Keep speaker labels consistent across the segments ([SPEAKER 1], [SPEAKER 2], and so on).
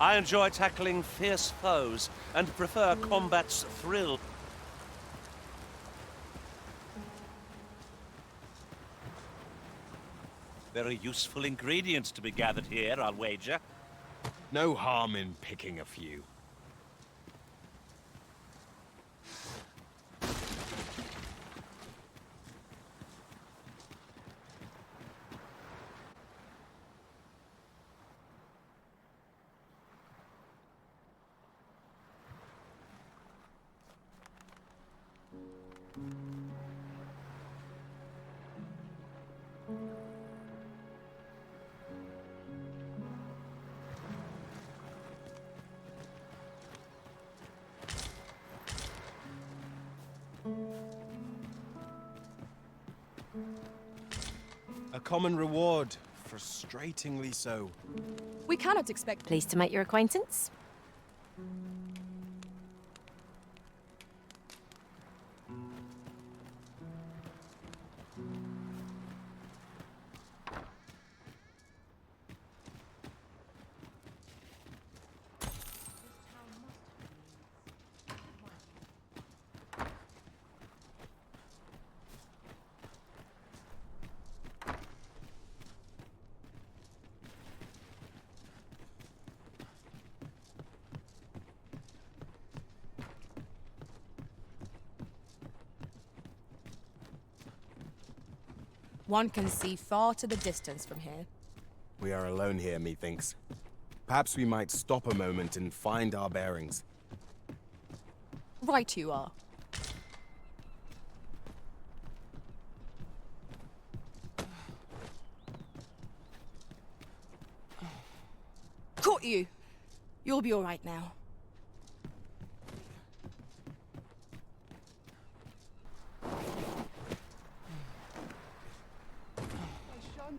[SPEAKER 1] I enjoy tackling fierce foes and prefer combat's thrill. Very useful ingredients to be gathered here, I'll wager.
[SPEAKER 2] No harm in picking a few. A common reward, frustratingly so.
[SPEAKER 3] We cannot expect...
[SPEAKER 4] Pleased to make your acquaintance.
[SPEAKER 3] One can see far to the distance from here.
[SPEAKER 2] We are alone here, methinks. Perhaps we might stop a moment and find our bearings.
[SPEAKER 3] Right you are. Caught you! You'll be all right now.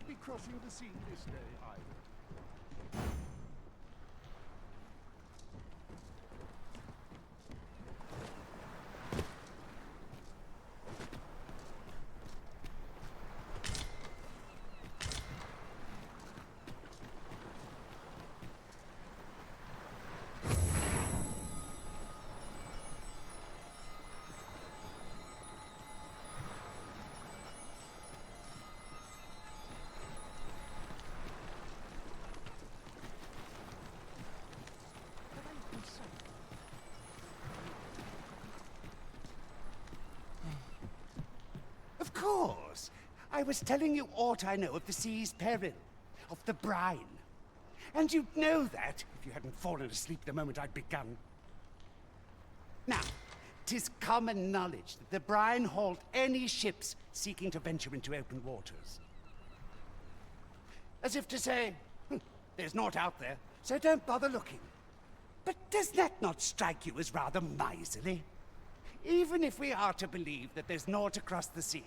[SPEAKER 5] Be crossing the sea this day either.
[SPEAKER 6] Of course. I was telling you aught I know of the sea's peril, of the brine. And you'd know that if you hadn't fallen asleep the moment I'd begun. Now, 'tis common knowledge that the brine halt any ships seeking to venture into open waters. As if to say, there's naught out there, so don't bother looking. But does that not strike you as rather miserly? Even if we are to believe that there's naught across the sea,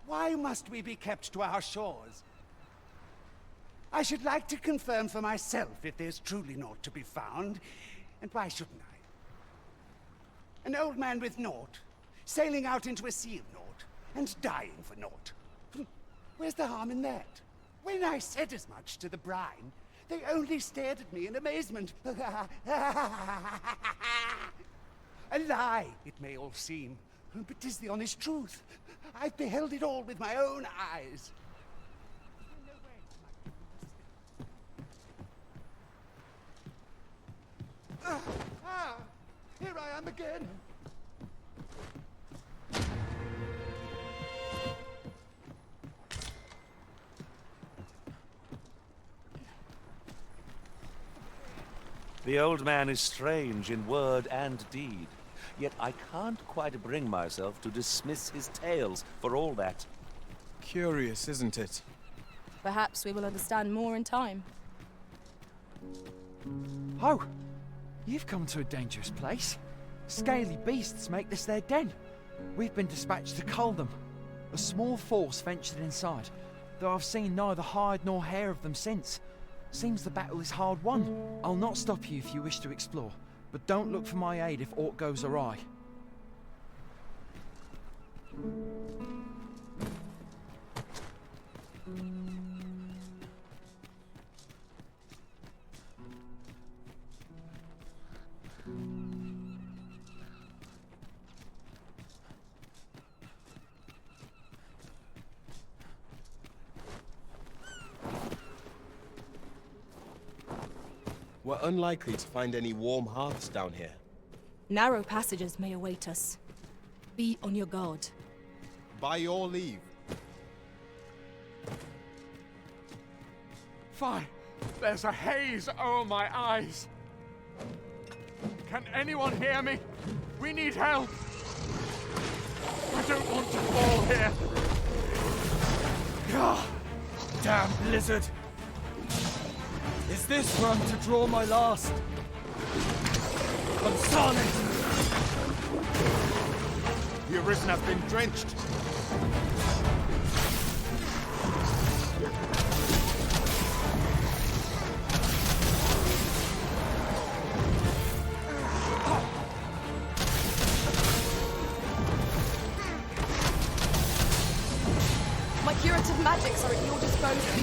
[SPEAKER 6] why must we be kept to our shores? I should like to confirm for myself if there's truly naught to be found, and why shouldn't I? An old man with naught, sailing out into a sea of naught, and dying for naught. Where's the harm in that? When I said as much to the brine, they only stared at me in amazement. A lie, it may all seem, but 'tis the honest truth. I've beheld it all with my own eyes.
[SPEAKER 5] Here I am again.
[SPEAKER 1] The old man is strange in word and deed, yet I can't quite bring myself to dismiss his tales for all that.
[SPEAKER 2] Curious, isn't it?
[SPEAKER 3] Perhaps we will understand more in time.
[SPEAKER 7] Oh, you've come to a dangerous place. Scaly beasts make this their den. We've been dispatched to cull them. A small force ventured inside, though I've seen neither hide nor hair of them since. Seems the battle is hard won. I'll not stop you if you wish to explore, but don't look for my aid if aught goes awry.
[SPEAKER 2] We're unlikely to find any warm hearths down here.
[SPEAKER 3] Narrow passages may await us. Be on your guard.
[SPEAKER 2] By your leave.
[SPEAKER 5] Fine. There's a haze over my eyes. Can anyone hear me? We need help. I don't want to fall here.
[SPEAKER 4] Gah! Damn blizzard! Is this where I'm to draw my last? Consarn it!
[SPEAKER 2] The Arisen have been drenched.
[SPEAKER 3] My curative magics are at your disposal.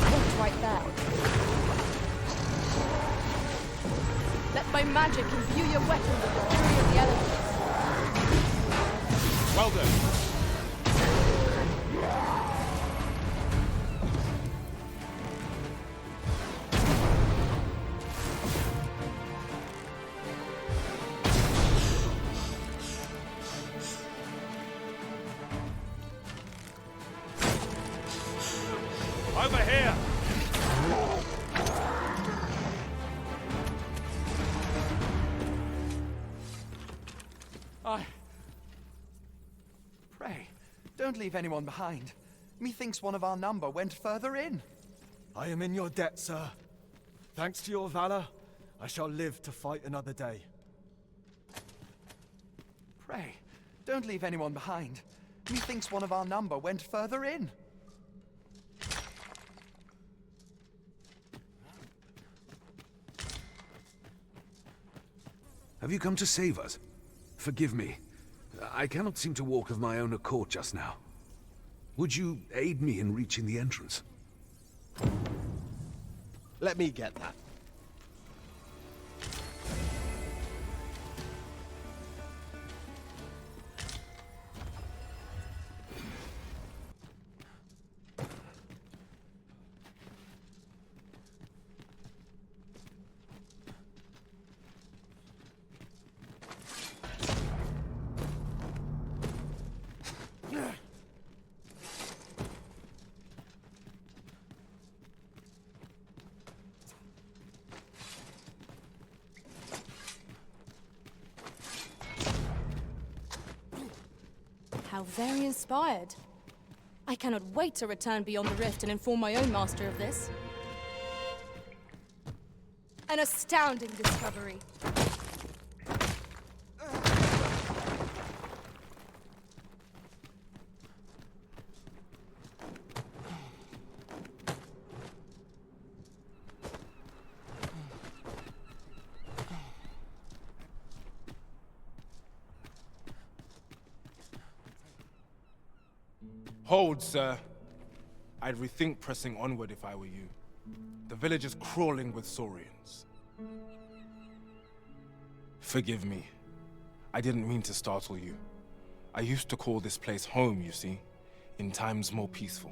[SPEAKER 3] Hold right there. Let my magic imbue your weapon with the fury of the elements.
[SPEAKER 2] Well done.
[SPEAKER 1] Over here!
[SPEAKER 7] Pray, don't leave anyone behind. Methinks one of our number went further in.
[SPEAKER 4] I am in your debt, sir. Thanks to your valor, I shall live to fight another day.
[SPEAKER 7] Pray, don't leave anyone behind. Methinks one of our number went further in.
[SPEAKER 8] Have you come to save us? Forgive me. I cannot seem to walk of my own accord just now. Would you aid me in reaching the entrance?
[SPEAKER 2] Let me get that.
[SPEAKER 3] How very inspired. I cannot wait to return beyond the rift and inform my own master of this. An astounding discovery.
[SPEAKER 9] Hold, sir. I'd rethink pressing onward if I were you. The village is crawling with saurians. Forgive me. I didn't mean to startle you. I used to call this place home, you see, in times more peaceful.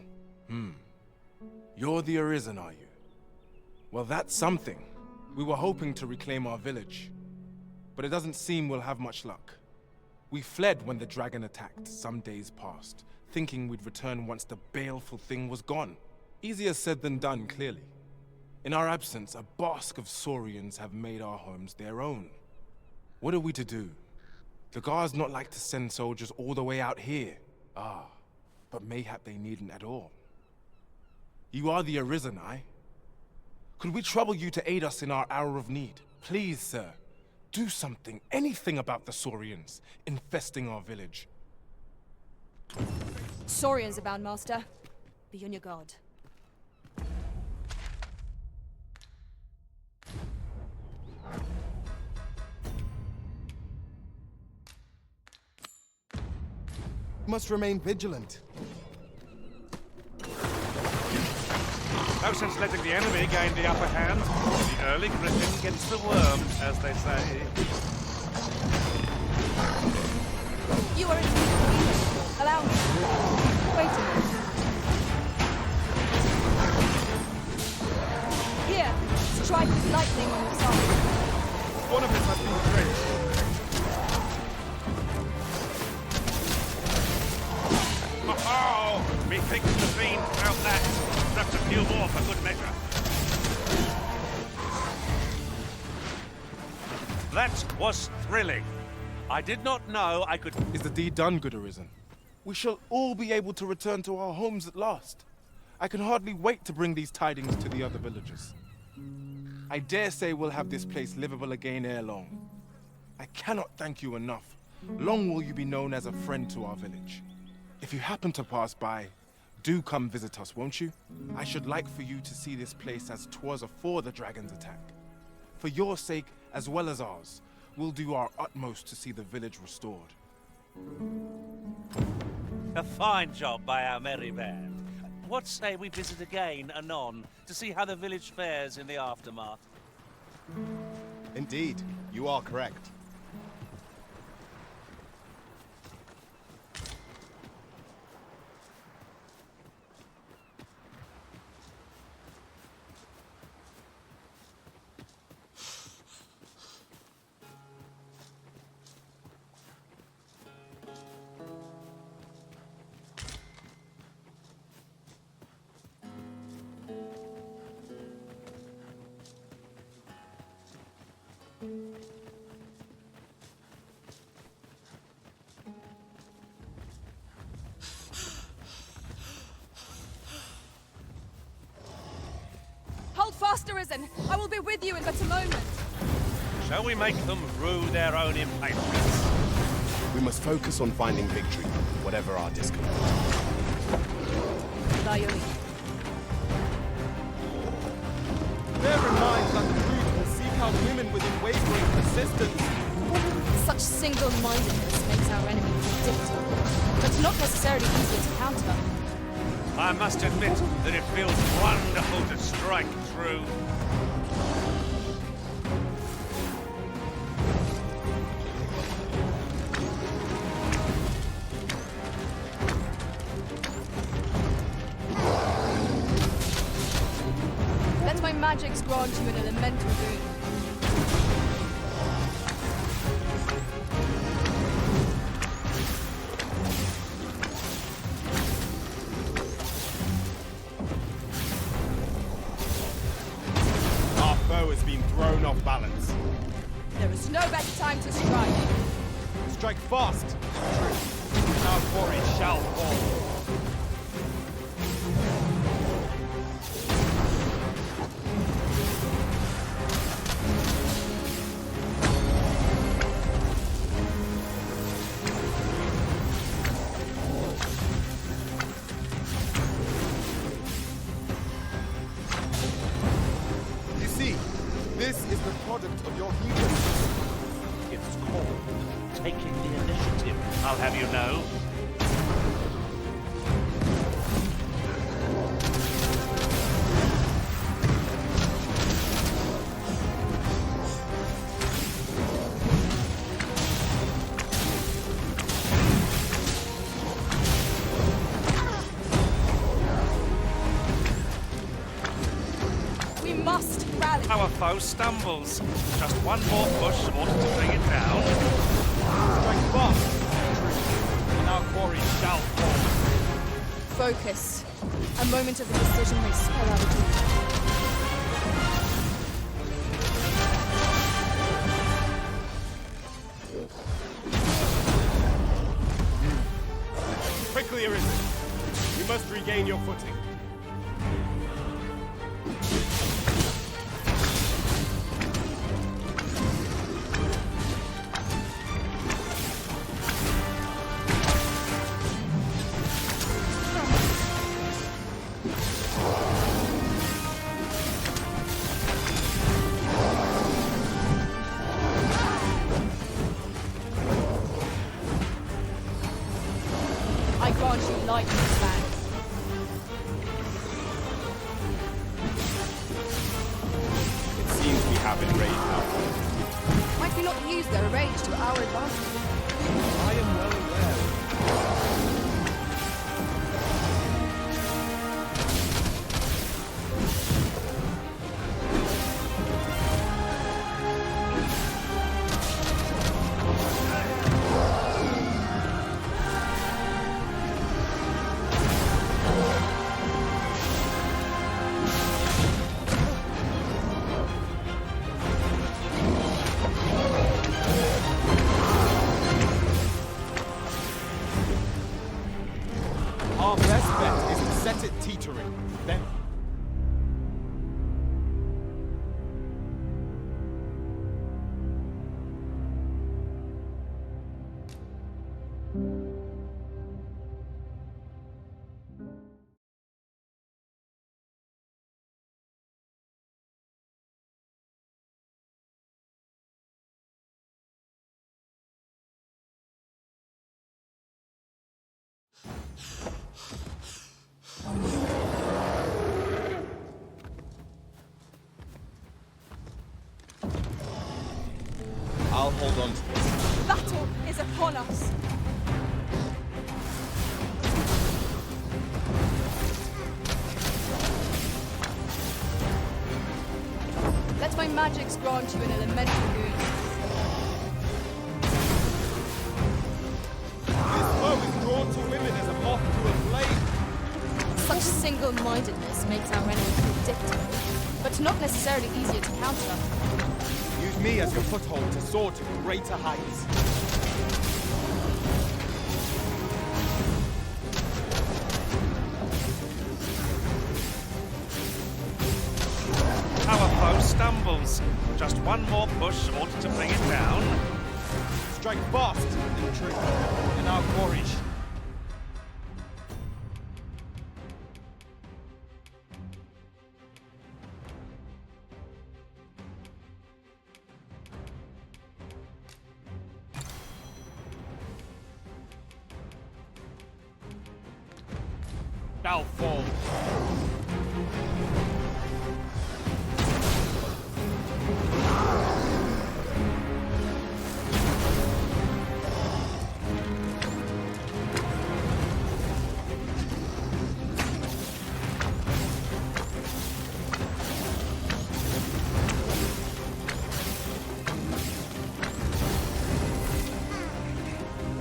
[SPEAKER 9] You're the Arisen, are you? Well, that's something. We were hoping to reclaim our village, but it doesn't seem we'll have much luck. We fled when the dragon attacked some days past, thinking we'd return once the baleful thing was gone. Easier said than done, clearly. In our absence, a bask of saurians have made our homes their own. What are we to do? The guards not like to send soldiers all the way out here. But mayhap they needn't at all. You are the Arisen, aye? Could we trouble you to aid us in our hour of need? Please, sir, do something, anything about the saurians infesting our village.
[SPEAKER 3] Saurians abound, master. Be on your guard.
[SPEAKER 2] Must remain vigilant.
[SPEAKER 1] No sense letting the enemy gain the upper hand. The early griffin gets the worm, as they say.
[SPEAKER 3] You are in. Allow me. Wait a minute. Here, strike with lightning on
[SPEAKER 1] the fiend felt that. Perhaps a few more for good measure. That was thrilling. I did not know I could...
[SPEAKER 9] Is the deed done, good Arisen? We shall all be able to return to our homes at last. I can hardly wait to bring these tidings to the other villagers. I dare say we'll have this place livable again ere long. I cannot thank you enough. Long will you be known as a friend to our village. If you happen to pass by, do come visit us, won't you? I should like for you to see this place as 'twas afore the dragon's attack. For your sake, as well as ours, we'll do our utmost to see the village restored.
[SPEAKER 1] A fine job by our merry band. What say we visit again anon to see how the village fares in the aftermath?
[SPEAKER 2] Indeed, you are correct.
[SPEAKER 3] Hold fast, Arisen! I will be with you in but a moment.
[SPEAKER 1] Shall we make them rue their own impatience?
[SPEAKER 2] We must focus on finding victory, whatever our discomfort.
[SPEAKER 3] Lion.
[SPEAKER 9] Bear in mind that the brute will seek out women with unwavering persistence.
[SPEAKER 3] Such single-mindedness makes our enemy predictable, but not necessarily easy to counter.
[SPEAKER 1] I must admit that it feels wonderful to strike true.
[SPEAKER 3] Let my magics grant you an elemental boon.
[SPEAKER 2] Our foe has been thrown off balance.
[SPEAKER 3] There is no better time to strike.
[SPEAKER 2] Strike fast!
[SPEAKER 1] Our quarry shall fall.
[SPEAKER 2] You see, this is the product of your hubris.
[SPEAKER 1] It's called taking the initiative, I'll have you know.
[SPEAKER 3] We must rally.
[SPEAKER 1] Our foe stumbles. Just one more push ought to bring it down.
[SPEAKER 2] Strike fast!
[SPEAKER 1] And our quarry shall fall.
[SPEAKER 3] Focus. A moment of indecision may spell out a doom.
[SPEAKER 2] Quickly, Arisen! You must regain your footing.
[SPEAKER 3] I grant you lightning span.
[SPEAKER 2] It seems we have enraged our
[SPEAKER 3] Might we not use their rage to our advantage?
[SPEAKER 9] I am well aware. teetering. Then... I'll hold on to this.
[SPEAKER 3] Battle is upon us. Let my magics grant you an elemental boon.
[SPEAKER 9] This bow is drawn to women as a moth to a flame.
[SPEAKER 3] Such single-mindedness makes our enemy predictable, but not necessarily easier to counter.
[SPEAKER 9] Use me as your foothold to soar to greater heights.
[SPEAKER 1] Our foe stumbles. Just one more push ought to bring it down.
[SPEAKER 9] Strike fast, in truth, and our courage.
[SPEAKER 5] Now fall.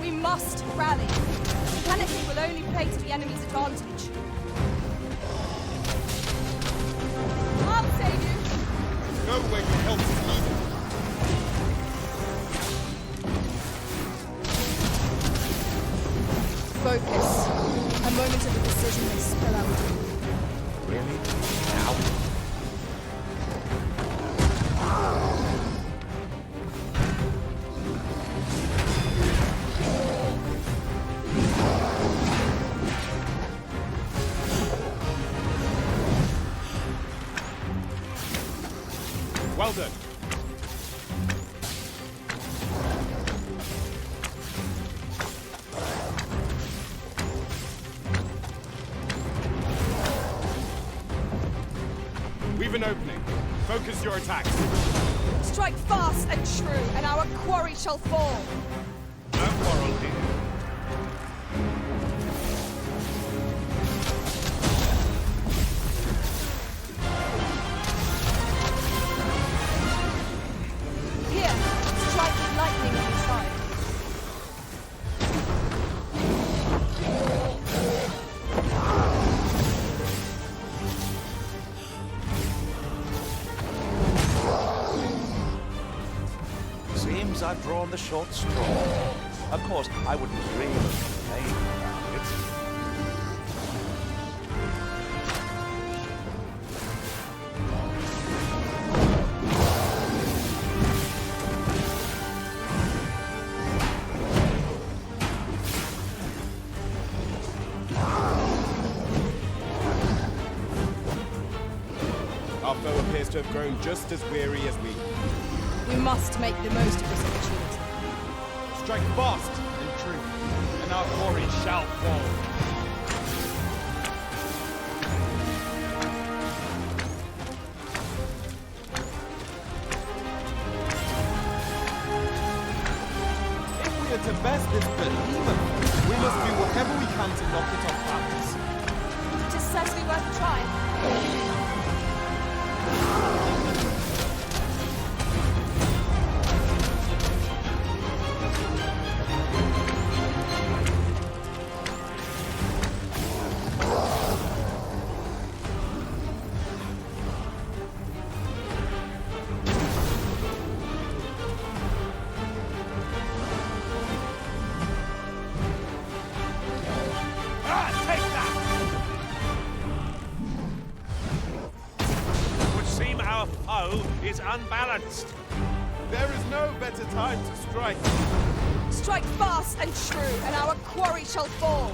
[SPEAKER 3] We must rally. Panicking will only play to the enemy's advantage. I'll save you.
[SPEAKER 9] Go where your help is needed.
[SPEAKER 3] Focus. A moment of indecision may spill out.
[SPEAKER 9] Really? Now? Well done. We've an opening. Focus your attacks.
[SPEAKER 3] Strike fast and true, and our quarry shall fall.
[SPEAKER 1] No quarrel here.
[SPEAKER 3] Here, strike with lightning on the side.
[SPEAKER 1] Seems I've drawn the short straw. Of course, I wouldn't dream of complaining about it.
[SPEAKER 9] Our foe appears to have grown just as weary as we.
[SPEAKER 3] We must make the most of this opportunity.
[SPEAKER 9] Strike fast and true, and our glory shall fall. If we are to best this behemoth, we must do whatever we can to knock it off balance.
[SPEAKER 3] It is certainly worth trying.
[SPEAKER 1] Ah, take that! Your foe is unbalanced.
[SPEAKER 9] There is no better time to strike.
[SPEAKER 3] Strike fast and true, and our quarry shall fall.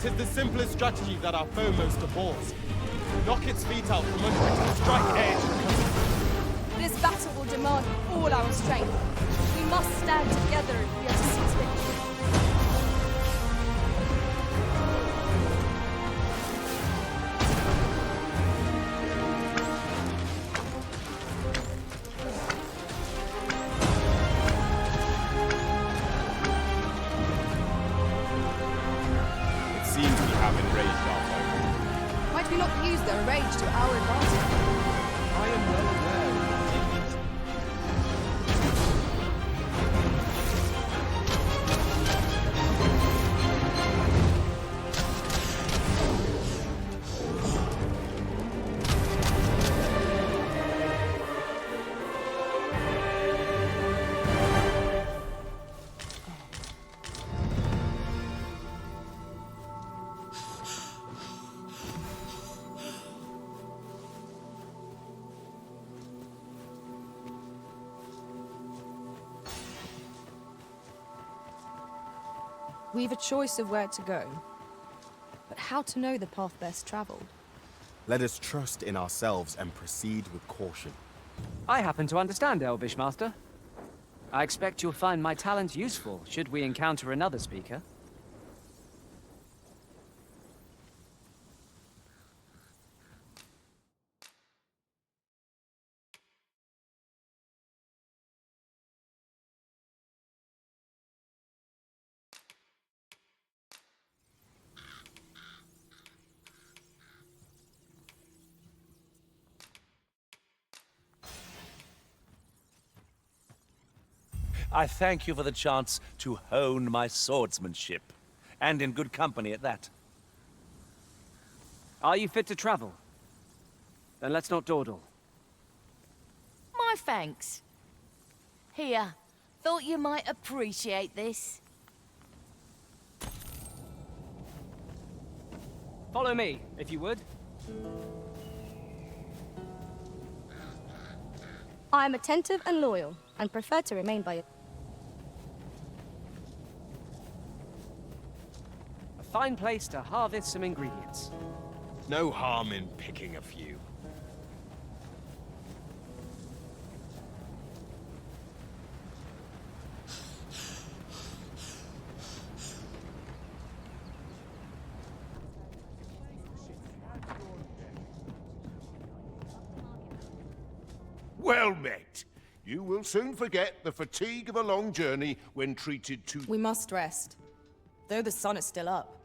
[SPEAKER 9] 'Tis the simplest strategy that our foe most abhors. Knock its feet out from under it and strike edge.
[SPEAKER 3] This battle will demand all our strength. We must stand together if we are to seize victory.
[SPEAKER 9] It seems we have enraged our foe.
[SPEAKER 3] Might we not use their rage to our advantage?
[SPEAKER 9] I am well aware of that.
[SPEAKER 3] We've a choice of where to go, but how to know the path best traveled?
[SPEAKER 2] Let us trust in ourselves and proceed with caution.
[SPEAKER 10] I happen to understand Elvish, Master. I expect you'll find my talent useful should we encounter another speaker.
[SPEAKER 1] I thank you for the chance to hone my swordsmanship, and in good company at that.
[SPEAKER 10] Are you fit to travel? Then let's not dawdle.
[SPEAKER 11] My thanks. Here, thought you might appreciate this.
[SPEAKER 10] Follow me, if you would.
[SPEAKER 3] I am attentive and loyal, and prefer to remain by your...
[SPEAKER 10] A fine place to harvest some ingredients.
[SPEAKER 2] No harm in picking a few.
[SPEAKER 12] Well met. You will soon forget the fatigue of a long journey when treated to...
[SPEAKER 3] We must rest, though the sun is still up.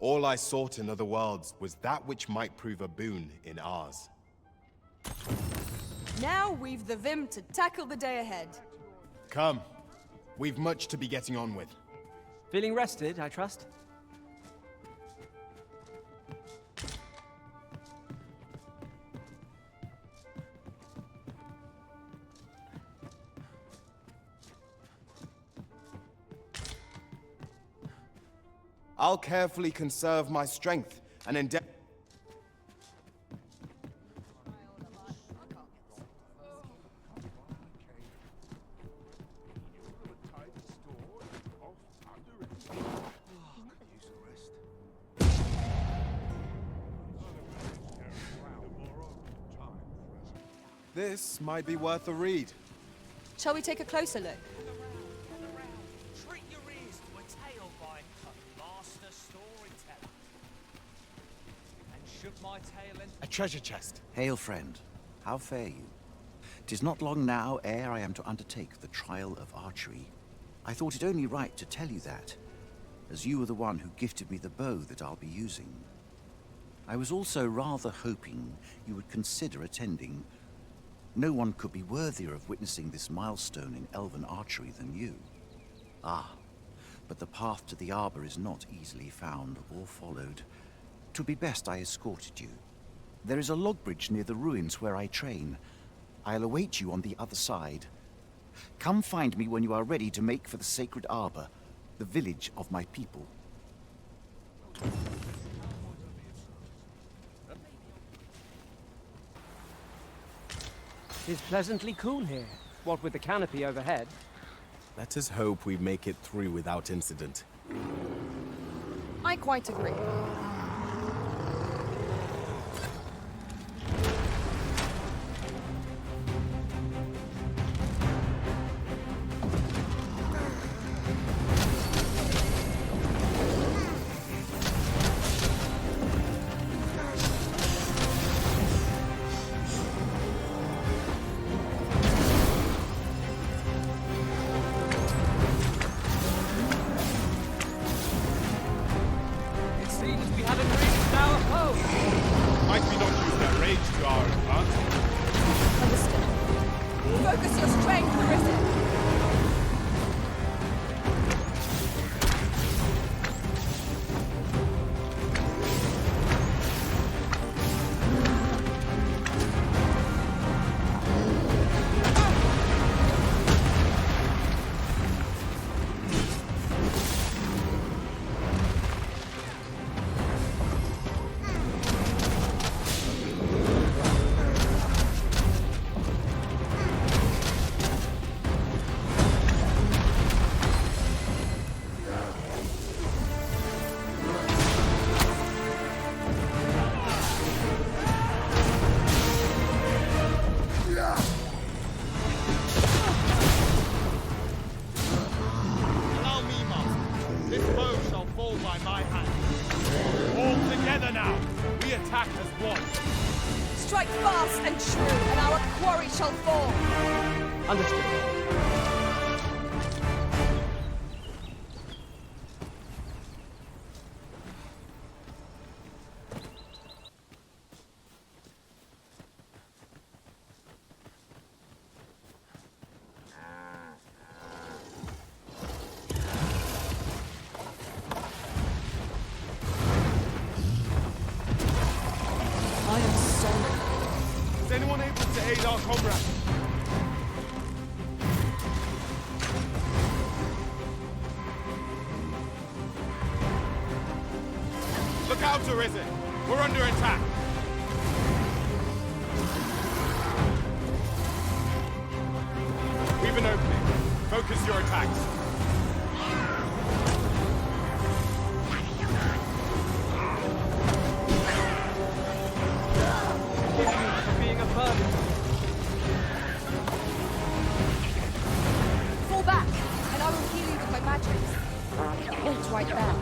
[SPEAKER 2] All I sought in other worlds was that which might prove a boon in ours.
[SPEAKER 3] Now we've the vim to tackle the day ahead.
[SPEAKER 2] Come. We've much to be getting on with.
[SPEAKER 10] Feeling rested, I trust?
[SPEAKER 2] I'll carefully conserve my strength and endeavor. This might be worth a read.
[SPEAKER 3] Shall we take a closer look?
[SPEAKER 13] Treat your ears to a tale by a master storyteller. And should my tale and
[SPEAKER 4] A treasure chest.
[SPEAKER 14] Hail, friend. How fare you? 'Tis not long now ere I am to undertake the trial of archery. I thought it only right to tell you that, as you are the one who gifted me the bow that I'll be using. I was also rather hoping you would consider attending. No one could be worthier of witnessing this milestone in elven archery than you. Ah, but the path to the arbor is not easily found or followed. 'Twould be best I escorted you. There is a log bridge near the ruins where I train. I'll await you on the other side. Come find me when you are ready to make for the sacred arbor, the village of my people.
[SPEAKER 10] 'Tis pleasantly cool here, what with the canopy overhead.
[SPEAKER 2] Let us hope we make it through without incident.
[SPEAKER 3] I quite agree. Focus your strength, Arisen! Strike fast and true, and our quarry shall fall.
[SPEAKER 10] Understood.
[SPEAKER 9] Is anyone able to aid our comrade? Look out, Arisen! We're under attack! We've an opening. Focus your attacks.
[SPEAKER 3] Fall back, and I will heal you with my magic. Hold right there.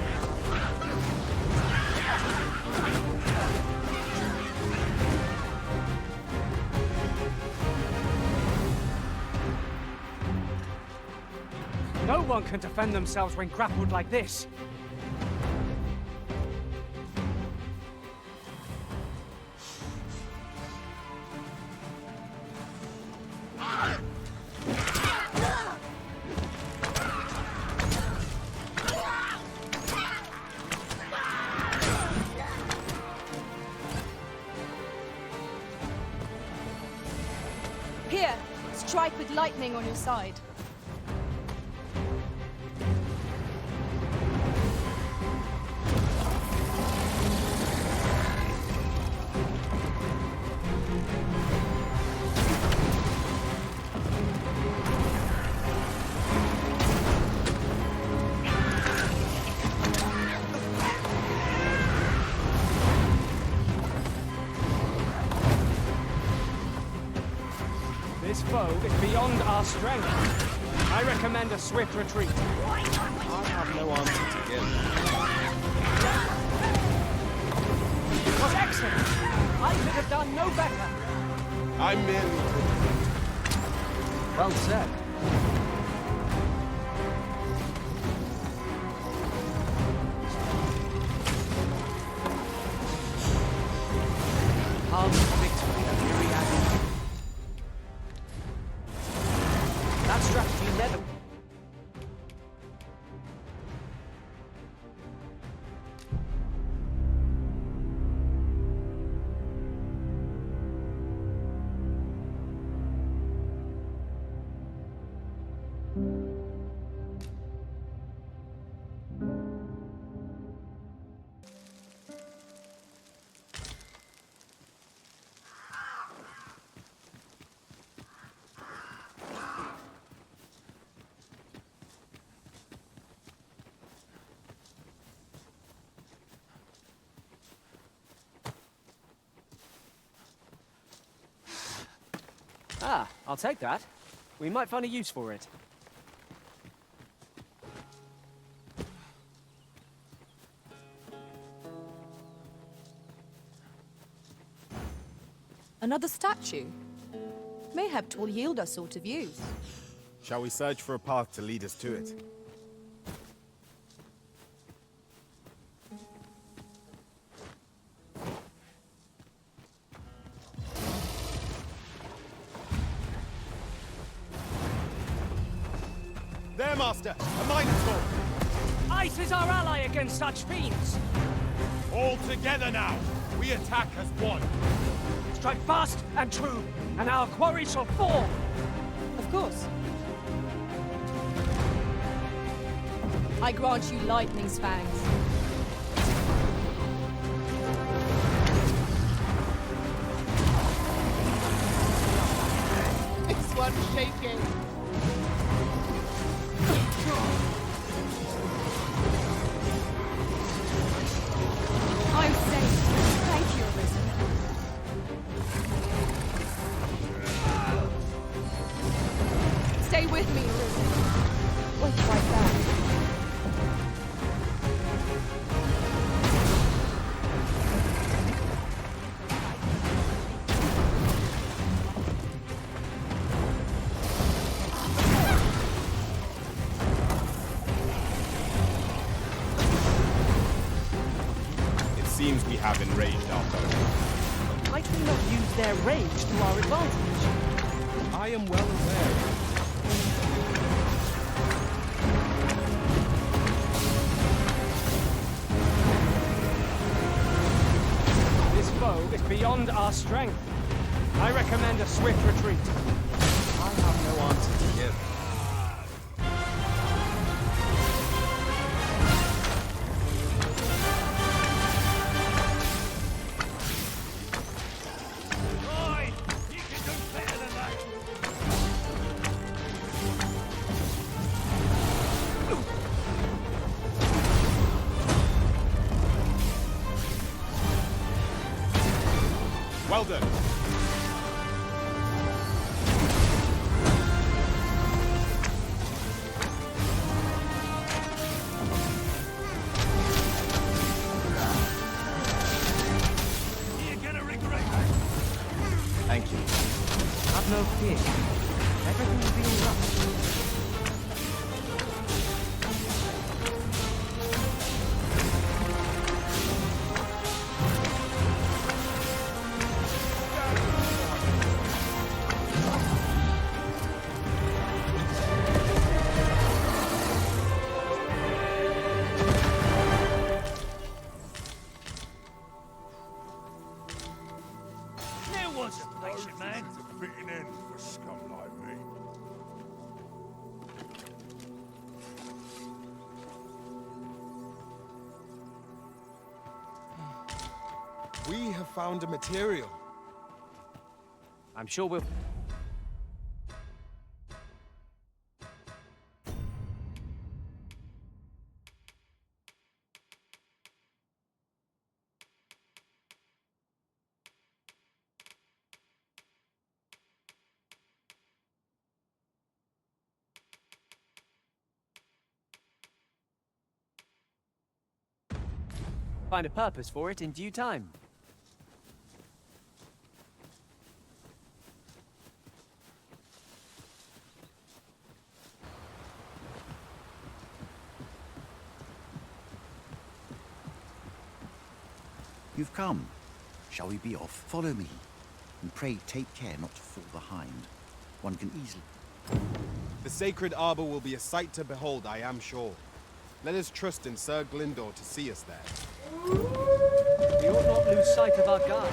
[SPEAKER 10] No one can defend themselves when grappled like this.
[SPEAKER 3] Here, strike with lightning on your side.
[SPEAKER 10] foe is beyond our strength. I recommend a swift retreat.
[SPEAKER 9] I have no answer to give.
[SPEAKER 10] It was excellent. I could have done no better.
[SPEAKER 9] I merely...
[SPEAKER 10] Well said. Path to victory, Myriad. That strategy never... Ah, I'll take that. We might find a use for it.
[SPEAKER 3] Another statue? Mayhap 'twill yield us sort of use.
[SPEAKER 2] Shall we search for a path to lead us to it? There, Master! A Minotaur!
[SPEAKER 10] Ice is our ally against such fiends!
[SPEAKER 9] All together now! We attack as one!
[SPEAKER 10] Strike fast and true, and our quarry shall fall!
[SPEAKER 3] Of course. I grant you lightning's fangs.
[SPEAKER 15] This one's shaking.
[SPEAKER 3] I'm safe. Thank you, Arisen. Stay with me, Arisen. Wait right back.
[SPEAKER 2] Seems we have enraged our foe.
[SPEAKER 10] Might we not use their rage to our advantage?
[SPEAKER 9] I am well aware.
[SPEAKER 10] This foe is beyond our strength. I recommend a swift retreat.
[SPEAKER 9] I have no answer to give.
[SPEAKER 2] Well done.
[SPEAKER 13] You're gonna regret that.
[SPEAKER 2] Thank you.
[SPEAKER 10] Have no fear. Everything will be all right.
[SPEAKER 13] There was a patient man.
[SPEAKER 12] It's a fitting end for scum like me.
[SPEAKER 9] We have found a material.
[SPEAKER 10] I'm sure we'll... Find a purpose for it in due time.
[SPEAKER 14] You've come. Shall we be off? Follow me. And pray take care not to fall behind. One can easily...
[SPEAKER 2] The sacred arbor will be a sight to behold, I am sure. Let us trust in Sir Glyndor to see us there.
[SPEAKER 10] We ought not lose sight of our guide.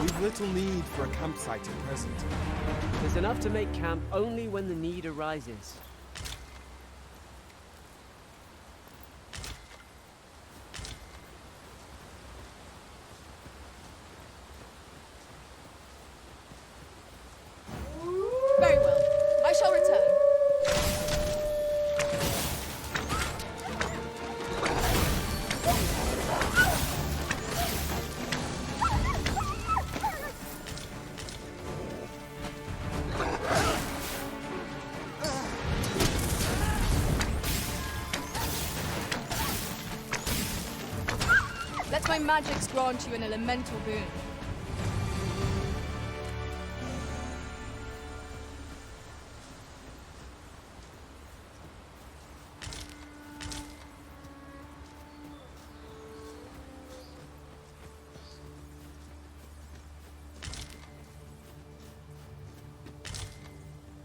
[SPEAKER 2] We've little need for a campsite at present.
[SPEAKER 10] There's enough to make camp only when the need arises.
[SPEAKER 3] Very well. I shall return. Let my magics grant you an elemental boon.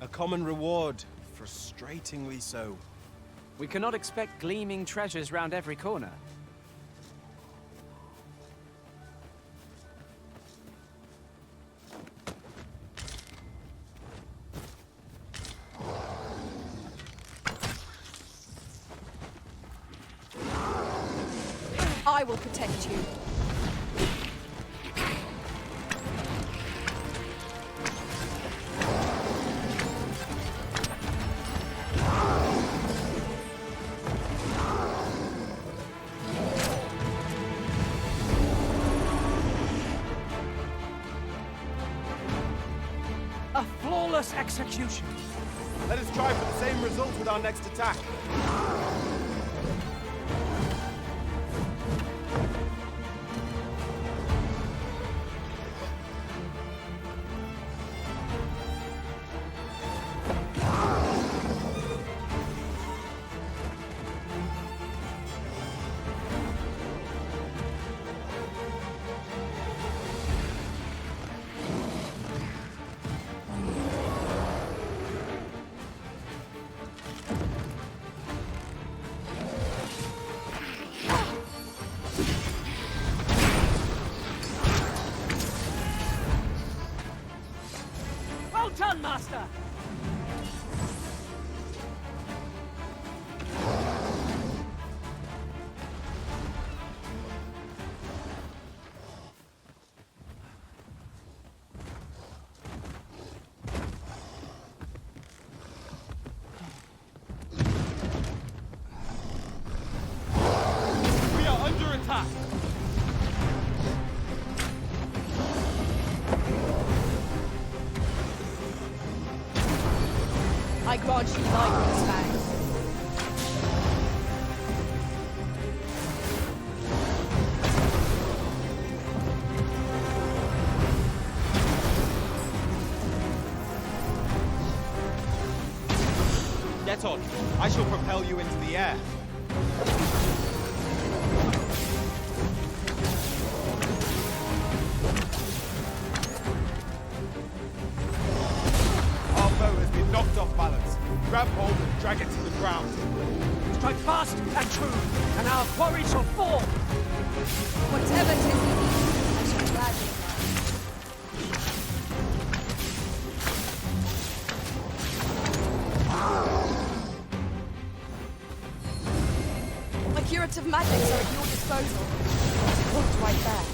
[SPEAKER 2] A common reward, frustratingly so.
[SPEAKER 10] We cannot expect gleaming treasures round every corner.
[SPEAKER 3] I will protect you.
[SPEAKER 10] A flawless execution.
[SPEAKER 2] Let us try for the same result with our next attack.
[SPEAKER 10] Well done, Master!
[SPEAKER 4] We are under attack!
[SPEAKER 3] I grant you lightning fang.
[SPEAKER 2] Get on. I shall propel you into the air. Our bow has been knocked off balance. Grab hold and drag it to the ground.
[SPEAKER 10] Strike fast and true, and our quarry shall fall!
[SPEAKER 3] Whatever 'tis you need, I shall gladly oblige. My curative magics are at your disposal. Look right there.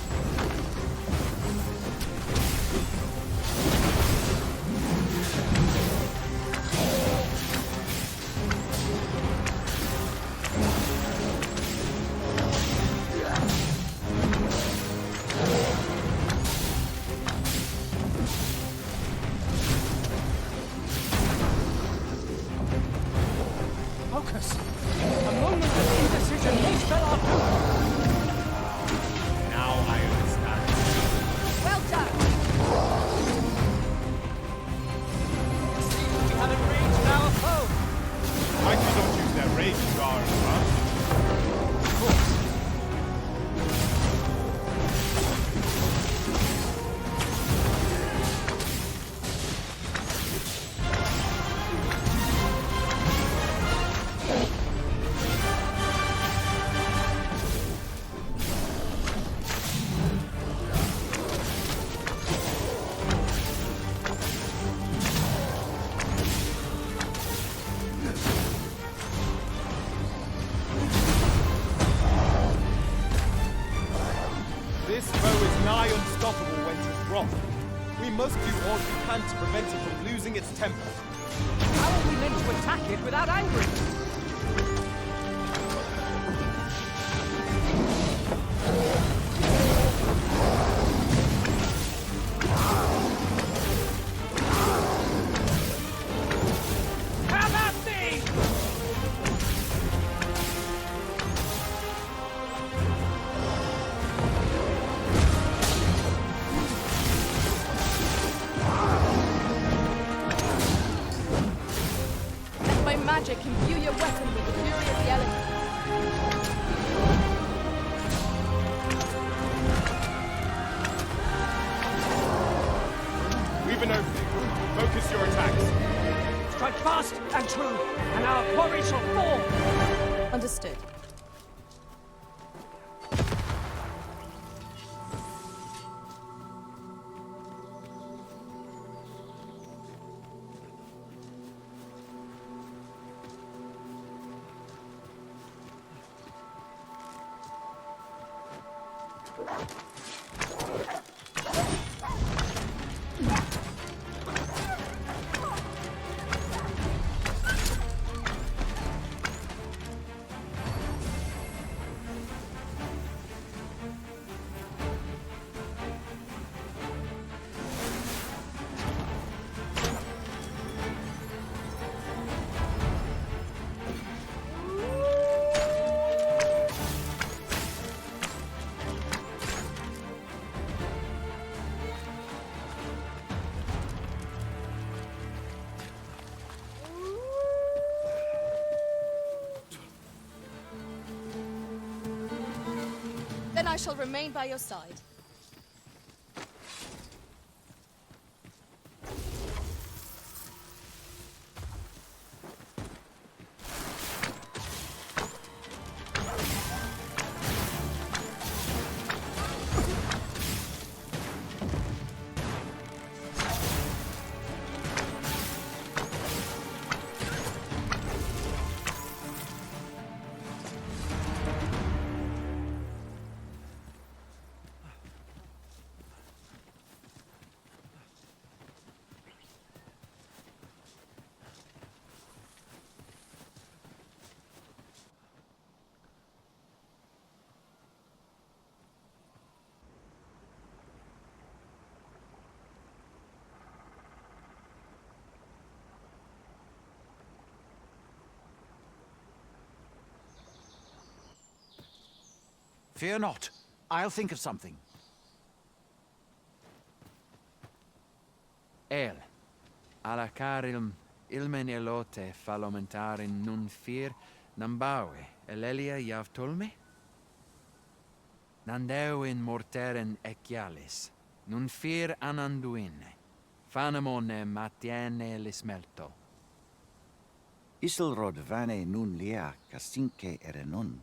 [SPEAKER 2] do all you can to prevent it from losing its temper.
[SPEAKER 10] How are we meant to attack it without angering it?
[SPEAKER 13] Come at me!
[SPEAKER 3] Let my magic imbue your weapon with the fury of the elements.
[SPEAKER 2] We've an opening. Focus your attacks.
[SPEAKER 10] Strike fast and true, and our quarry shall fall!
[SPEAKER 3] Understood. Then I shall remain by your side.
[SPEAKER 14] Fear not. I'll think of something.
[SPEAKER 7] El, alla carilm ilmen elote falomentarin nun fir nambawe, elelia javtolme? Nandeu in morteren ecialis, nun fir ananduine, fanamone matiene lismelto.
[SPEAKER 14] Isilrod vane nun lia casinque erenon.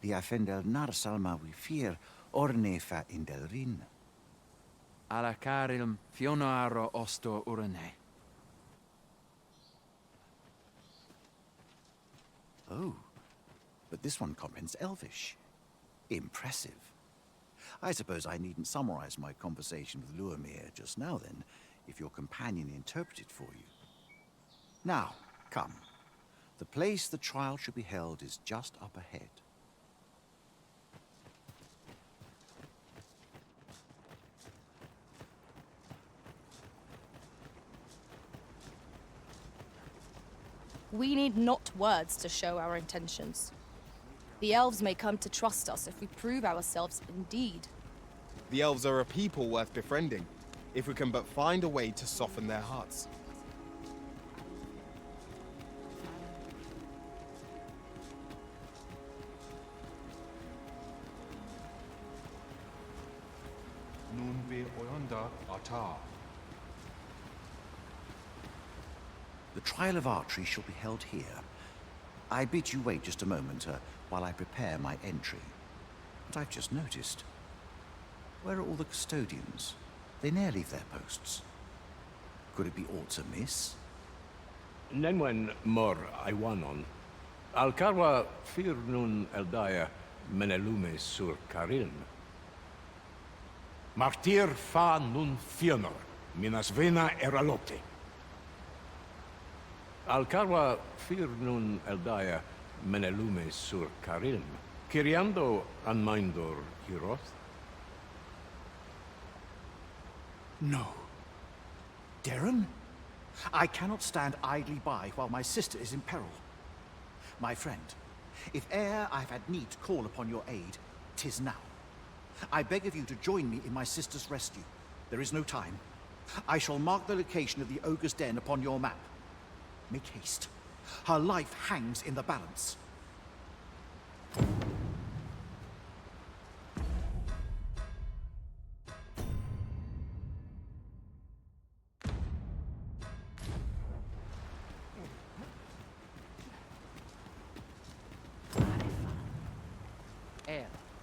[SPEAKER 14] Lia fendel nar salma wifir orne fa indelrin.
[SPEAKER 7] Alla carilm fionoaro osto urane.
[SPEAKER 14] Oh, but this one comprehends Elvish. Impressive. I suppose I needn't summarize my conversation with Luamir just now then, if your companion interpreted for you. Now, come. The place the trial should be held is just up ahead.
[SPEAKER 3] We need not words to show our intentions. The elves may come to trust us if we prove ourselves indeed.
[SPEAKER 2] The elves are a people worth befriending, if we can but find a way to soften their hearts.
[SPEAKER 9] Nun be oyanda ata.
[SPEAKER 14] The trial of archery shall be held here. I bid you wait just a moment while I prepare my entry. But I've just noticed. Where are all the custodians? They ne'er leave their posts. Could it be aught amiss?
[SPEAKER 12] Nenwen mor Iwanon. Alcarwa fir nun eldaya menelume sur carilm. Martir fa nun fionor. Minas vena eralote.
[SPEAKER 15] Alcarwa fir nun eldaya menelume sur carilm. Kiriando anmindor hiroth?
[SPEAKER 14] No. Darren? I cannot stand idly by while my sister is in peril. My friend, if e'er I've had need to call upon your aid, 'tis now. I beg of you to join me in my sister's rescue. There is no time. I shall mark the location of the ogre's den upon your map. Make haste. Her life hangs in the balance.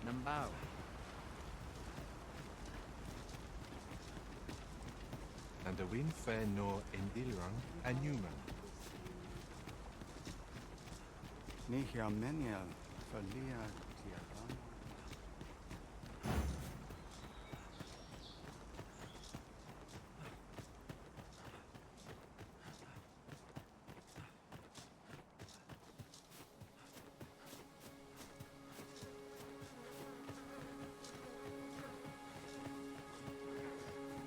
[SPEAKER 7] Nambao.
[SPEAKER 9] And the wind fair no endilrang anuman.
[SPEAKER 6] Nihia menial falia tiaran.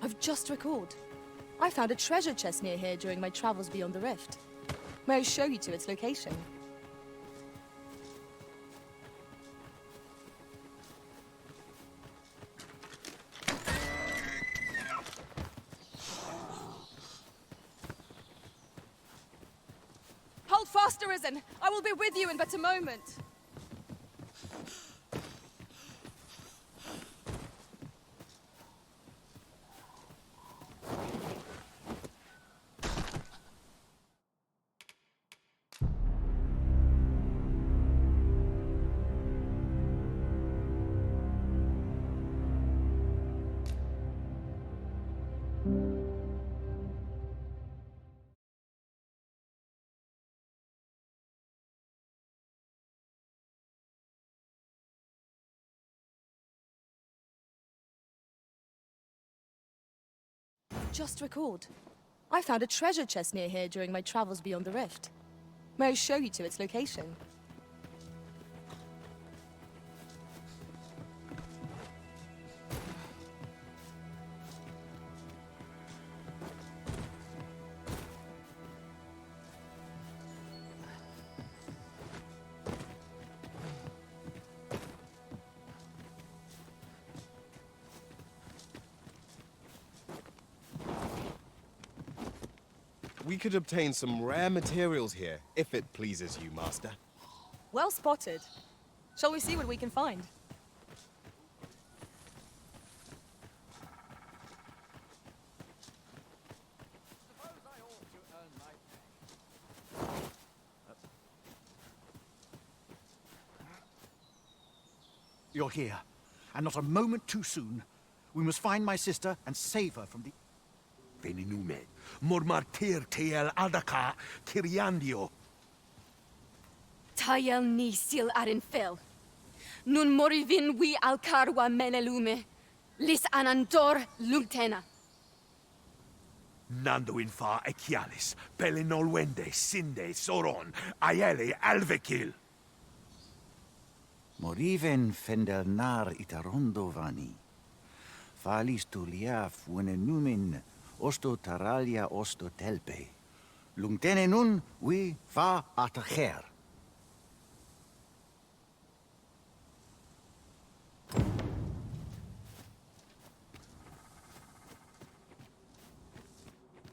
[SPEAKER 3] I've just recalled. I found a treasure chest near here during my travels beyond the rift. May I show you to its location? Hold fast, Arisen! I will be with you in but a moment! Just recalled. I found a treasure chest near here during my travels beyond the rift. May I show you to its location?
[SPEAKER 2] We could obtain some rare materials here, if it pleases you, Master.
[SPEAKER 3] Well spotted. Shall we see what we can find?
[SPEAKER 14] You're here, and not a moment too soon. We must find my sister and save her from the...
[SPEAKER 12] Veninume. Mormartir teel adaka kiriandio.
[SPEAKER 11] Tayel ni sil arin fel. Nun morivin we alcarwa menelume. Lis anandor lungtena.
[SPEAKER 12] Nando in fa echialis. Pelinolwende sinde soron. Aiele alvekil.
[SPEAKER 14] Moriven fendelnar itarondo vani. Falis tuliaf numin osto taralia osto telpe. Lungtene nun we fa atacher.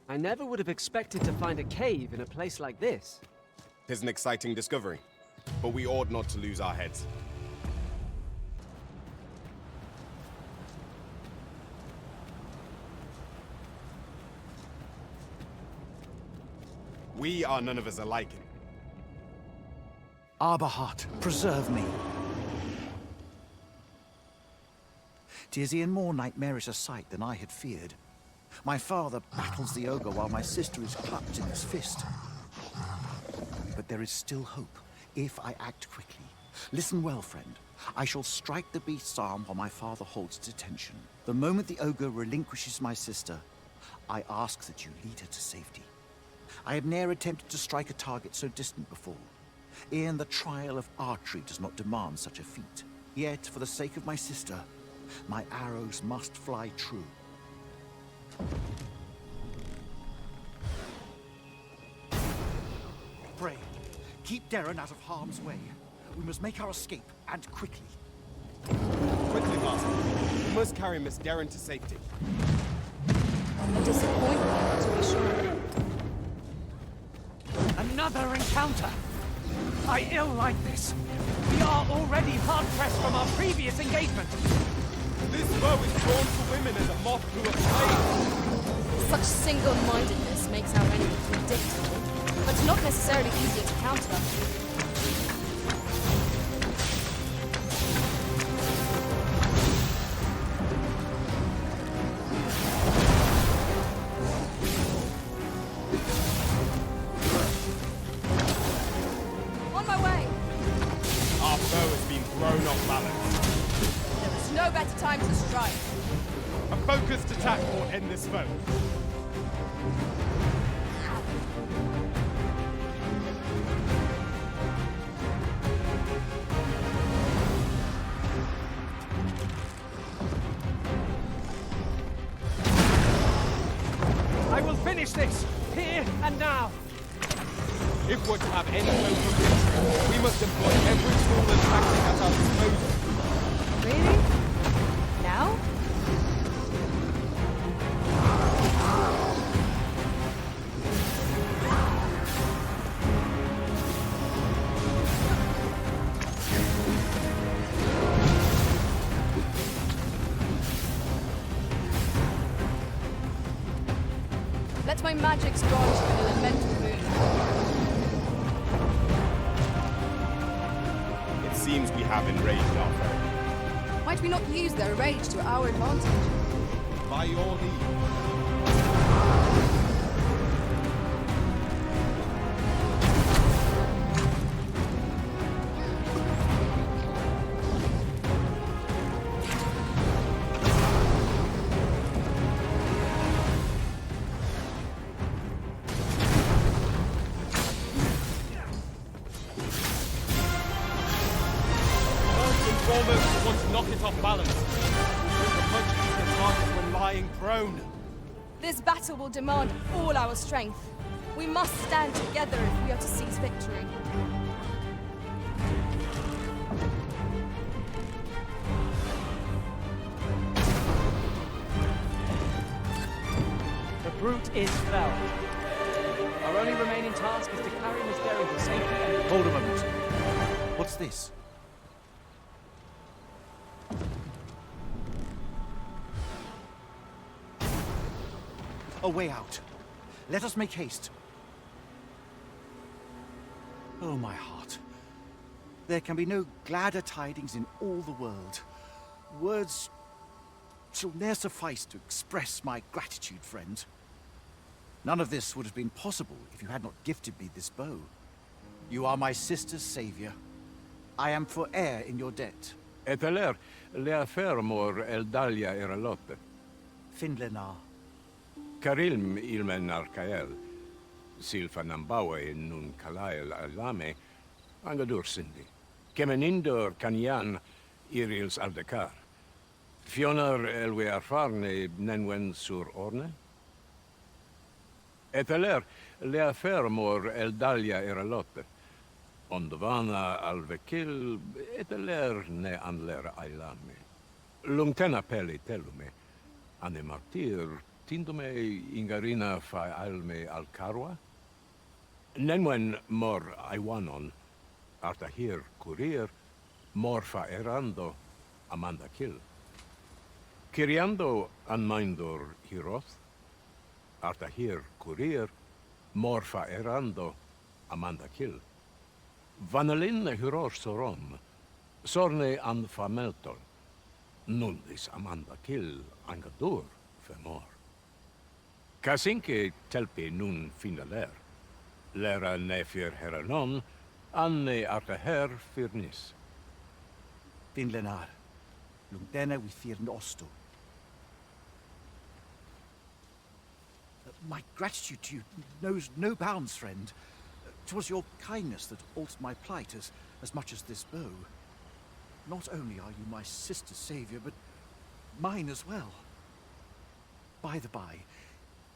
[SPEAKER 10] I never would have expected to find a cave in a place like this.
[SPEAKER 2] 'Tis an exciting discovery, but we ought not to lose our heads. We are none of us alike.
[SPEAKER 14] Arbahat, preserve me. 'Tis e'en more nightmarish a sight than I had feared. My father battles the ogre while my sister is clutched in his fist. But there is still hope, if I act quickly. Listen well, friend. I shall strike the beast's arm while my father holds its attention. The moment the ogre relinquishes my sister, I ask that you lead her to safety. I have ne'er attempted to strike a target so distant before. E'en the trial of archery does not demand such a feat. Yet, for the sake of my sister, my arrows must fly true. Pray, keep Darren out of harm's way. We must make our escape, and quickly.
[SPEAKER 2] Quickly, Master. We must carry Miss Darren to safety.
[SPEAKER 3] A disappointment, to be sure.
[SPEAKER 13] Another encounter! I ill like this. We are already hard-pressed from our previous engagement.
[SPEAKER 2] This bow is drawn to women as a moth to a flame.
[SPEAKER 3] Such single-mindedness makes our enemy predictable, but not necessarily easier to counter. On my way!
[SPEAKER 2] Our bow has been thrown off balance.
[SPEAKER 3] There is no better time to strike.
[SPEAKER 2] A focused attack will end this foe.
[SPEAKER 13] I will finish this, here and now.
[SPEAKER 2] If we're to have any hope of victory, we must employ every tool and tactic at our disposal.
[SPEAKER 3] Really? Now? Let my magics grant you an elemental boon.
[SPEAKER 2] It seems we have enraged our foe.
[SPEAKER 3] Might we not use their rage to our advantage?
[SPEAKER 2] By your leave. Foremost want to knock it off balance. With a much easier target when lying prone.
[SPEAKER 3] This battle will demand all our strength. We must stand together if we are to seize victory.
[SPEAKER 10] The brute is felled. Our only remaining task is to carry Miss Darren to safety.
[SPEAKER 14] Hold a moment. What's this? A way out. Let us make haste. Oh, my heart. There can be no gladder tidings in all the world. Words shall ne'er suffice to express my gratitude, friend. None of this would have been possible if you had not gifted me this bow. You are my sister's savior. I am for e'er in your debt.
[SPEAKER 15] Eteler, le affermor eldalia eralotte.
[SPEAKER 14] Finlenar.
[SPEAKER 15] Karilm ilmen arkael. Silfa nambawe nun kalael alame. Angadur sindi. Kemenindor kanyan irils aldekar. Fionar elwe arfarne nenwen sur orne. Eteler, le affermor eldalia eralotte. Ondvana alvekil, eteler ne anler ailame. Lungtena peli telume. Ane martir, tindume ingarina fa alme alcarwa. Nenwen mor aiwanon, artahir curir, mor fa erando, amanda kill. Kiriando anmindor hiroth, artahir curir, mor fa erando, amanda kill. Vanelin hyros soron, sorne an famelton, nundis amanda kill angadur femor. Kasinke telpi nun finaler, lera nefir heranon, anne artaher firnis.
[SPEAKER 14] Finlenar. Lungtena vi firn osto. My gratitude to you knows no bounds, friend. 'Twas your kindness that altered my plight as much as this bow. Not only are you my sister's savior, but mine as well. By the by,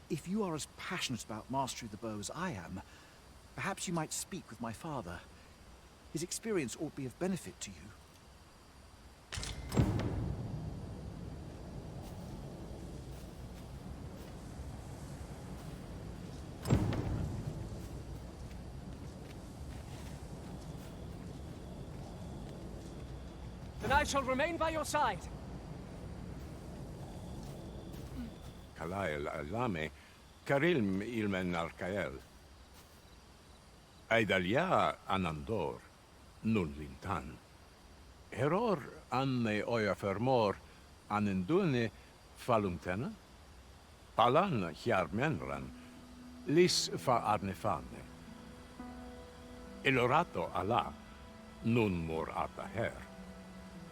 [SPEAKER 14] if you are as passionate about mastery of the bow as I am, perhaps you might speak with my father. His experience ought to be of benefit to you.
[SPEAKER 10] Then I shall remain by your side.
[SPEAKER 15] Kalael alame, karilm ilmen arkael. Aidalia anandor, nun lintan. Heror anne oia fermor, anendune falumtena? Palan hiarmenran, lis fa arnefane. Elorato ala, nun mor ata her.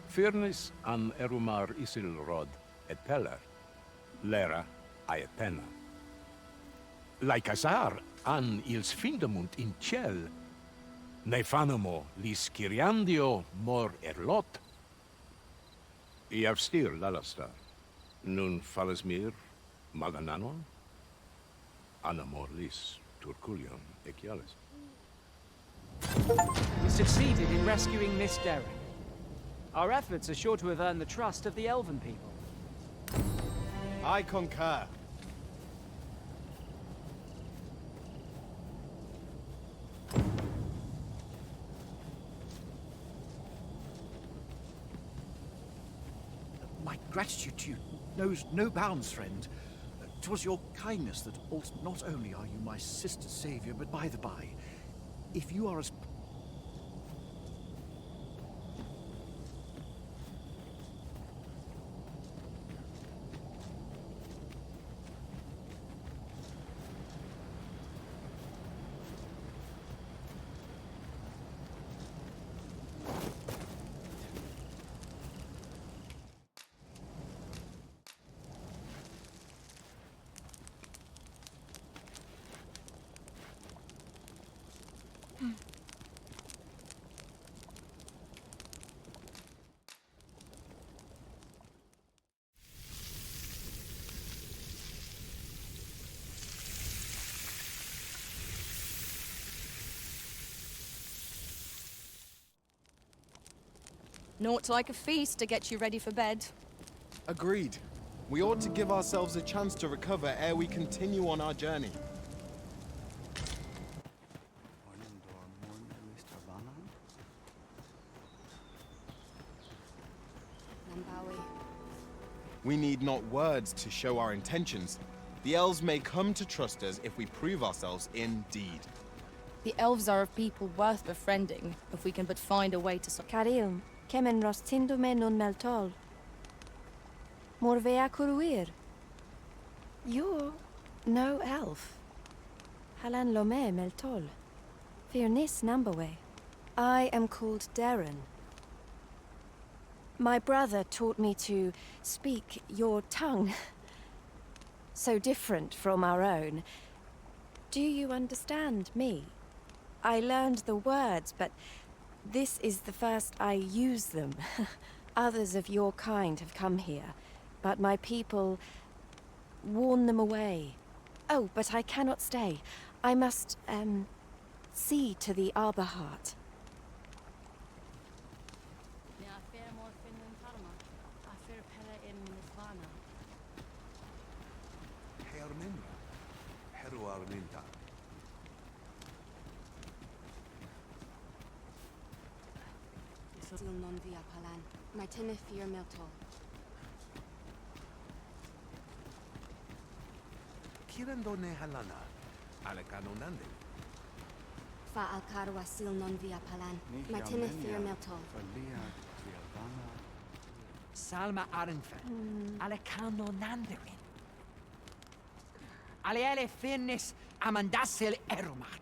[SPEAKER 15] Firnis an erumar isilrod et peller, lera aetena. Laicasar an ils findamunt in ciel, nefanamo lis Kyriandio mor erlot. Iavstir lalastar, nun falasmir magananon, anamor lis turculium ecialis.
[SPEAKER 10] We succeeded in rescuing Miss Derek. Our efforts are sure to have earned the trust of the Elven people.
[SPEAKER 2] I concur.
[SPEAKER 14] My gratitude to you knows no bounds, friend. 'Twas your kindness that altered. Not only are you my sister's savior, but by the by, if you are as...
[SPEAKER 3] Naught like a feast to get you ready for bed.
[SPEAKER 2] Agreed. We ought to give ourselves a chance to recover ere we continue on our journey. We need not words to show our intentions. The elves may come to trust us if we prove ourselves indeed.
[SPEAKER 3] The elves are a people worth befriending, if we can but find a way to...
[SPEAKER 16] Carilm, kemen rostindo non meltol. Morvea curuir. You're no elf. Halan lome meltol. Firnis nambawe. I am called Darren. My brother taught me to speak your tongue. So different from our own. Do you understand me? I learned the words, but this is the first I use them. Others of your kind have come here, but my people warn them away. Oh, but I cannot stay. I must, see to the Arbor Heart.
[SPEAKER 11] Non via palan. My tenefir meltol.
[SPEAKER 8] Kirandone halana, alekanonande.
[SPEAKER 11] Fa alcarwa sil non via palan. My tenefir meltol.
[SPEAKER 7] Salma Arenfen, Alecano Nanderin. Aliele Finnis Amandasil Erumat.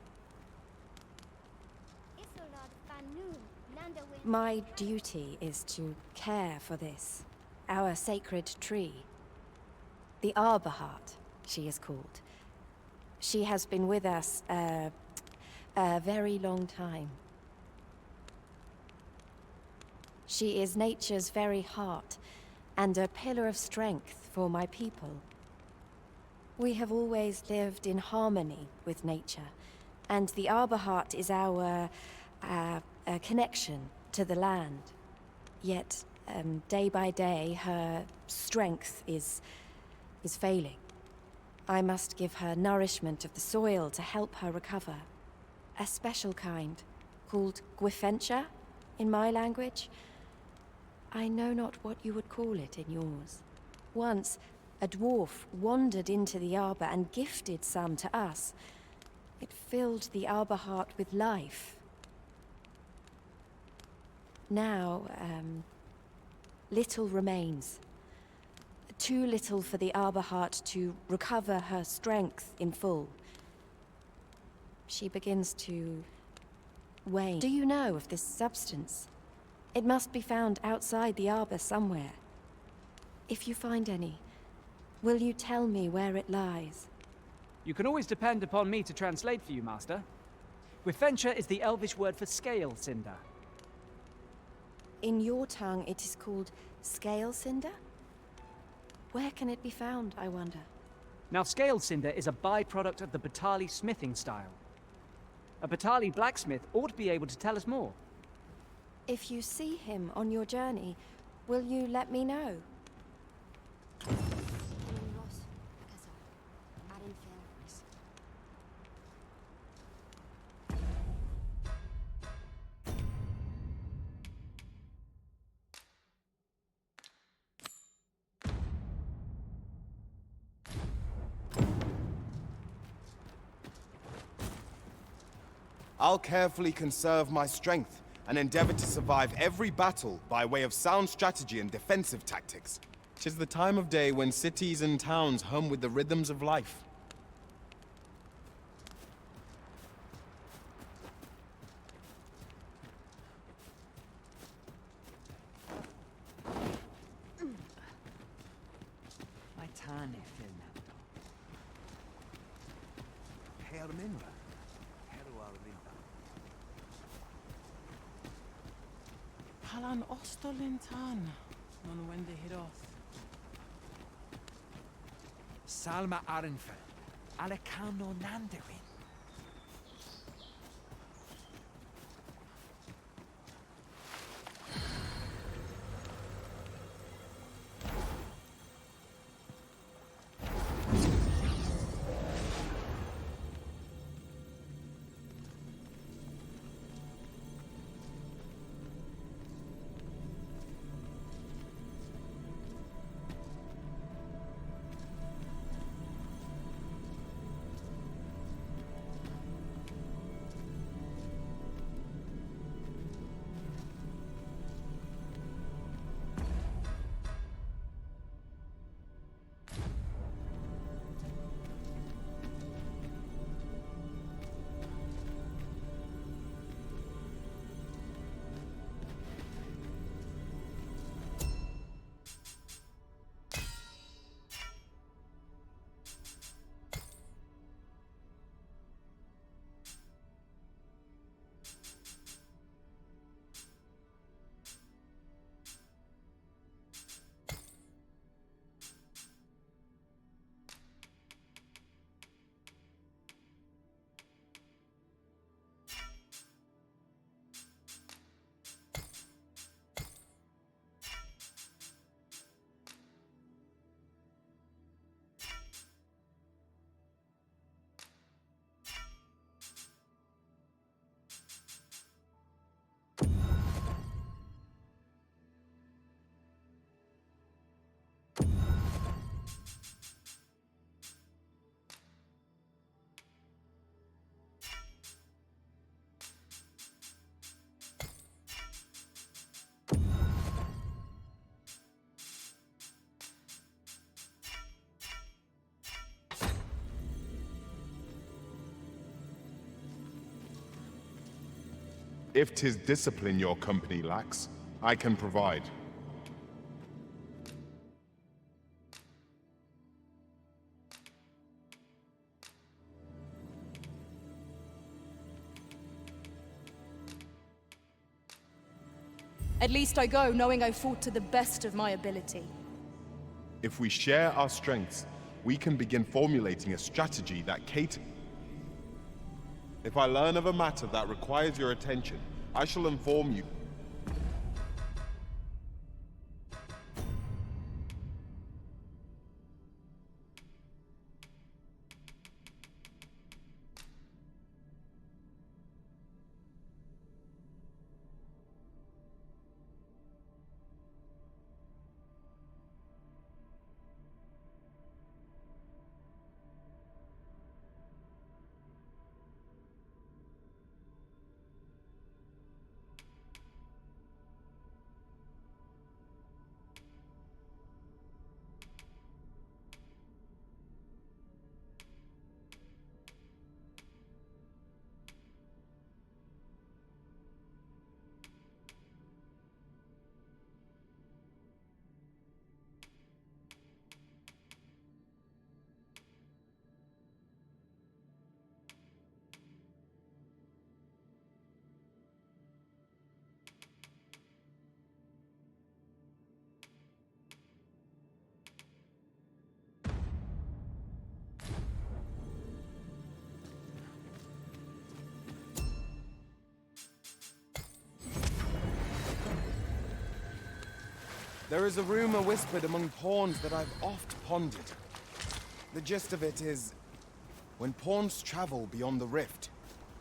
[SPEAKER 16] My duty is to care for this, our sacred tree. The Arbor Heart, she is called. She has been with us a very long time. She is nature's very heart, and a pillar of strength for my people. We have always lived in harmony with nature, and the Arbor Heart is our connection to the land. Yet, day by day, her strength is failing. I must give her nourishment of the soil to help her recover. A special kind, called Gwifencha in my language. I know not what you would call it in yours. Once, a dwarf wandered into the arbor and gifted some to us. It filled the Arbor Heart with life. Now, little remains. Too little for the Arbor Heart to recover her strength in full. She begins to wane. Do you know of this substance? It must be found outside the arbor somewhere. If you find any, will you tell me where it lies?
[SPEAKER 10] You can always depend upon me to translate for you, Master. Gwifencha is the Elvish word for scale cinder.
[SPEAKER 16] In your tongue, it is called scale cinder? Where can it be found, I wonder?
[SPEAKER 10] Now, scale cinder is a byproduct of the Batali smithing style. A Batali blacksmith ought to be able to tell us more.
[SPEAKER 16] If you see him on your journey, will you let me know?
[SPEAKER 2] I'll carefully conserve my strength and endeavor to survive every battle by way of sound strategy and defensive tactics. 'Tis the time of day when cities and towns hum with the rhythms of life.
[SPEAKER 7] My tane filmado.
[SPEAKER 1] Herminva. Heruarvinda.
[SPEAKER 17] Halan ostolintan. Non wende hiroth.
[SPEAKER 7] Salma Arenfell. Alekano Nandewin.
[SPEAKER 18] If 'tis discipline your company lacks, I can provide.
[SPEAKER 3] At least I go knowing I fought to the best of my ability.
[SPEAKER 18] If we share our strengths, we can begin formulating a strategy that caters. If I learn of a matter that requires your attention, I shall inform you.
[SPEAKER 2] There is a rumor whispered among pawns that I've oft pondered. The gist of it is, when pawns travel beyond the rift,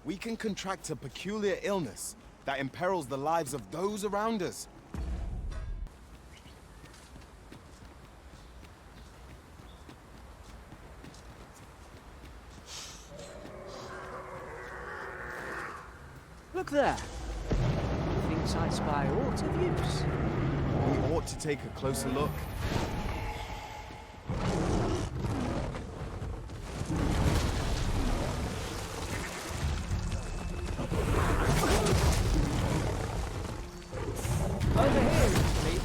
[SPEAKER 2] we can contract a peculiar illness that imperils the lives of those around us.
[SPEAKER 10] Look there. Thinks I spy aught of use.
[SPEAKER 2] We ought to take a closer look.
[SPEAKER 10] Over here, please.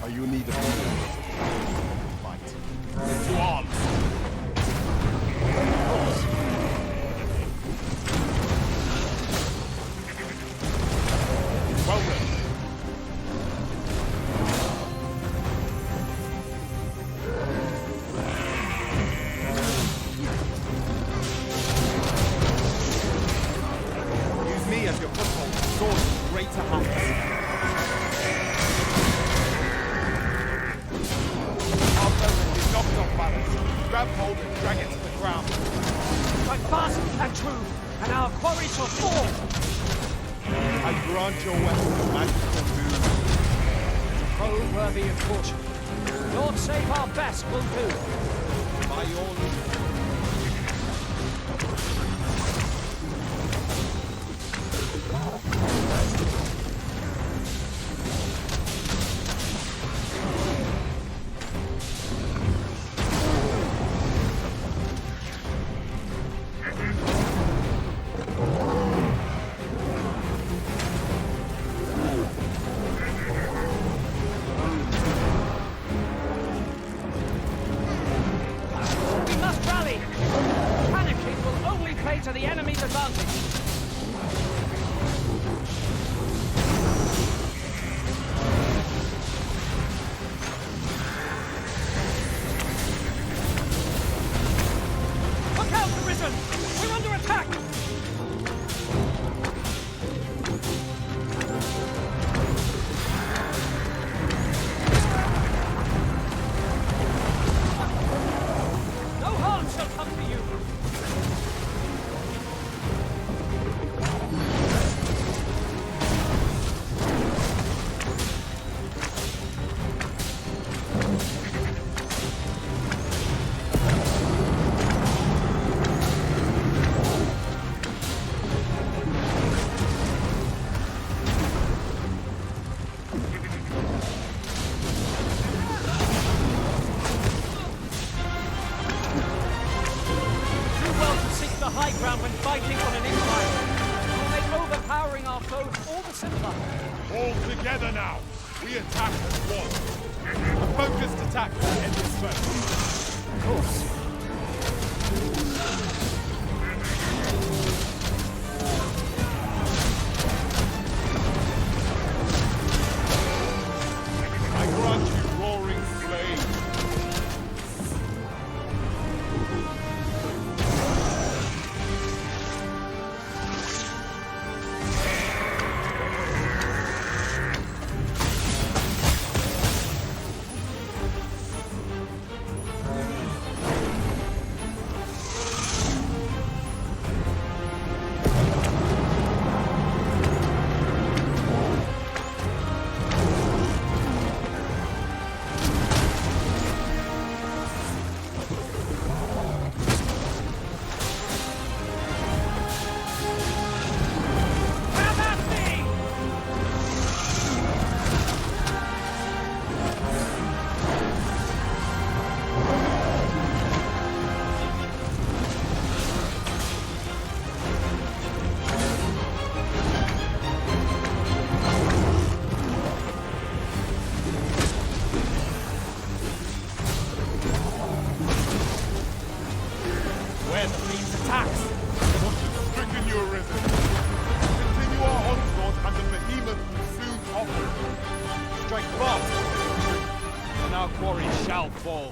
[SPEAKER 2] Are you in need of fight?
[SPEAKER 12] To arms! Well then.
[SPEAKER 2] Use me as your foothold, sword of greater heights.
[SPEAKER 12] Knocked off balance. Grab hold and drag it to the ground.
[SPEAKER 10] But fast and true, and our quarry shall fall.
[SPEAKER 18] I grant your weapon magical boon.
[SPEAKER 10] Oh, worthy of caution. Lord save our best will do.
[SPEAKER 2] By your leave.
[SPEAKER 10] We must rally. Panicking will only play to the enemy's advantage. Look out, Arisen! We're under attack! No harm shall come to you! Too well to seek the high ground when fighting on an incline. You may overpower overpowering our foes, all the simpler.
[SPEAKER 18] All together now! We attack as one! A focused attack will end this first.
[SPEAKER 10] Of course.
[SPEAKER 18] I grant you roaring flame.
[SPEAKER 5] Fall.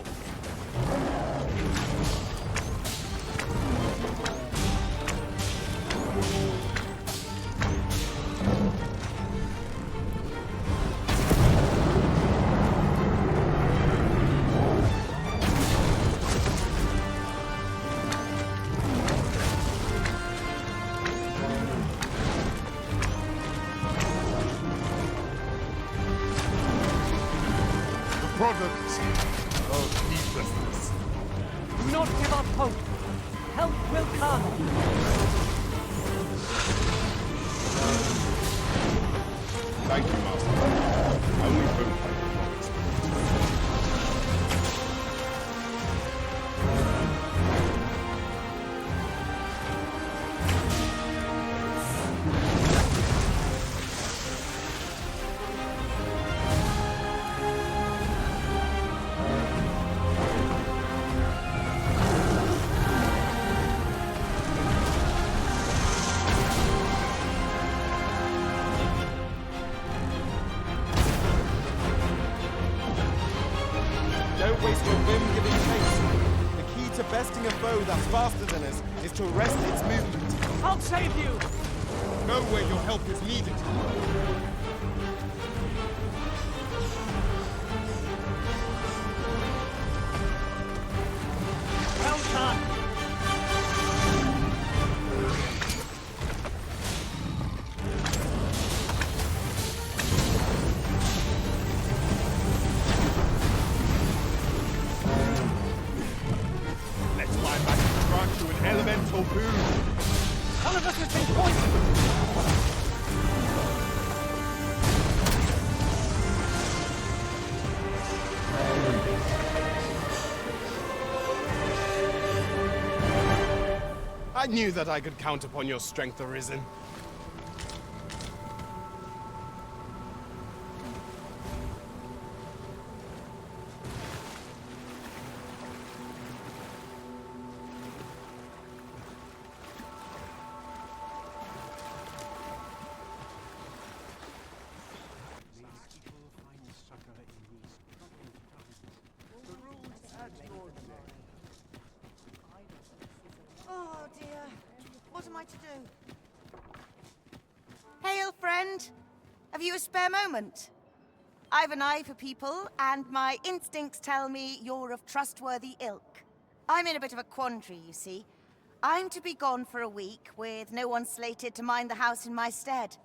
[SPEAKER 18] Product of heedlessness.
[SPEAKER 10] Do not give up hope. Help will come.
[SPEAKER 18] Thank you, Master. Only hope I could not
[SPEAKER 2] Don't waste your whim giving chase. The key to besting a foe that's faster than us is to arrest its movement.
[SPEAKER 10] I'll save you!
[SPEAKER 2] Go where your help is needed.
[SPEAKER 10] Well done!
[SPEAKER 18] Let's fly back and grant you an elemental boon.
[SPEAKER 10] One of us has been poisoned!
[SPEAKER 2] I knew that I could count upon your strength, Arisen.
[SPEAKER 19] Oh dear, what am I to do? Hail, friend. Have you a spare moment? I've an eye for people, and my instincts tell me you're of trustworthy ilk. I'm in a bit of a quandary, you see. I'm to be gone for a week, with no one slated to mind the house in my stead.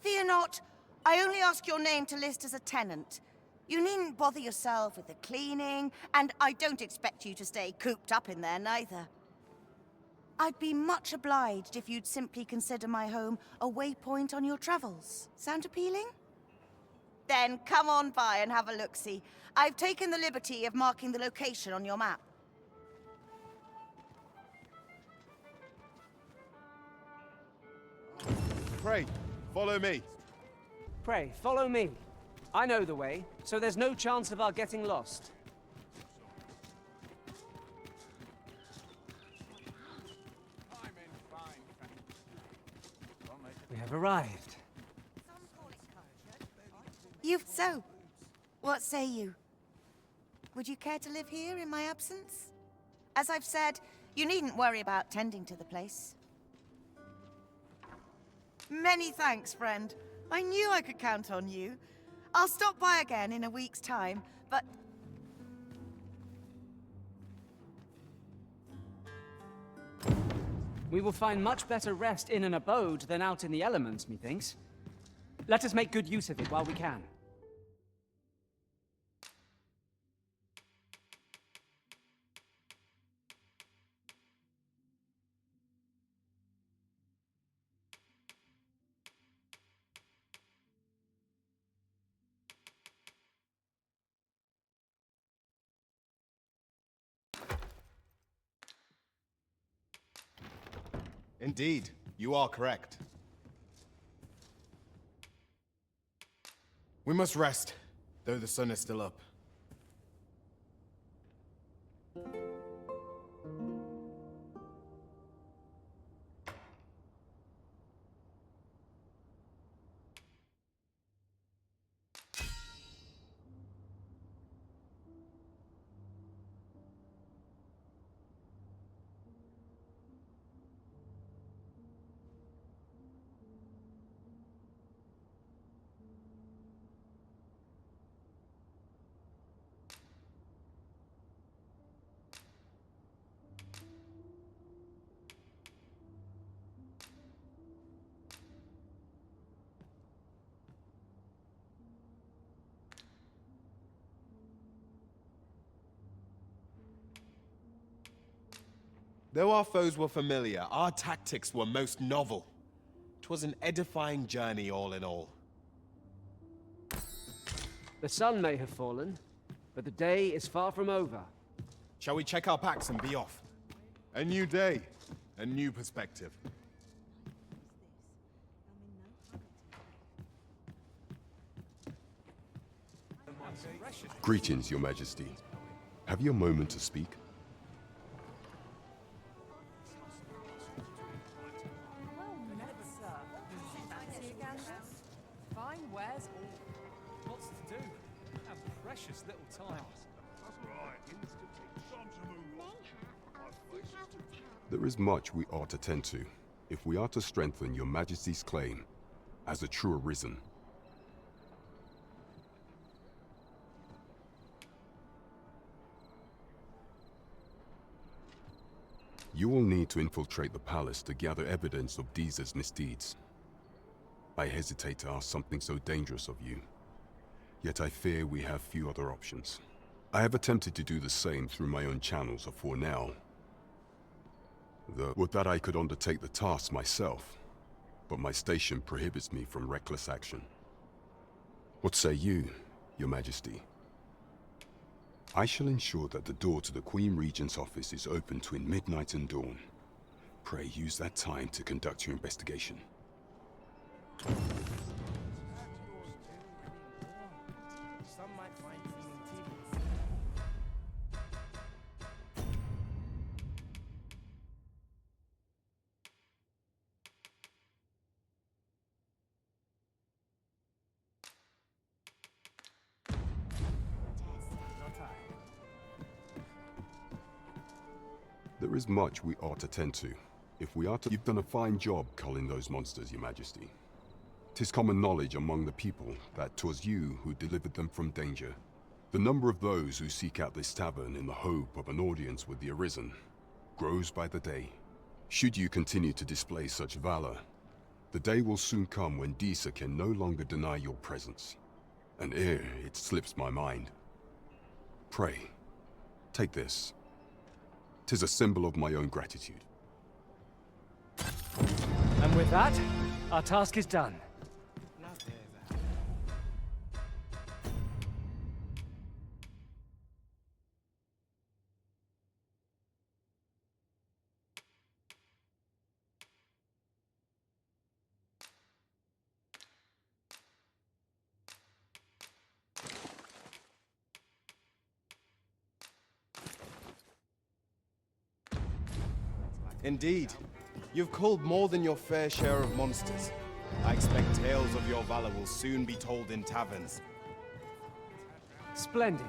[SPEAKER 19] Fear not, I only ask your name to list as a tenant. You needn't bother yourself with the cleaning, and I don't expect you to stay cooped up in there, neither. I'd be much obliged if you'd simply consider my home a waypoint on your travels. Sound appealing? Then come on by and have a look-see. I've taken the liberty of marking the location on your map.
[SPEAKER 2] Pray, follow me.
[SPEAKER 10] Pray, follow me. I know the way, so there's no chance of our getting lost. We have arrived.
[SPEAKER 19] So, what say you? Would you care to live here in my absence? As I've said, you needn't worry about tending to the place. Many thanks, friend. I knew I could count on you. I'll stop by again in a week's time, but...
[SPEAKER 10] We will find much better rest in an abode than out in the elements, methinks. Let us make good use of it while we can.
[SPEAKER 2] Indeed, you are correct. We must rest, though the sun is still up. Though our foes were familiar, our tactics were most novel. 'Twas an edifying journey all in all.
[SPEAKER 10] The sun may have fallen, but the day is far from over.
[SPEAKER 2] Shall we check our packs and be off? A new day, a new perspective.
[SPEAKER 20] Greetings, Your Majesty. Have you a moment to speak?
[SPEAKER 13] Fine wares all. Lots to do. And precious little time.
[SPEAKER 20] There is much we ought to tend to, if we are to strengthen Your Majesty's claim as a true Arisen. You will need to infiltrate the palace to gather evidence of Deeza's misdeeds. I hesitate to ask something so dangerous of you, yet I fear we have few other options. I have attempted to do the same through my own channels for now. Would that I could undertake the task myself, but my station prohibits me from reckless action. What say you, Your Majesty? I shall ensure that the door to the Queen Regent's office is open between midnight and dawn. Pray use that time to conduct your investigation.
[SPEAKER 2] Some might find feeling tedious.
[SPEAKER 20] There is much we ought to tend to. If we are to... You've done a fine job culling those monsters, Your Majesty. 'Tis common knowledge among the people that 'twas you who delivered them from danger. The number of those who seek out this tavern in the hope of an audience with the Arisen grows by the day. Should you continue to display such valor, the day will soon come when Deeza can no longer deny your presence. And ere it slips my mind, pray, take this. 'Tis a symbol of my own gratitude.
[SPEAKER 10] And with that, our task is done.
[SPEAKER 2] Indeed. You've culled more than your fair share of monsters. I expect tales of your valor will soon be told in taverns.
[SPEAKER 10] Splendid.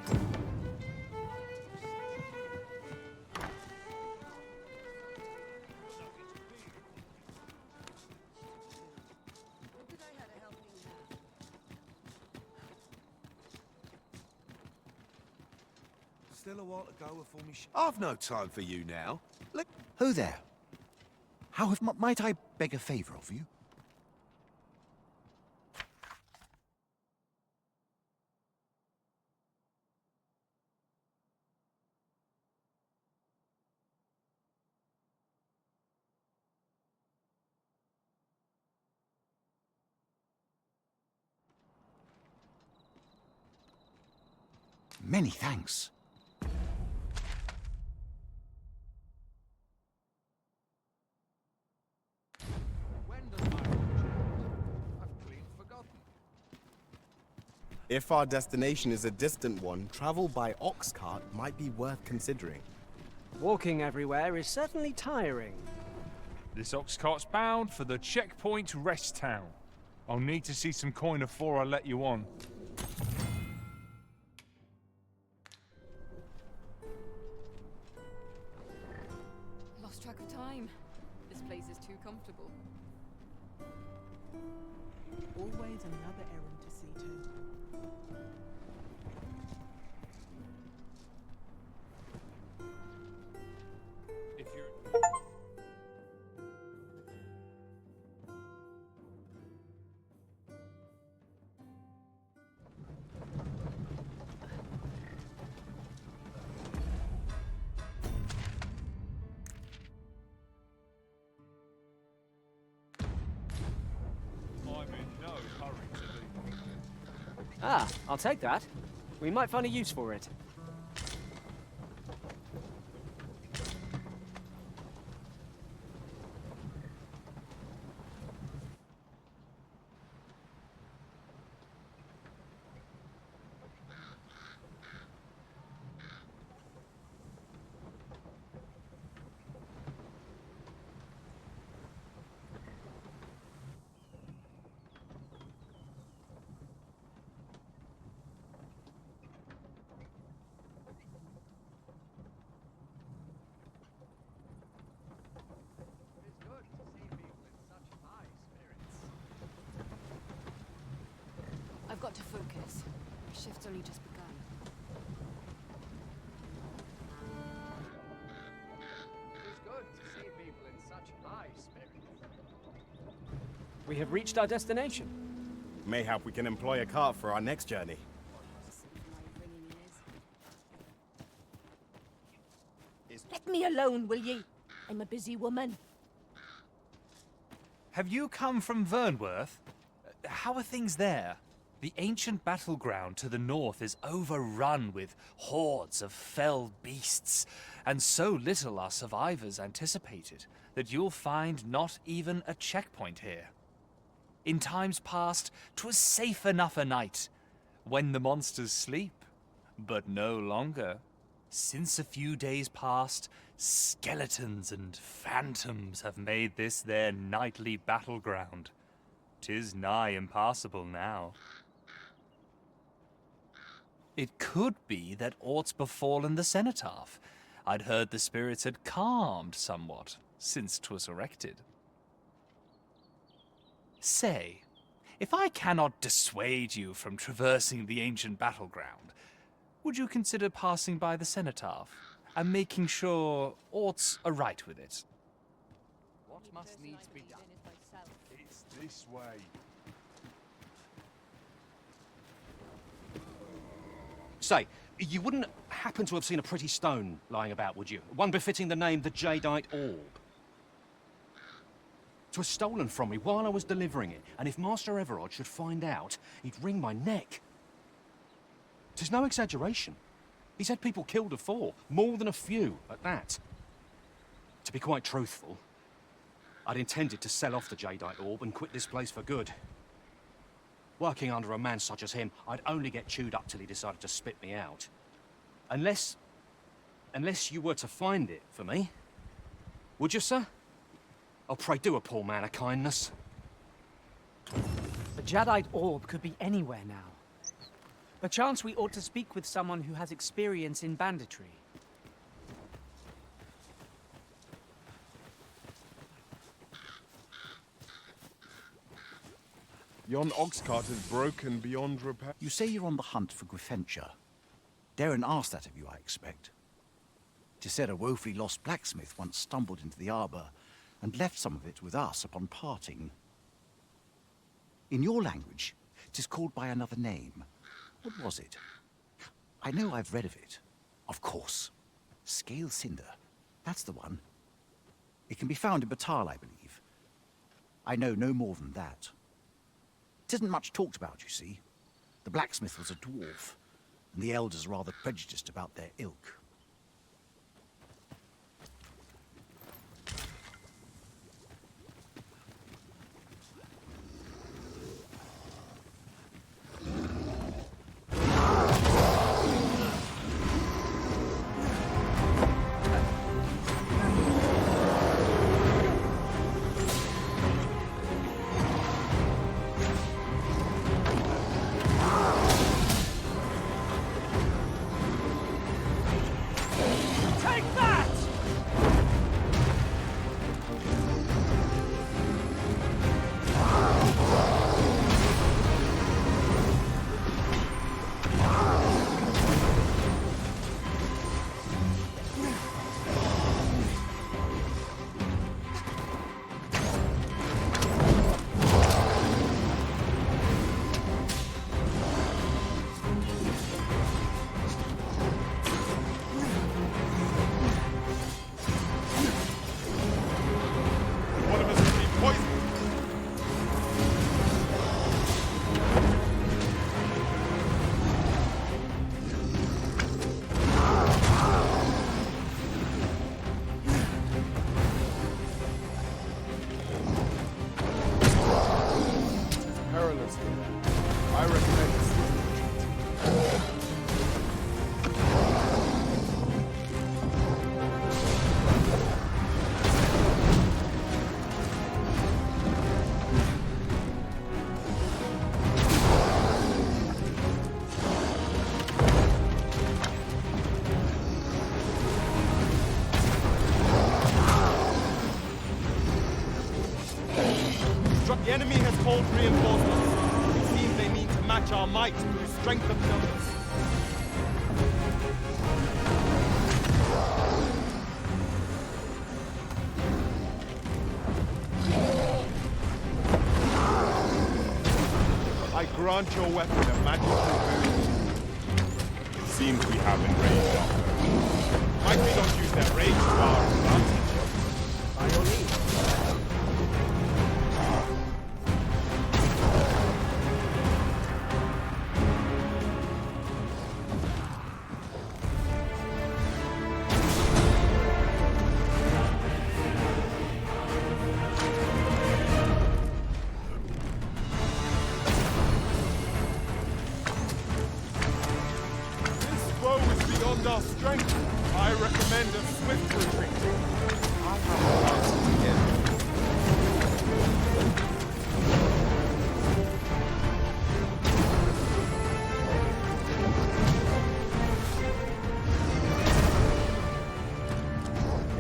[SPEAKER 1] Still a while to go before me. I've no time for you now. Look.
[SPEAKER 14] Who there? Might I beg a favor of you? Many thanks.
[SPEAKER 2] If our destination is a distant one, travel by ox cart might be worth considering.
[SPEAKER 10] Walking everywhere is certainly tiring.
[SPEAKER 5] This ox cart's bound for the checkpoint rest town. I'll need to see some coin before I let you on.
[SPEAKER 11] Lost track of time. This place is too comfortable.
[SPEAKER 17] Always another errand to see to.
[SPEAKER 5] If you're... I'm in no hurry to leave.
[SPEAKER 10] Ah, I'll take that. We might find a use for it.
[SPEAKER 11] I've got to focus. My shift's only just begun.
[SPEAKER 13] It's good to see people in such high spirits.
[SPEAKER 10] We have reached our destination.
[SPEAKER 2] Mayhap we can employ a cart for our next journey.
[SPEAKER 3] Let me alone, will ye? I'm a busy woman.
[SPEAKER 21] Have you come from Vernworth? How are things there? The ancient battleground to the north is overrun with hordes of fell beasts, and so little are survivors anticipated that you'll find not even a checkpoint here. In times past, 'twas safe enough a night, when the monsters sleep, but no longer. Since a few days past, skeletons and phantoms have made this their nightly battleground. 'Tis nigh impassable now. It could be that aught's befallen the cenotaph. I'd heard the spirits had calmed somewhat since 'twas erected. Say, if I cannot dissuade you from traversing the ancient battleground, would you consider passing by the cenotaph and making sure aught's aright with it?
[SPEAKER 13] What must needs be done?
[SPEAKER 5] It's this way.
[SPEAKER 22] Say, you wouldn't happen to have seen a pretty stone lying about, would you? One befitting the name the Jadeite Orb. 'Twas stolen from me while I was delivering it, and if Master Everard should find out, he'd wring my neck. 'Tis no exaggeration. He's had people killed afore, more than a few at that. To be quite truthful, I'd intended to sell off the Jadeite Orb and quit this place for good. Working under a man such as him, I'd only get chewed up till he decided to spit me out. Unless you were to find it for me. Would you, sir? Oh, pray do a poor man a kindness.
[SPEAKER 10] The Jadeite orb could be anywhere now. Perchance we ought to speak with someone who has experience in banditry.
[SPEAKER 18] Yon ox cart is broken beyond repair.
[SPEAKER 14] You say you're on the hunt for Griffenture. Darren asked that of you, I expect. 'Tis said a woefully lost blacksmith once stumbled into the arbor and left some of it with us upon parting. In your language, 'tis called by another name. What was it? I know I've read of it. Of course. Scale Cinder. That's the one. It can be found in Batal, I believe. I know no more than that. It isn't much talked about, you see. The blacksmith was a dwarf, and the elders rather prejudiced about their ilk.
[SPEAKER 2] The enemy has called reinforcements. It seems they mean to match our might through strength of numbers. I grant your weapon a magical boon.
[SPEAKER 18] It seems we have enraged our foe.
[SPEAKER 2] Might we not use their rage to our advantage?
[SPEAKER 6] By your leave.
[SPEAKER 2] Our strength. I recommend a swift retreat. I have an answer to give.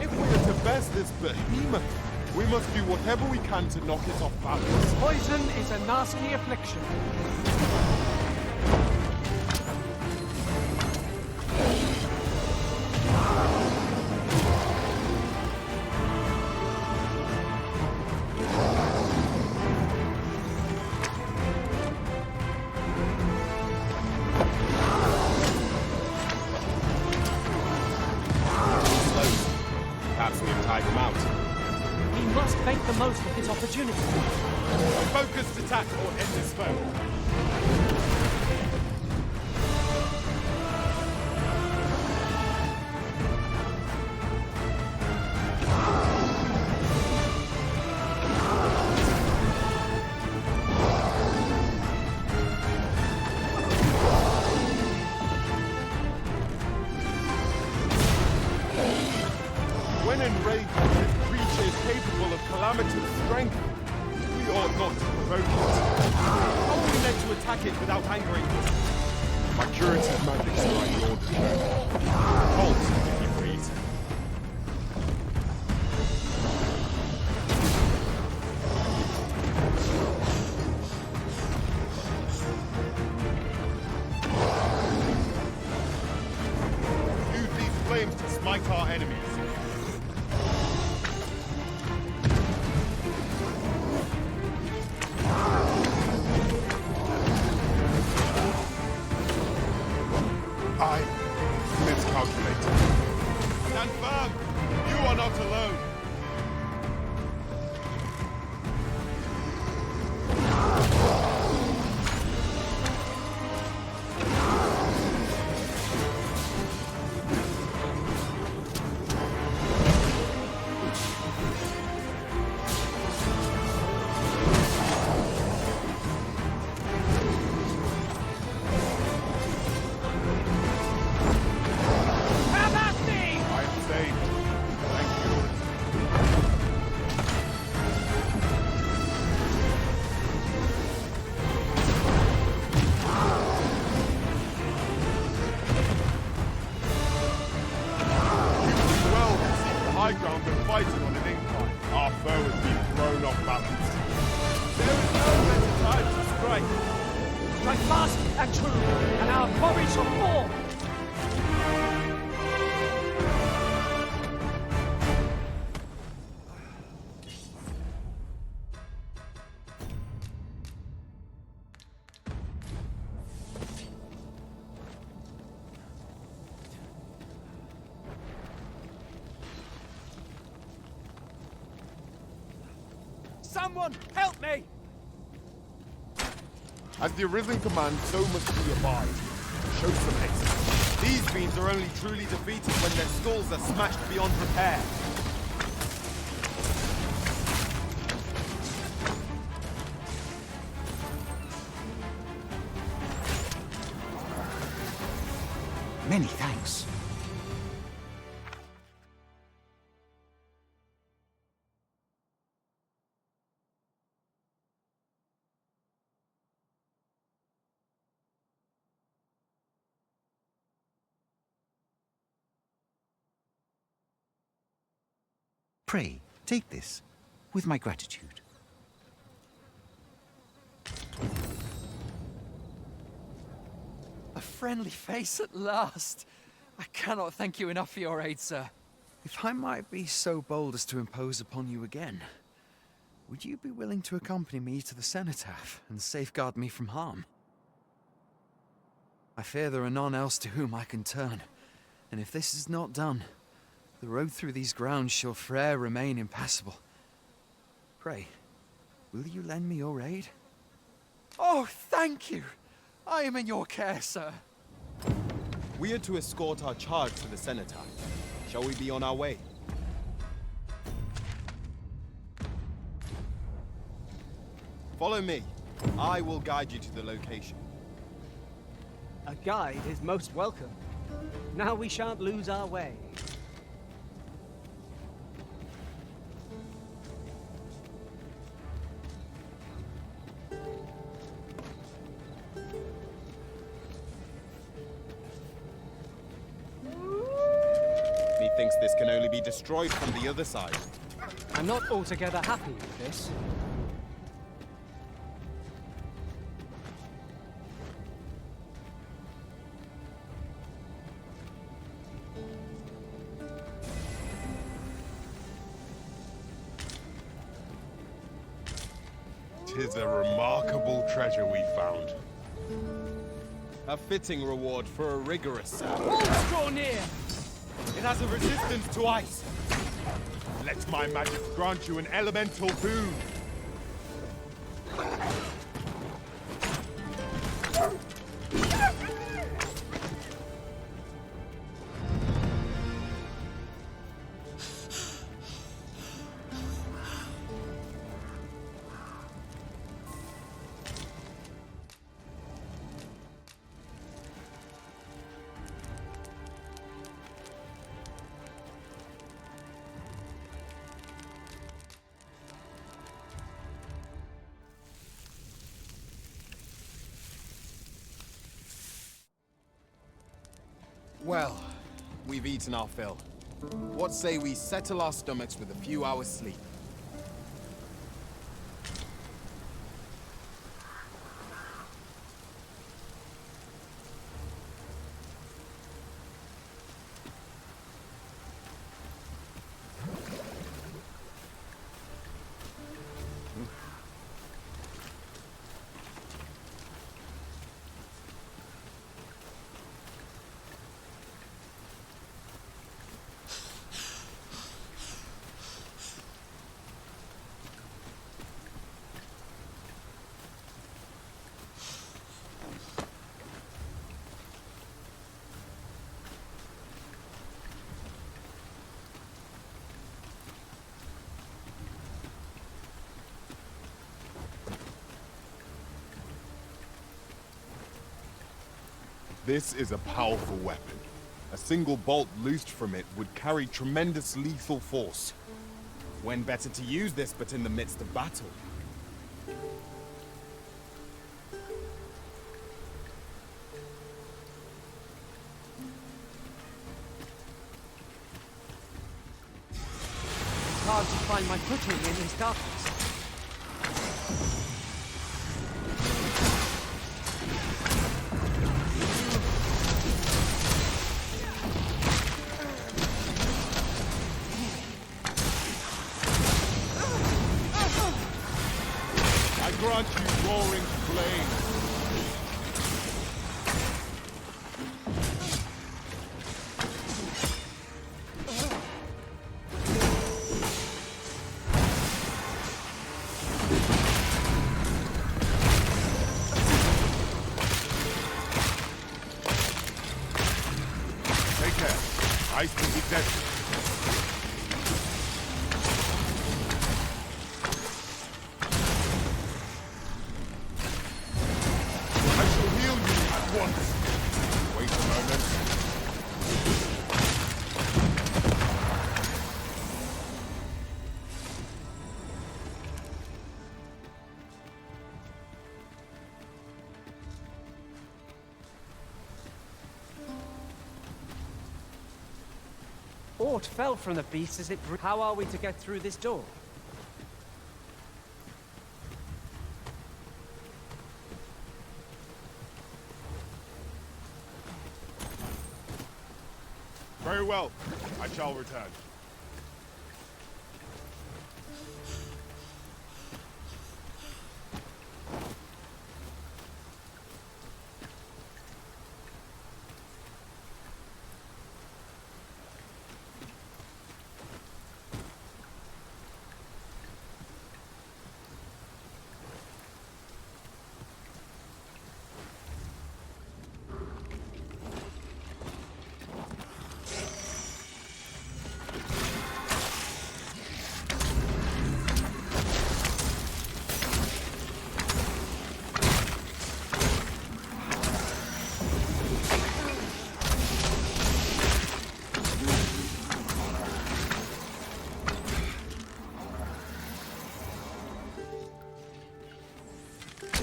[SPEAKER 2] If we are to best this behemoth, we must do whatever we can to knock it off balance.
[SPEAKER 6] Poison is a nasty affliction.
[SPEAKER 10] We must make the most of this opportunity.
[SPEAKER 2] A focused attack or end this foe. When enraged,
[SPEAKER 18] mammoth's strength. We ought not to provoke it. How are we meant to attack it without angering it? My curative magic strike yours. Halt, if you please. Use these flames to smite our enemies. I miscalculated. Stand firm! You are not alone! I am saved. Thank you. You do well to seek the high ground when fighting on an incline. Our foe has been thrown off balance. There is no better time to strike.
[SPEAKER 10] Strike fast and true, and our quarry shall fall!
[SPEAKER 7] Someone help me!
[SPEAKER 18] As the Arisen command, so must we abide. Show some haste. These fiends are only truly defeated when their skulls are smashed beyond repair.
[SPEAKER 14] Many thanks. Pray, take this, with my gratitude.
[SPEAKER 7] A friendly face at last. I cannot thank you enough for your aid, sir. If I might be so bold as to impose upon you again, would you be willing to accompany me to the cenotaph and safeguard me from harm? I fear there are none else to whom I can turn, and if this is not done, the road through these grounds shall fore'er remain impassable. Pray, will you lend me your aid? Oh, thank you! I am in your care, sir.
[SPEAKER 2] We are to escort our charge to the cenotaph. Shall we be on our way? Follow me. I will guide you to the location.
[SPEAKER 10] A guide is most welcome. Now we shan't lose our way.
[SPEAKER 2] Methinks this can only be destroyed from the other side.
[SPEAKER 10] I'm not altogether happy with this.
[SPEAKER 18] Tis a remarkable treasure we found.
[SPEAKER 2] A fitting reward for a rigorous service.
[SPEAKER 10] Wolves draw near!
[SPEAKER 2] It has a resistance to ice.
[SPEAKER 18] Let my magic grant you an elemental boon.
[SPEAKER 2] Well, we've eaten our fill. What say we settle our stomachs with a few hours sleep?
[SPEAKER 18] This is a powerful weapon. A single bolt loosed from it would carry tremendous lethal force.
[SPEAKER 2] When better to use this but in the midst of battle?
[SPEAKER 10] It's hard to find my footing in this darkness.
[SPEAKER 18] Grant you roaring flame. Take care. Ice can be deadly. Wait a moment.
[SPEAKER 10] Aught fell from the beast as it... How are we to get through this door?
[SPEAKER 18] Very well. I shall return.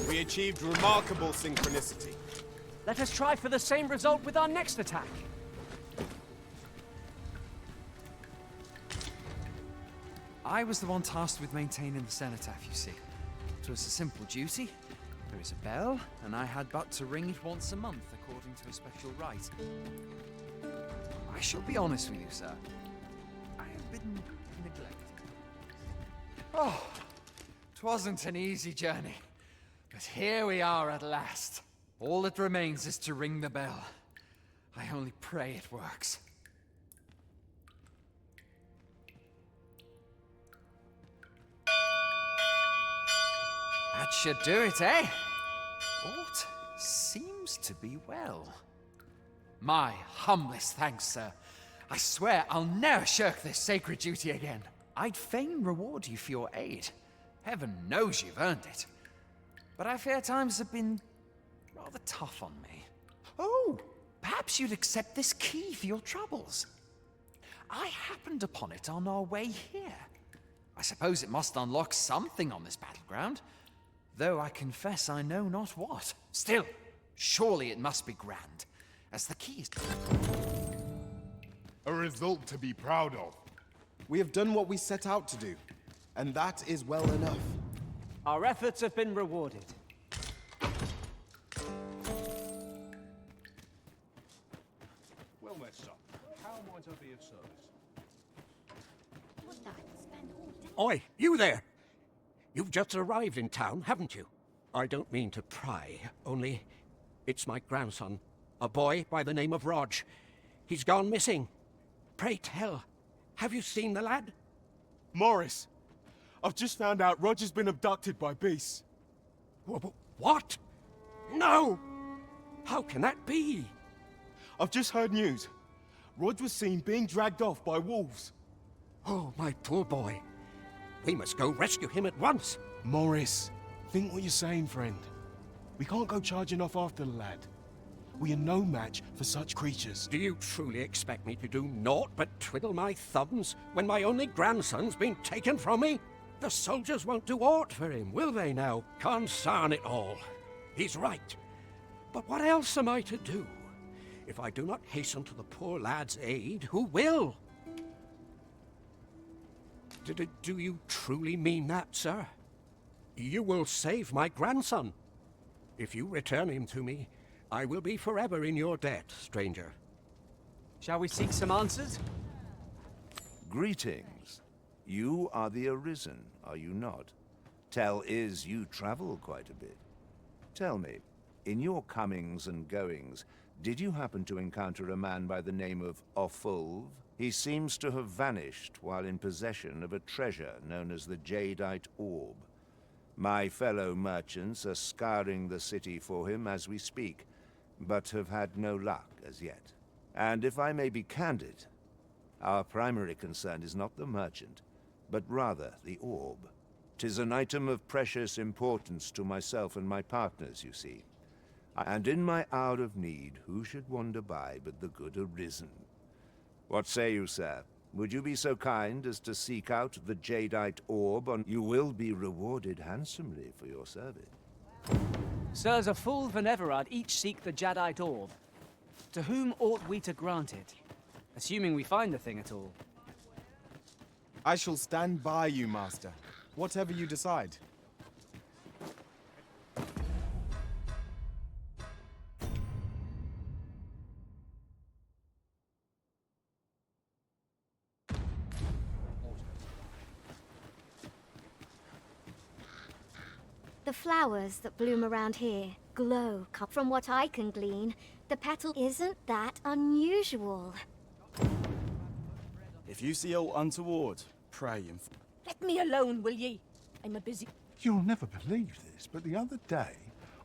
[SPEAKER 2] We achieved remarkable synchronicity.
[SPEAKER 10] Let us try for the same result with our next attack.
[SPEAKER 7] I was the one tasked with maintaining the cenotaph, you see. It was a simple duty. There is a bell, and I had but to ring it once a month according to a special rite. I shall be honest with you, sir. I have been neglected. Oh, 'twasn't an easy journey. But here we are at last. All that remains is to ring the bell. I only pray it works. That should do it, eh? Aught seems to be well. My humblest thanks, sir. I swear I'll never shirk this sacred duty again. I'd fain reward you for your aid. Heaven knows you've earned it. But I fear times have been rather tough on me. Oh, perhaps you'd accept this key for your troubles. I happened upon it on our way here. I suppose it must unlock something on this battleground, though I confess I know not what. Still, surely it must be grand, as the key is...
[SPEAKER 18] A result to be proud of.
[SPEAKER 2] We have done what we set out to do, and that is well enough.
[SPEAKER 10] Our efforts have been rewarded.
[SPEAKER 12] Well met, sir. How might I be of service?
[SPEAKER 4] Oi, you there! You've just arrived in town, haven't you? I don't mean to pry, only it's my grandson, a boy by the name of Rog. He's gone missing. Pray tell, have you seen the lad?
[SPEAKER 2] Morris, I've just found out Roger's been abducted by beasts.
[SPEAKER 4] What? No! How can that be?
[SPEAKER 2] I've just heard news. Rog was seen being dragged off by wolves.
[SPEAKER 4] Oh, my poor boy. We must go rescue him at once.
[SPEAKER 2] Morris, think what you're saying, friend. We can't go charging off after the lad. We are no match for such creatures.
[SPEAKER 4] Do you truly expect me to do naught but twiddle my thumbs when my only grandson's been taken from me? The soldiers won't do aught for him, will they now? Consarn it all. He's right. But what else am I to do? If I do not hasten to the poor lad's aid, who will? Do you truly mean that, sir? You will save my grandson. If you return him to me, I will be forever in your debt, stranger.
[SPEAKER 10] Shall we seek some answers?
[SPEAKER 1] Greetings. You are the Arisen, are you not? Tell is you travel quite a bit. Tell me, in your comings and goings, did you happen to encounter a man by the name of Waffle? He seems to have vanished while in possession of a treasure known as the Jadeite Orb. My fellow merchants are scouring the city for him as we speak, but have had no luck as yet. And if I may be candid, our primary concern is not the merchant, but rather the orb. 'Tis an item of precious importance to myself and my partners, you see. And in my hour of need, who should wander by but the good Arisen? What say you, sir? Would you be so kind as to seek out the Jadeite Orb, and you will be rewarded handsomely for your service?
[SPEAKER 10] Sirs, a full Veneverad each seek the Jadeite Orb. To whom ought we to grant it? Assuming we find the thing at all.
[SPEAKER 2] I shall stand by you, Master. Whatever you decide.
[SPEAKER 9] The flowers that bloom around here glow. From what I can glean, the petal isn't that unusual.
[SPEAKER 23] If you see aught untoward, pray and...
[SPEAKER 3] Let me alone, will ye? I'm a busy...
[SPEAKER 24] You'll never believe this, but the other day,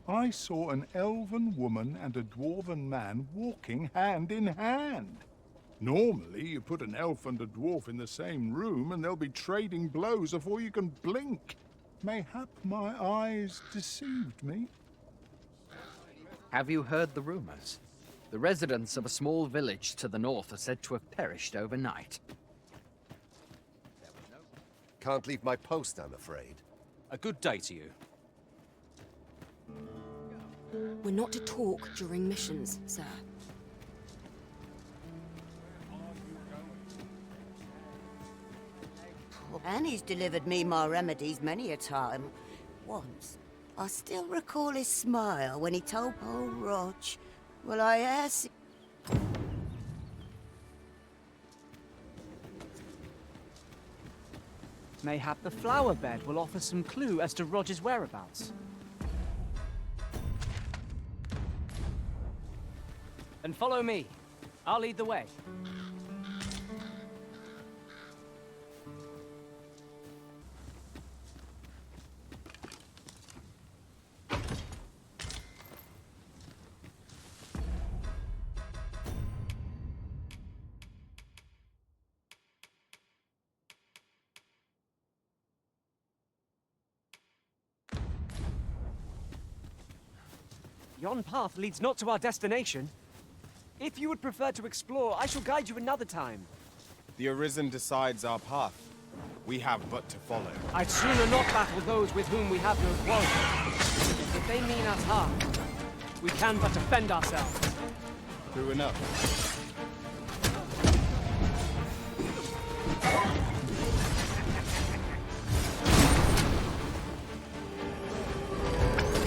[SPEAKER 24] I saw an elven woman and a dwarven man walking hand in hand. Normally, you put an elf and a dwarf in the same room and they'll be trading blows before you can blink. Mayhap my eyes deceived me.
[SPEAKER 25] Have you heard the rumors? The residents of a small village to the north are said to have perished overnight.
[SPEAKER 26] Can't leave my post, I'm afraid.
[SPEAKER 22] A good day to you.
[SPEAKER 11] We're not to talk during missions, sir.
[SPEAKER 19] Annie's delivered me my remedies many a time. Once, I still recall his smile when he told poor Rog, "Well, I asked..."
[SPEAKER 10] Mayhap the flower bed will offer some clue as to Roger's whereabouts. Then follow me. I'll lead the way. Yon path leads not to our destination. If you would prefer to explore, I shall guide you another time.
[SPEAKER 2] The Arisen decides our path. We have but to follow.
[SPEAKER 10] I'd sooner not battle those with whom we have no quarrel. If they mean us harm, we can but defend ourselves.
[SPEAKER 2] True enough.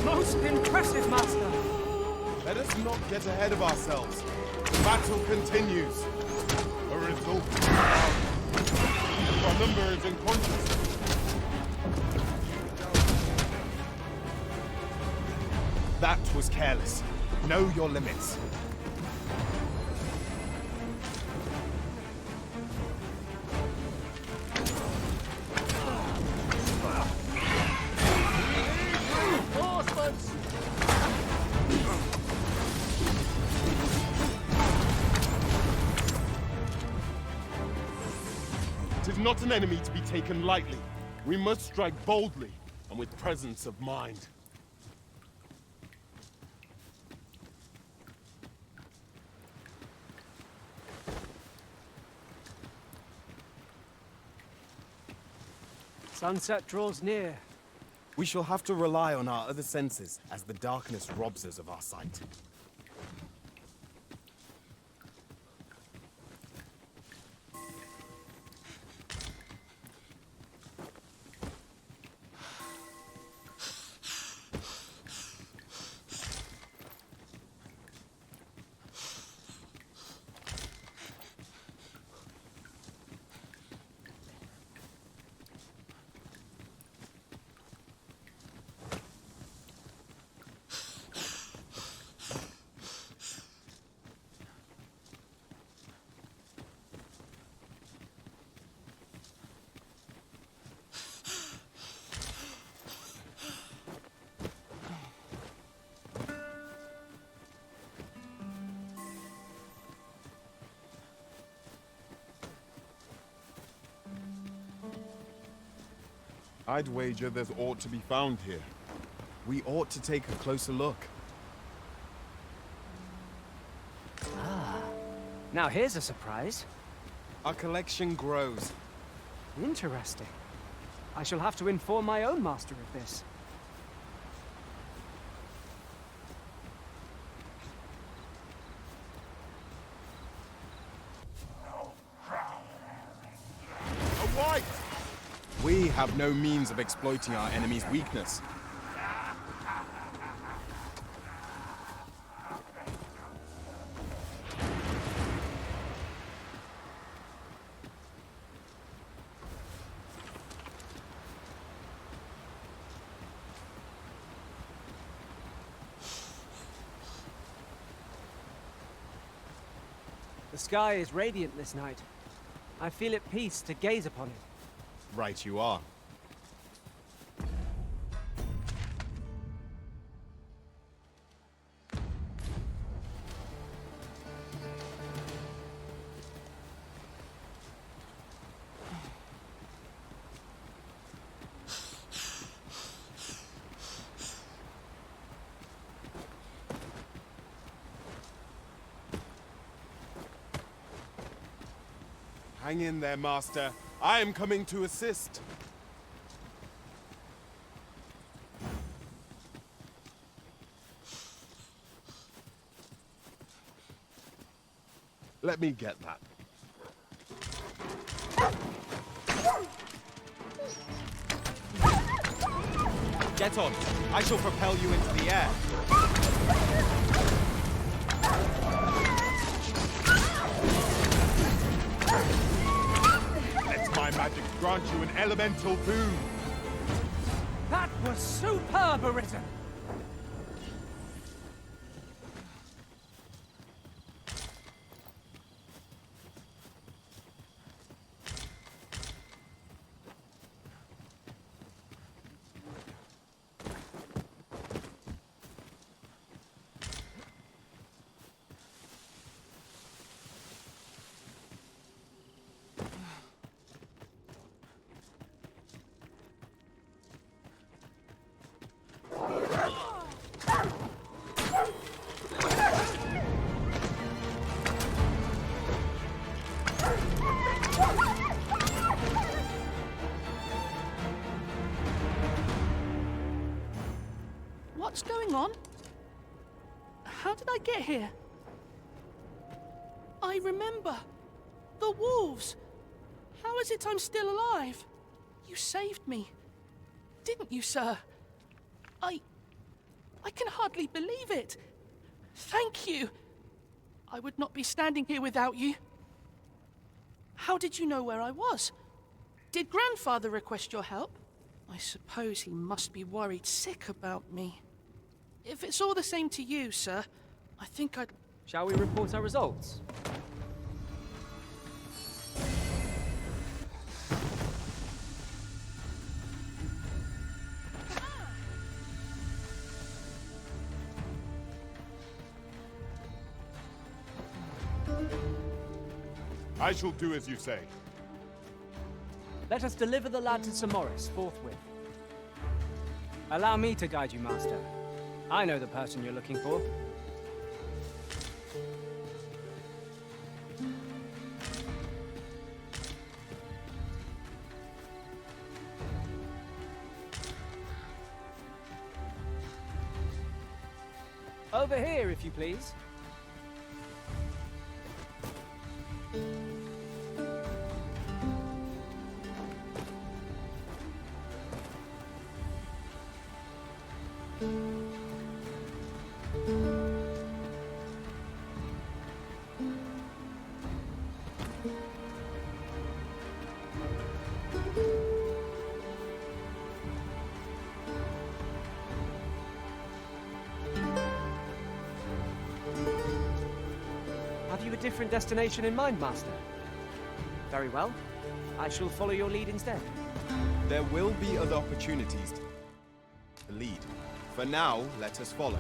[SPEAKER 10] Most impressive, Master!
[SPEAKER 2] Let us not get ahead of ourselves. The battle continues. A result. Our number is unconscious. That was careless. Know your limits. It is not an enemy to be taken lightly. We must strike boldly and with presence of mind.
[SPEAKER 10] Sunset draws near.
[SPEAKER 2] We shall have to rely on our other senses as the darkness robs us of our sight. I'd wager there's aught to be found here. We ought to take a closer look.
[SPEAKER 10] Ah, now here's a surprise.
[SPEAKER 2] Our collection grows.
[SPEAKER 10] Interesting. I shall have to inform my own master of this.
[SPEAKER 2] We have no means of exploiting our enemy's weakness.
[SPEAKER 10] The sky is radiant this night. I feel at peace to gaze upon it.
[SPEAKER 2] Right you are. Hang in there, Master. I am coming to assist. Let me get that. Get on. I shall propel you into the air. Let my magic grant you an elemental boon.
[SPEAKER 10] That was superb, Arisen!
[SPEAKER 8] What's going on? How did I get here? I remember. The wolves! How How is it I'm still alive? You saved me. Didn't you, sir? I can hardly believe it. Thank you. I would not be standing here without you. How did you know where I was? Did Grandfather request your help? I suppose he must be worried sick about me. If it's all the same to you, sir, I think I'd...
[SPEAKER 10] Shall we report our results?
[SPEAKER 18] I shall do as you say.
[SPEAKER 10] Let us deliver the lad to Sir Morris forthwith. Allow me to guide you, Master. I know the person you're looking for. Over here, if you please. Have you a different destination in mind, Master? Very well. I shall follow your lead instead.
[SPEAKER 2] There will be other opportunities to lead. For now, let us follow.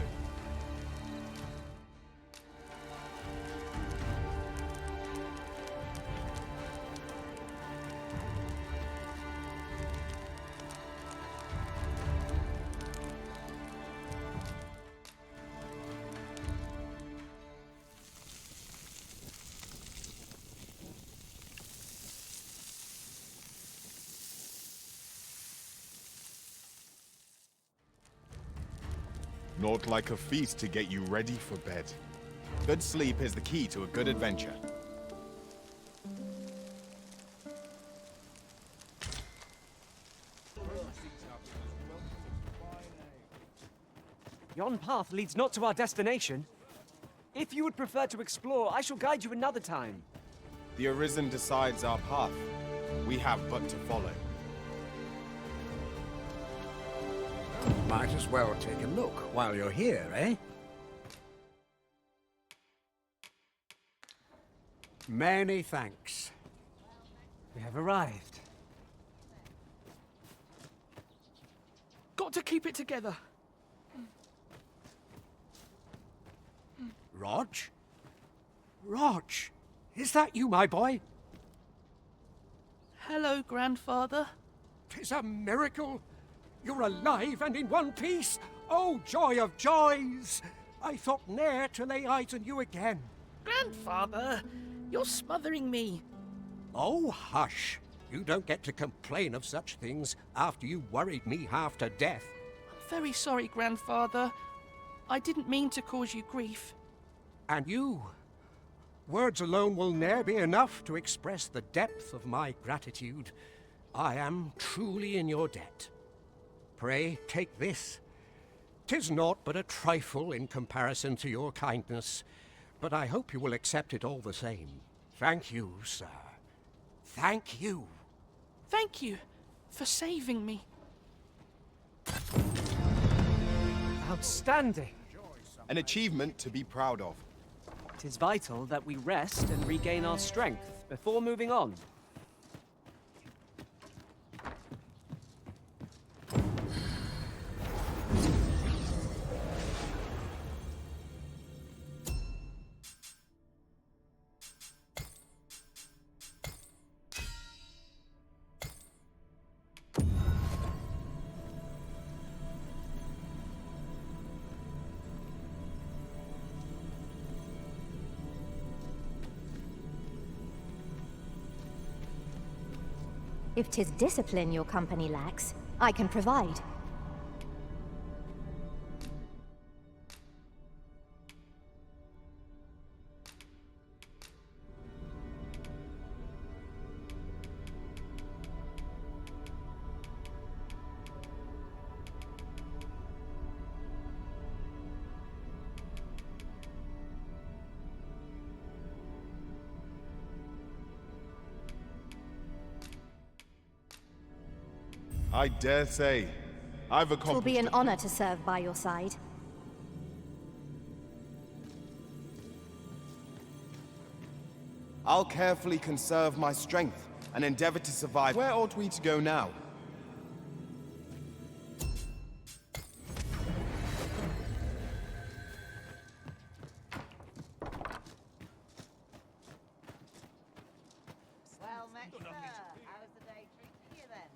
[SPEAKER 2] Not like a feast to get you ready for bed. Good sleep is the key to a good adventure.
[SPEAKER 10] Yon path leads not to our destination. If you would prefer to explore, I shall guide you another time.
[SPEAKER 2] The Arisen decides our path. We have but to follow.
[SPEAKER 4] Might as well take a look while you're here, eh? Many thanks.
[SPEAKER 10] We have arrived.
[SPEAKER 8] Got to keep it together.
[SPEAKER 4] Rog? Rog, is that you, my boy?
[SPEAKER 8] Hello, Grandfather.
[SPEAKER 4] 'Tis a miracle. You're alive and in one piece. Oh, joy of joys! I thought ne'er to lay eyes on you again.
[SPEAKER 8] Grandfather, you're smothering me.
[SPEAKER 4] Oh, hush. You don't get to complain of such things after you worried me half to death.
[SPEAKER 8] I'm very sorry, Grandfather. I didn't mean to cause you grief.
[SPEAKER 4] And you? Words alone will ne'er be enough to express the depth of my gratitude. I am truly in your debt. Pray, take this. 'Tis naught but a trifle in comparison to your kindness, but I hope you will accept it all the same. Thank you, sir. Thank you.
[SPEAKER 8] Thank you for saving me.
[SPEAKER 10] Outstanding.
[SPEAKER 2] An achievement to be proud of.
[SPEAKER 10] It is vital that we rest and regain our strength before moving on.
[SPEAKER 9] If 'tis discipline your company lacks, I can provide.
[SPEAKER 18] I dare say, I've
[SPEAKER 9] It will
[SPEAKER 18] accomplished...
[SPEAKER 9] be an honor to serve by your side.
[SPEAKER 2] I'll carefully conserve my strength and endeavor to survive. Where ought we to go now?
[SPEAKER 19] Well met, sir. How's the day treating you then?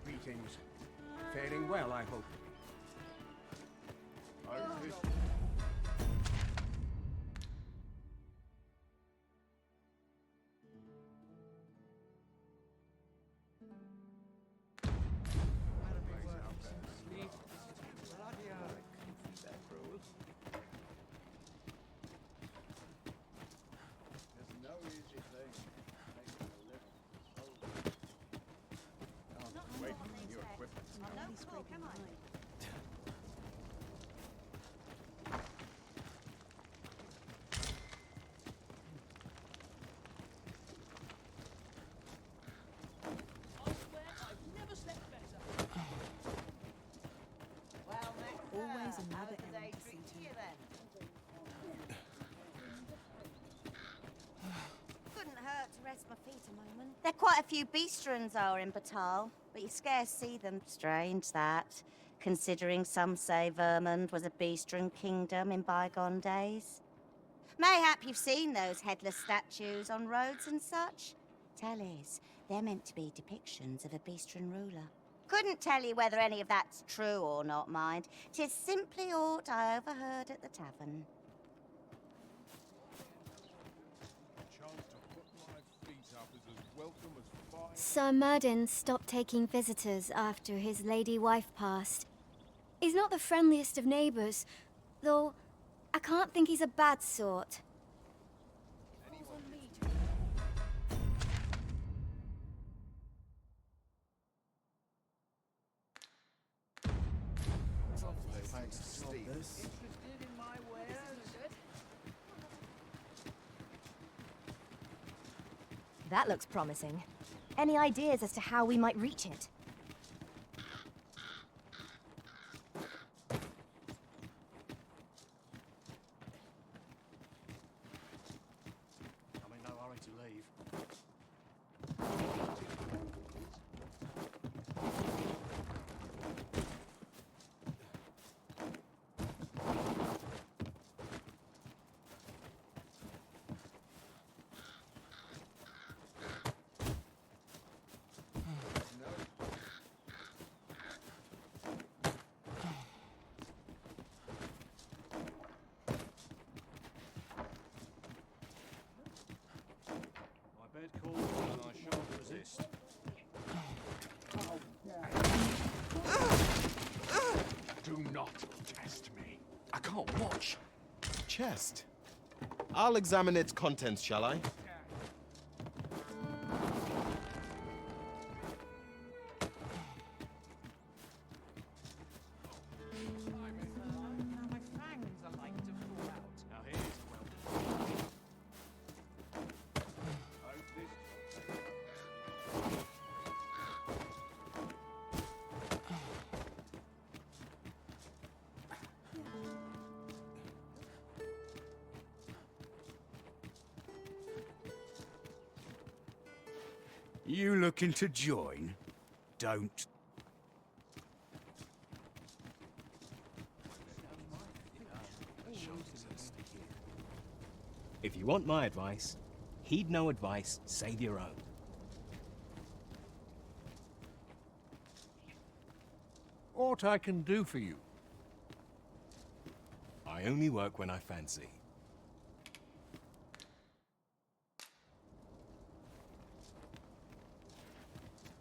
[SPEAKER 4] Greetings. Faring well, I hope.
[SPEAKER 19] Always another day treating you then? Couldn't hurt to rest my feet a moment. There are quite a few beastrons are in Batal, but you scarce see them. Strange that, considering some say Vermund was a beastron kingdom in bygone days. Mayhap you've seen those headless statues on roads and such? Tellies, they're meant to be depictions of a beastron ruler. Couldn't tell you whether any of that's true or not, mind. 'Tis simply aught I overheard at the tavern.
[SPEAKER 9] Sir Murden stopped taking visitors after his lady wife passed. He's not the friendliest of neighbors, though I can't think he's a bad sort.
[SPEAKER 13] That looks promising. Any ideas as to how we might reach it?
[SPEAKER 22] I'm in no hurry to leave. My bed calls and I shan't resist.
[SPEAKER 5] Do not test me.
[SPEAKER 22] I can't watch.
[SPEAKER 2] Chest. I'll examine its contents, shall I?
[SPEAKER 6] You looking to join? Don't.
[SPEAKER 15] If you want my advice, heed no advice, save your own.
[SPEAKER 4] Aught I can do for you?
[SPEAKER 15] I only work when I fancy.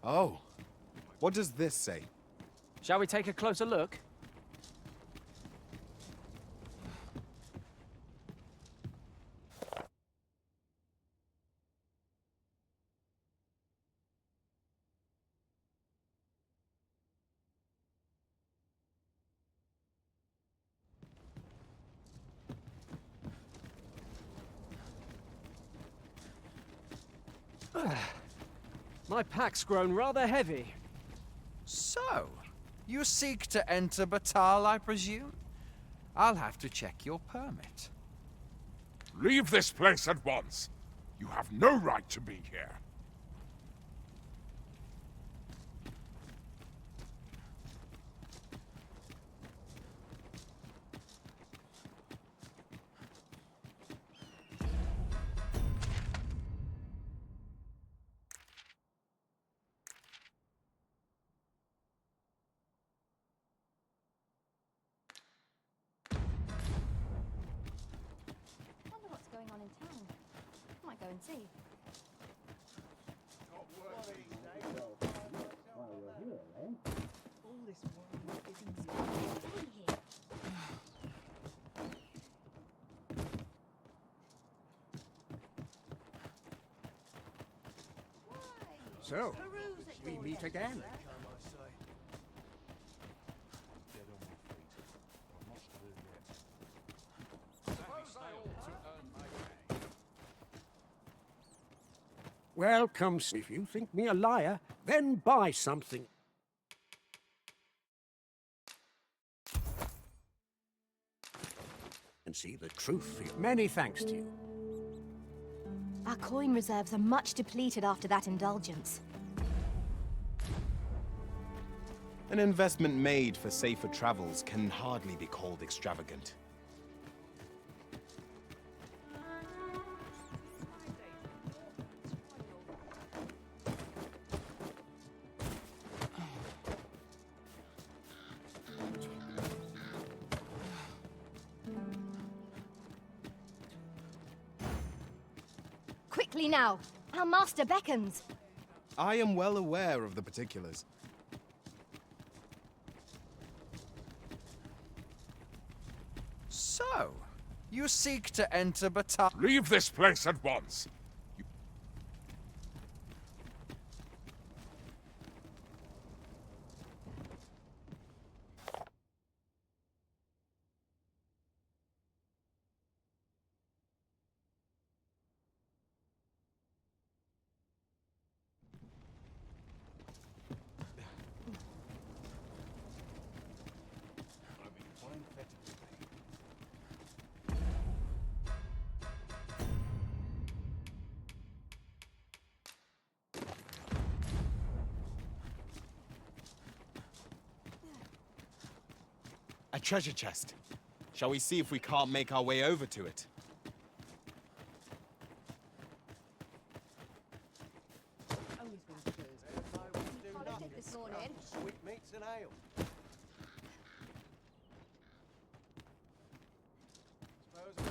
[SPEAKER 2] Oh. What does this say?
[SPEAKER 10] Shall we take a closer look? My pack's grown rather heavy.
[SPEAKER 25] So, you seek to enter Batal, I presume? I'll have to check your permit.
[SPEAKER 12] Leave this place at once. You have no right to be here.
[SPEAKER 13] Wonder what's going on in town. Might go and see. All this worry isn't here.
[SPEAKER 4] So, we meet again. Well, come, if you think me a liar, then buy something. And see the truth. Many thanks to you.
[SPEAKER 13] Our coin reserves are much depleted after that indulgence.
[SPEAKER 2] An investment made for safer travels can hardly be called extravagant.
[SPEAKER 13] Quickly now! Our master beckons!
[SPEAKER 2] I am well aware of the particulars.
[SPEAKER 25] So, you seek to enter Batal?
[SPEAKER 12] Leave this place at once.
[SPEAKER 2] A treasure chest. Shall we see if we can't make our way over to it?
[SPEAKER 26] Sweetmeats and ale.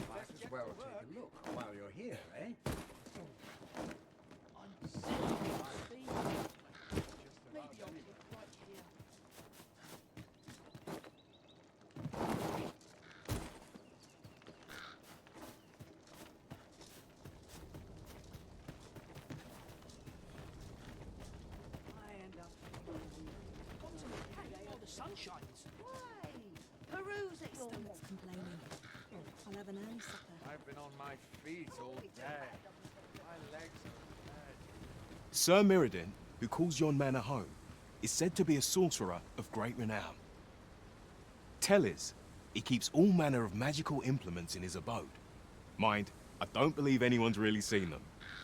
[SPEAKER 4] Might as well take a look while you're here, eh?
[SPEAKER 8] Sun shines.
[SPEAKER 7] Why? Peruse at your complaining. I'll have an early supper.
[SPEAKER 5] I've been on my feet all day. My legs are dead.
[SPEAKER 18] Sir Mirrodin, who calls yon manor home, is said to be a sorcerer of great renown. Tell is, he keeps all manner of magical implements in his abode. Mind, I don't believe anyone's really seen them.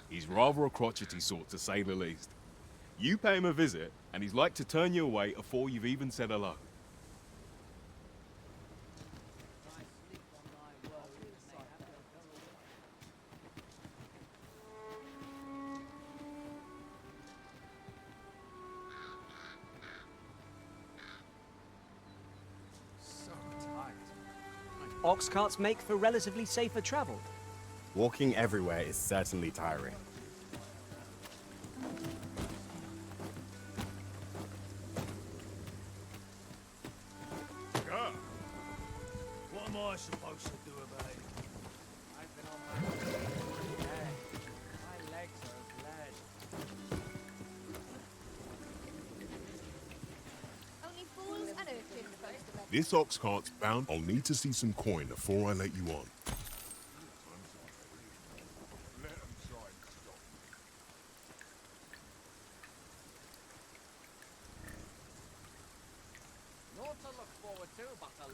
[SPEAKER 18] He's rather a crotchety sort, to say the least. You pay him a visit, and he's like to turn you away afore you've even said hello.
[SPEAKER 10] Ox carts make for relatively safer travel.
[SPEAKER 2] Walking everywhere is certainly tiring.
[SPEAKER 6] What am I supposed to do about it?
[SPEAKER 5] I've been on my feet all day. My legs are bled.
[SPEAKER 3] Only fools and earthlings boast of it.
[SPEAKER 12] This ox cart's bound. I'll need to see some coin before I let you on.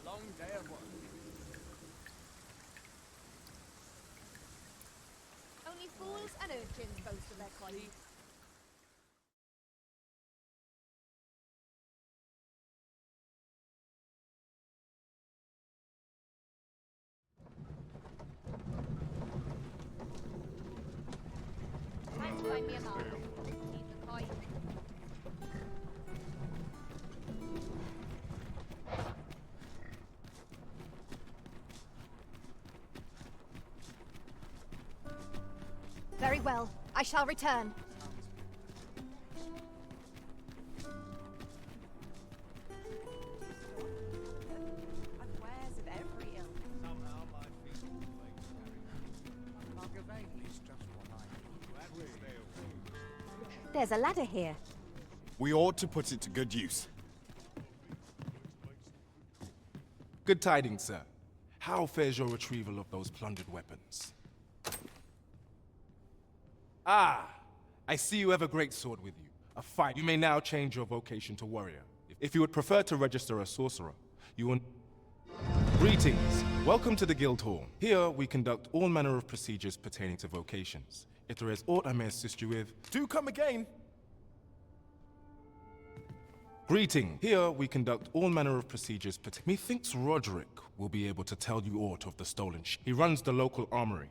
[SPEAKER 5] long day of work.
[SPEAKER 13] Only fools and urchins boast of their coin. Time to find me a mouth. Need the coin. Very well. I shall return.
[SPEAKER 19] Wares of every ilk.
[SPEAKER 5] Somehow my feet will is just what I need. Glad we stay away.
[SPEAKER 13] There's a ladder here.
[SPEAKER 2] We ought to put it to good use.
[SPEAKER 1] Good tidings, sir. How fares your retrieval of those plundered weapons? Ah, I see you have a great sword with you. A fight. You may now change your vocation to warrior. If you would prefer to register a sorcerer, you will... Greetings. Welcome to the Guild Hall. Here, we conduct all manner of procedures pertaining to vocations. If there is aught I may assist you with, do come again. Greeting. Here, we conduct all manner of procedures pertaining... Methinks Roderick will be able to tell you aught of the stolen ship. He runs the local armory.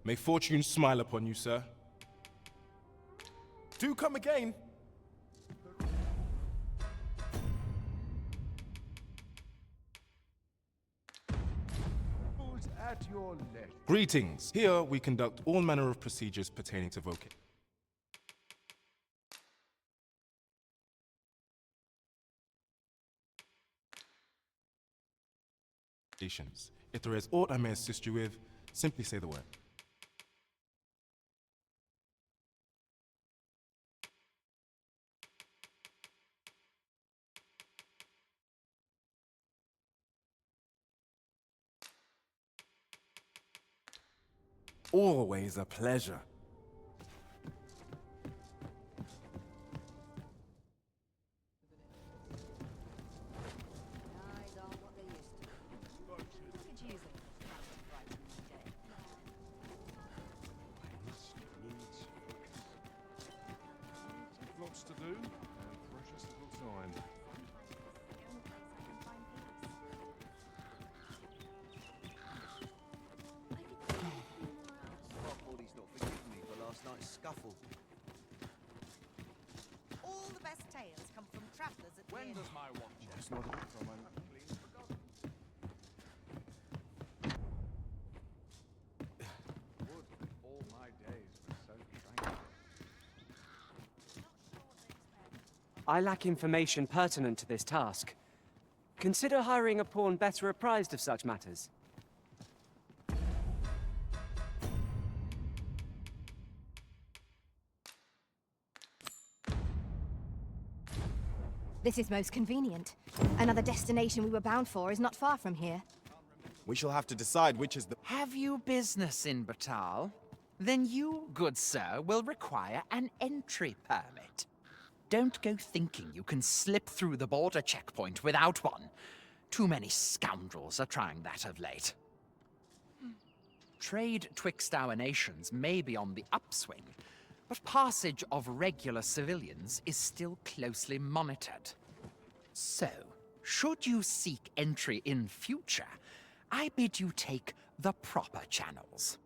[SPEAKER 1] May fortune smile upon you, sir. Do come again.
[SPEAKER 12] Who's at your leisure?
[SPEAKER 1] Greetings. Here, we conduct all manner of procedures pertaining to vocations. If there is aught I may assist you with, simply say the word.
[SPEAKER 14] Always a pleasure.
[SPEAKER 12] Lots to do, and precious little time.
[SPEAKER 26] He's not forgiven me for last night's scuffle.
[SPEAKER 19] All the best tales come from travelers at
[SPEAKER 5] When
[SPEAKER 19] the inn.
[SPEAKER 5] does my watch end?
[SPEAKER 12] Just not a bit from my
[SPEAKER 5] Please forgotten. Would all my days were so tranquil.
[SPEAKER 10] I lack information pertinent to this task. Consider hiring a pawn better apprised of such matters.
[SPEAKER 13] This is most convenient. Another destination we were bound for is not far from here.
[SPEAKER 2] We shall have to decide which is the...
[SPEAKER 16] Have you business in Batal? Then you, good sir, will require an entry permit. Don't go thinking you can slip through the border checkpoint without one. Too many scoundrels are trying that of late. Trade twixt our nations may be on the upswing, but passage of regular civilians is still closely monitored. So, should you seek entry in future, I bid you take the proper channels.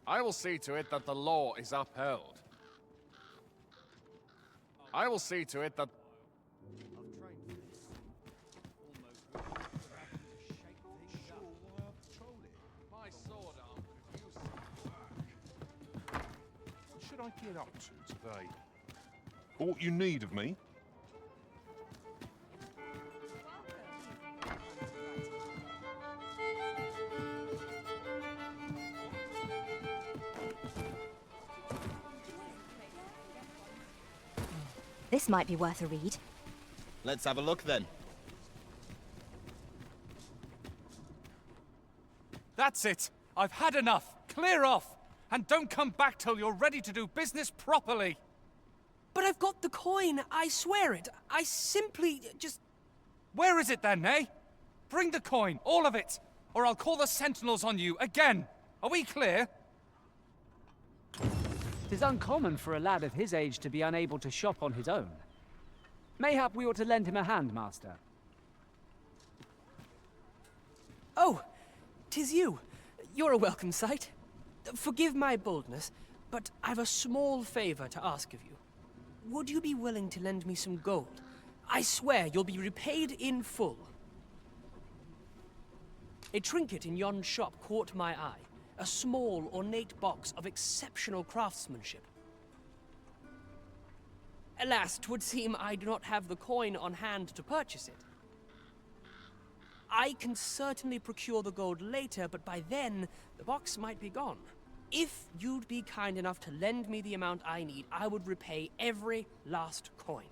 [SPEAKER 5] I will see to it that the law is upheld. I will see to it that... My sword arm could use some work.
[SPEAKER 12] What should I get up to today? Aught you need of me?
[SPEAKER 13] This might be worth a read.
[SPEAKER 2] Let's have a look then.
[SPEAKER 17] That's it! I've had enough! Clear off! And don't come back till you're ready to do business properly!
[SPEAKER 8] But I've got the coin, I swear it. I simply just...
[SPEAKER 17] Where is it then, eh? Bring the coin, all of it, or I'll call the sentinels on you again. Are we clear?
[SPEAKER 10] 'Tis uncommon for a lad of his age to be unable to shop on his own. Mayhap we ought to lend him a hand, master.
[SPEAKER 11] Oh, 'tis you. You're a welcome sight. Forgive my boldness, but I've a small favor to ask of you. Would you be willing to lend me some gold? I swear you'll be repaid in full. A trinket in yon shop caught my eye. A small, ornate box of exceptional craftsmanship. Alas, 'twould seem I do not have the coin on hand to purchase it. I can certainly procure the gold later, but by then, the box might be gone. If you'd be kind enough to lend me the amount I need, I would repay every last coin.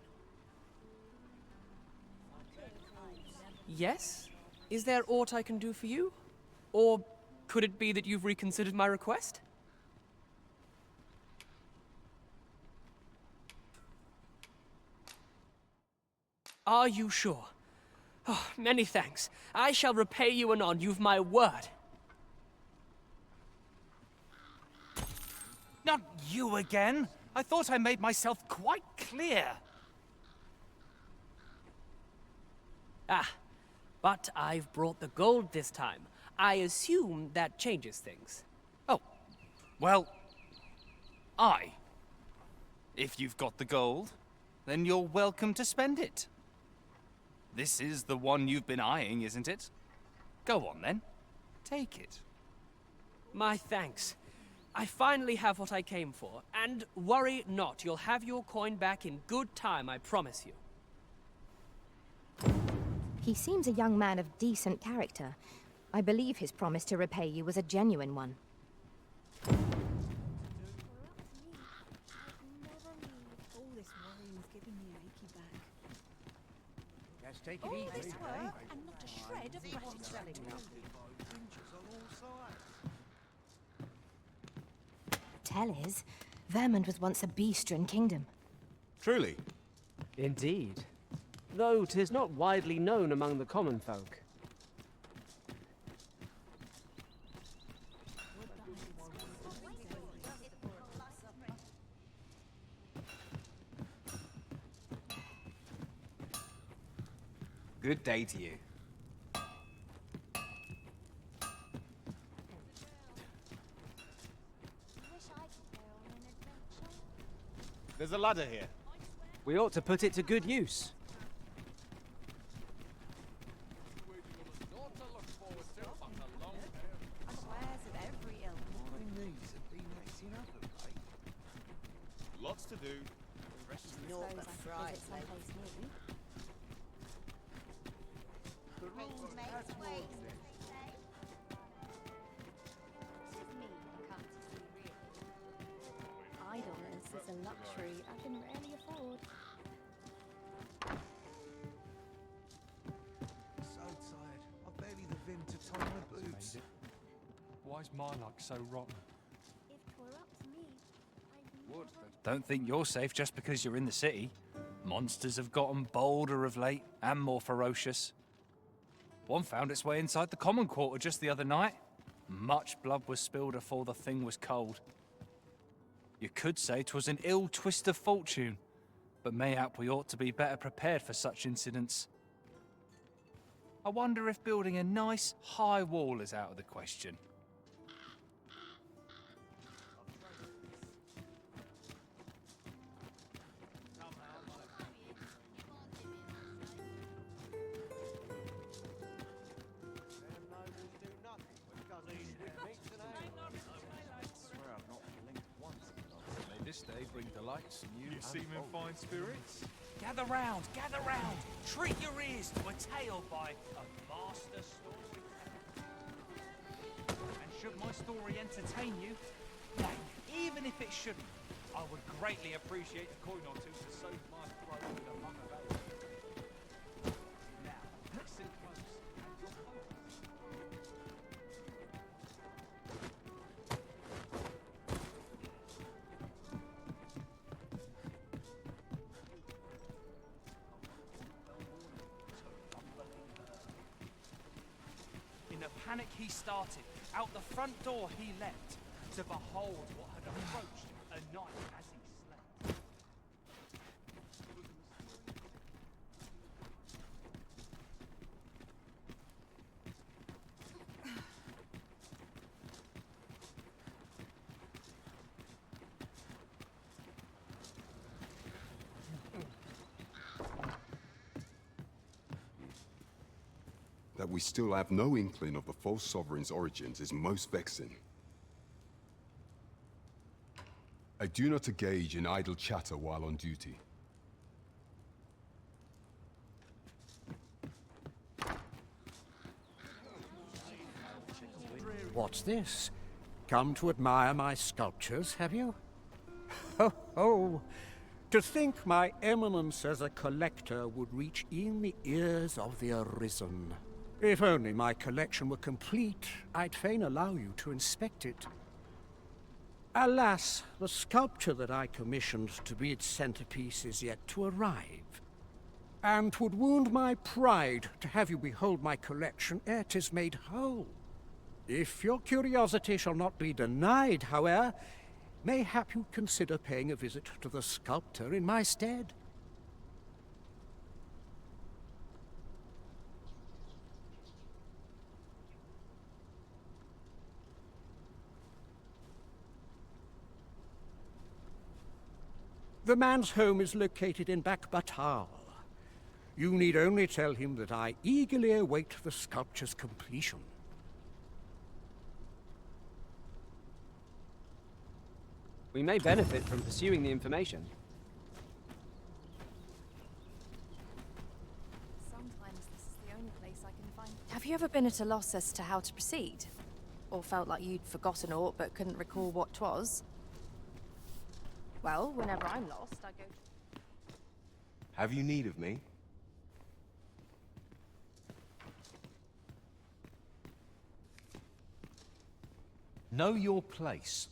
[SPEAKER 11] Yes? Is there aught I can do for you? Or could it be that you've reconsidered my request? Are you sure? Oh, many thanks. I shall repay you anon. You've my word.
[SPEAKER 17] Not you again. I thought I made myself quite clear.
[SPEAKER 11] Ah, but I've brought the gold this time. I assume that changes things.
[SPEAKER 17] Oh, well, if you've got the gold, then you're welcome to spend it. This is the one you've been eyeing, isn't it? Go on then, take it.
[SPEAKER 11] My thanks. I finally have what I came for, and worry not, you'll have your coin back in good time, I promise you.
[SPEAKER 13] He seems a young man of decent character. I believe his promise to repay you was a genuine one.
[SPEAKER 7] All this worrying's giving me an achy back.
[SPEAKER 6] Just take it
[SPEAKER 7] All
[SPEAKER 6] easy,
[SPEAKER 7] this
[SPEAKER 6] eh?
[SPEAKER 7] work and not a shred of gratitude.
[SPEAKER 13] Tell is, Vermund was once a beastren kingdom.
[SPEAKER 1] Truly?
[SPEAKER 10] Indeed. Though 'tis not widely known among the common folk.
[SPEAKER 15] Good day to you.
[SPEAKER 2] There's a ladder here.
[SPEAKER 10] We ought to put it to good use.
[SPEAKER 2] Lots to do.
[SPEAKER 13] Idleness is a luxury I can rarely afford.
[SPEAKER 26] So tired. I've barely the vim to tie my boots.
[SPEAKER 17] Why's my luck so rotten?
[SPEAKER 9] If 'twere up to me,
[SPEAKER 17] Would. Don't think you're safe just because you're in the city. Monsters have gotten bolder of late and more ferocious. One found its way inside the common quarter just the other night. Much blood was spilled afore the thing was cold. You could say 'twas an ill twist of fortune, but mayhap we ought to be better prepared for such incidents. I wonder if building a nice, high wall is out of the question.
[SPEAKER 14] May this day bring delights new. You seem in fine spirits.
[SPEAKER 17] Gather round, gather round. Treat your ears to a tale by a master storyteller. And should my story entertain you, nay, even if it shouldn't, I would greatly appreciate a coin or two to soothe my throat with a lump of ale. Now, listen close, and you'll focus. panic he started, out the front door he leapt, to behold what had approached a knight as he slept.
[SPEAKER 20] That we still have no inkling of the false sovereign's origins is most vexing. I do not engage in idle chatter while on duty.
[SPEAKER 4] What's this? Come to admire my sculptures, have you? Ho ho! To think my eminence as a collector would reach in the ears of the Arisen. If only my collection were complete, I'd fain allow you to inspect it. Alas, the sculpture that I commissioned to be its centerpiece is yet to arrive. And 'twould wound my pride to have you behold my collection ere 'tis made whole. If your curiosity shall not be denied, however, mayhap you consider paying a visit to the sculptor in my stead. The man's home is located in Batal. You need only tell him that I eagerly await the sculpture's completion.
[SPEAKER 10] We may benefit from pursuing the information.
[SPEAKER 3] Sometimes this is the only place I can find. Have you ever been at a loss as to how to proceed? Or felt like you'd forgotten aught but couldn't recall what 'twas? Well, whenever I'm lost, I go...
[SPEAKER 18] Have you need of me?
[SPEAKER 15] Know your place.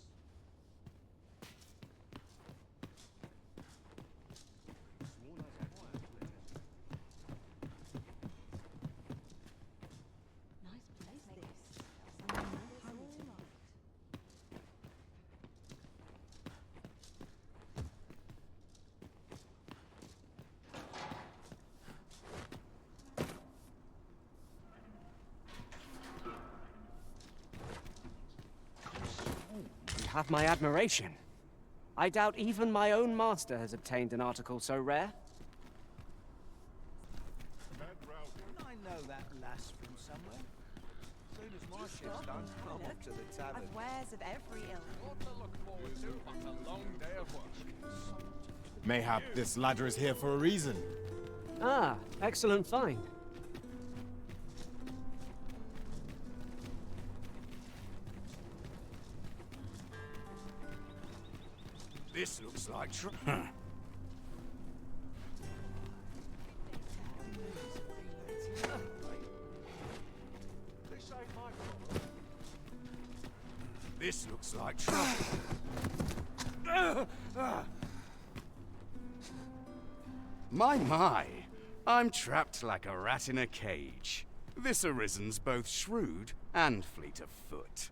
[SPEAKER 10] You have my admiration. I doubt even my own master has obtained an article so rare.
[SPEAKER 26] Don't I know that lass from somewhere? Soon as my ship's done, I'm off to the tavern.
[SPEAKER 7] I've wares of every ilk.
[SPEAKER 5] What to look forward to but a long day of work.
[SPEAKER 2] Mayhap this ladder is here for a reason.
[SPEAKER 10] Ah, excellent find.
[SPEAKER 4] This looks like This looks like trouble.
[SPEAKER 21] My, I'm trapped like a rat in a cage. This Arisen's both shrewd and fleet of foot.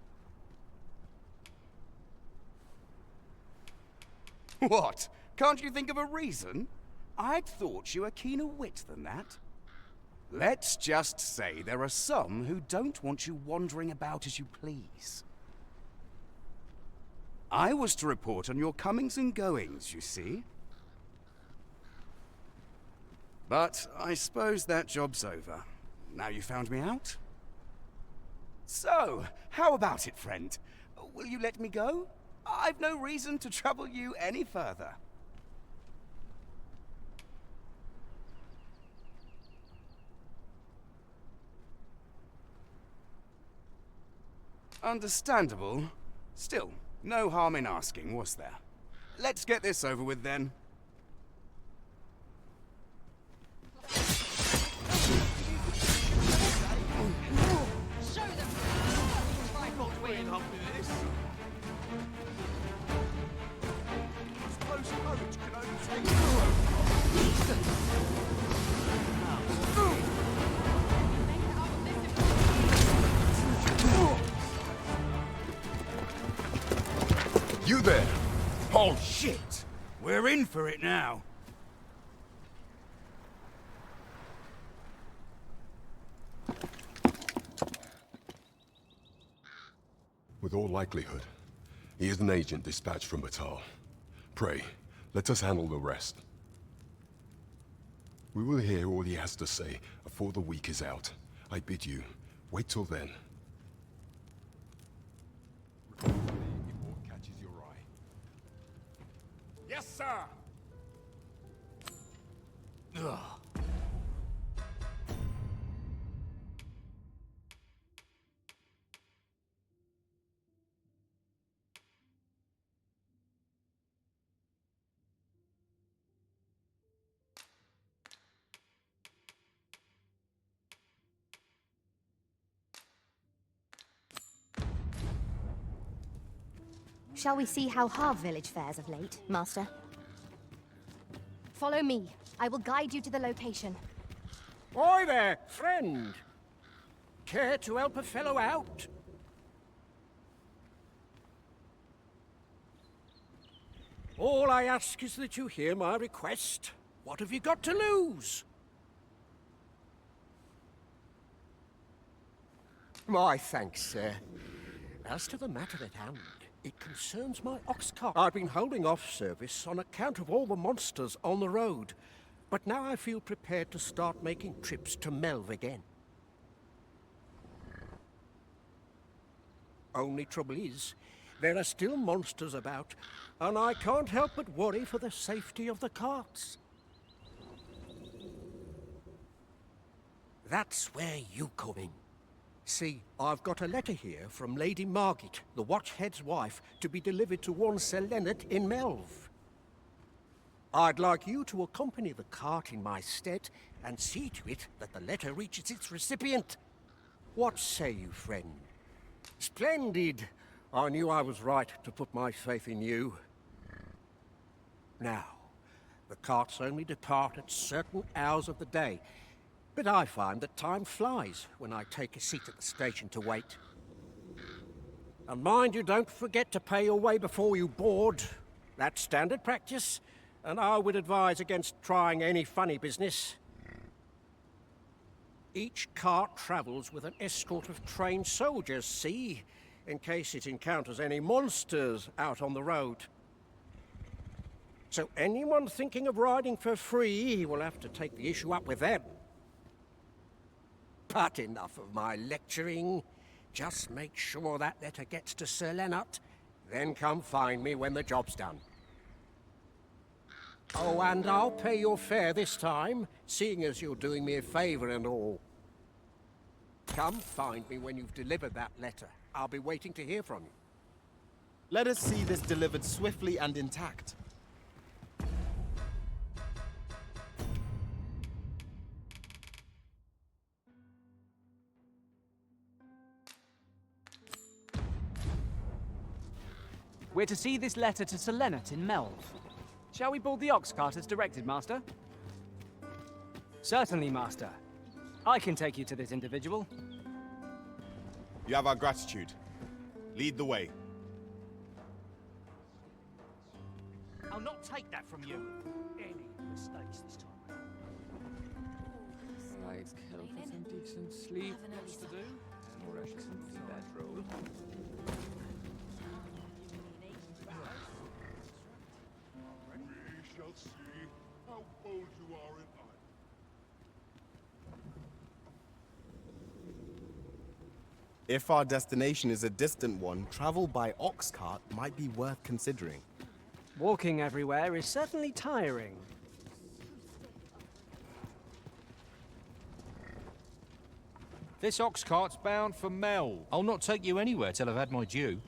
[SPEAKER 21] What? Can't you think of a reason? I'd thought you were keener wit than that. Let's just say there are some who don't want you wandering about as you please. I was to report on your comings and goings, you see. But I suppose that job's over. Now you found me out? So, how about it, friend? Will you let me go? I've no reason to trouble you any further. Understandable. Still, no harm in asking, was there? Let's get this over with then.
[SPEAKER 11] Show them! I thought we enough with this.
[SPEAKER 5] Close courage can only take
[SPEAKER 20] there!
[SPEAKER 21] Oh, shit! We're in for it now.
[SPEAKER 20] With all likelihood, he is an agent dispatched from Batal. Pray, let us handle the rest. We will hear all he has to say before the week is out. I bid you, wait till then. Catches your eye.
[SPEAKER 5] Yes, sir!
[SPEAKER 21] Ugh.
[SPEAKER 13] Shall we see how Harv village fares of late, Master? Follow me. I will guide you to the location.
[SPEAKER 4] Oi there, friend! Care to help a fellow out? All I ask is that you hear my request. What have you got to lose? My thanks, sir. As to the matter at hand, it concerns my ox cart. I've been holding off service on account of all the monsters on the road, but now I feel prepared to start making trips to Melv again. Only trouble is, there are still monsters about, and I can't help but worry for the safety of the carts. That's where you come in. See, I've got a letter here from Lady Margit, the Watchhead's wife, to be delivered to one Sir Leonard in Melv. I'd like you to accompany the cart in my stead and see to it that the letter reaches its recipient. What say you, friend? Splendid! I knew I was right to put my faith in you. Now, the carts only depart at certain hours of the day, but I find that time flies when I take a seat at the station to wait. And mind you don't forget to pay your way before you board. That's standard practice, and I would advise against trying any funny business. Each cart travels with an escort of trained soldiers, see, in case it encounters any monsters out on the road. So anyone thinking of riding for free will have to take the issue up with them. But enough of my lecturing. Just make sure that letter gets to Sir Leonard, then come find me when the job's done. Oh, and I'll pay your fare this time, seeing as you're doing me a favor and all. Come find me when you've delivered that letter. I'll be waiting to hear from you.
[SPEAKER 2] Let us see this delivered swiftly and intact.
[SPEAKER 10] We're to see this letter to Sir Leonard in Melv. Shall we board the ox cart as directed, Master? Certainly, Master. I can take you to this individual.
[SPEAKER 2] You have our gratitude. Lead the way.
[SPEAKER 6] I'll not take that from you. Any mistakes this time.
[SPEAKER 5] Right, kill for some decent sleep. Lots to do. And rest in the bedroll.
[SPEAKER 12] We shall see how bold you are in eye.
[SPEAKER 2] If our destination is a distant one, travel by ox cart might be worth considering.
[SPEAKER 10] Walking everywhere is certainly tiring.
[SPEAKER 17] This ox cart's bound for Mel. I'll not take you anywhere till I've had my due.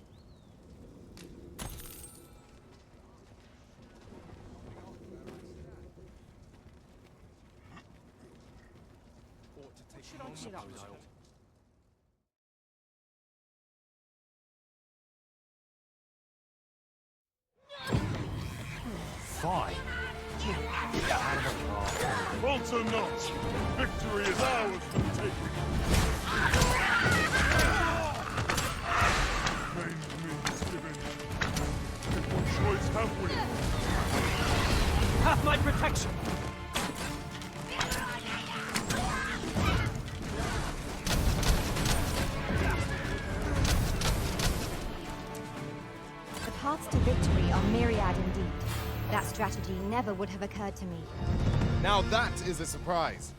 [SPEAKER 12] Fine. Falter not. Victory is ours for the taking. Pain means giving.
[SPEAKER 5] Help me!
[SPEAKER 10] Have my protection!
[SPEAKER 13] The paths to victory are myriad indeed. That strategy never would have occurred to me.
[SPEAKER 2] Now that is a surprise.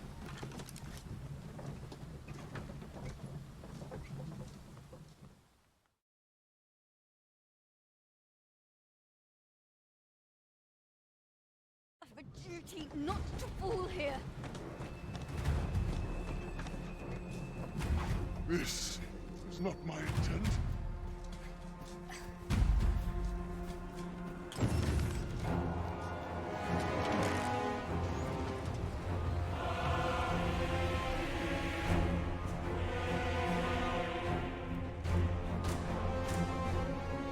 [SPEAKER 9] I have a duty not to fall here.
[SPEAKER 5] This is not my intent.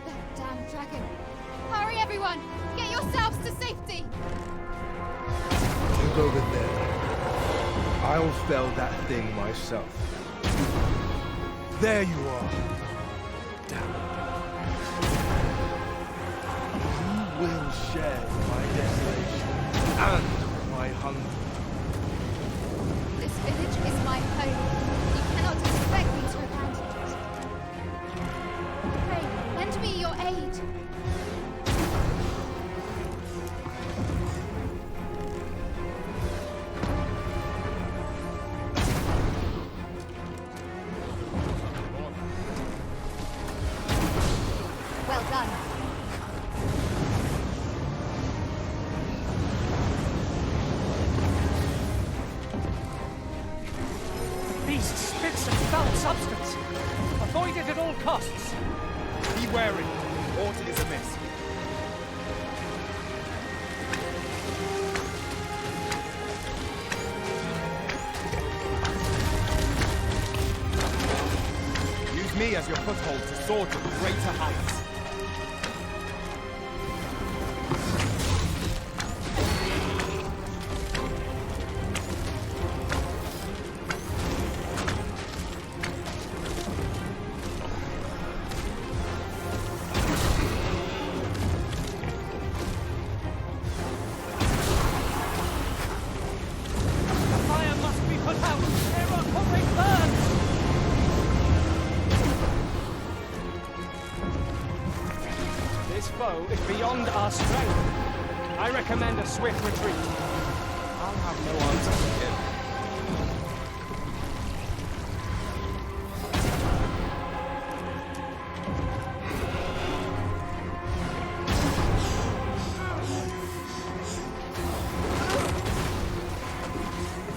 [SPEAKER 9] That damn dragon. Hurry, everyone! Get yourselves to safety!
[SPEAKER 16] You go over there. I'll fell that thing myself. There you are. Damn it. You will share my desolation and my hunger.
[SPEAKER 9] This village is my home. You cannot expect me to abandon it. Pray, lend me your aid. Well done.
[SPEAKER 10] Beast spits a foul substance. Avoid it at all costs.
[SPEAKER 2] Be wary. Aught is amiss. Use me as your foothold to soar to greater heights.
[SPEAKER 10] The fire must be put out. Ere our comrade burns. This foe is beyond our strength. I recommend a swift retreat.
[SPEAKER 2] I'll have no answer for him.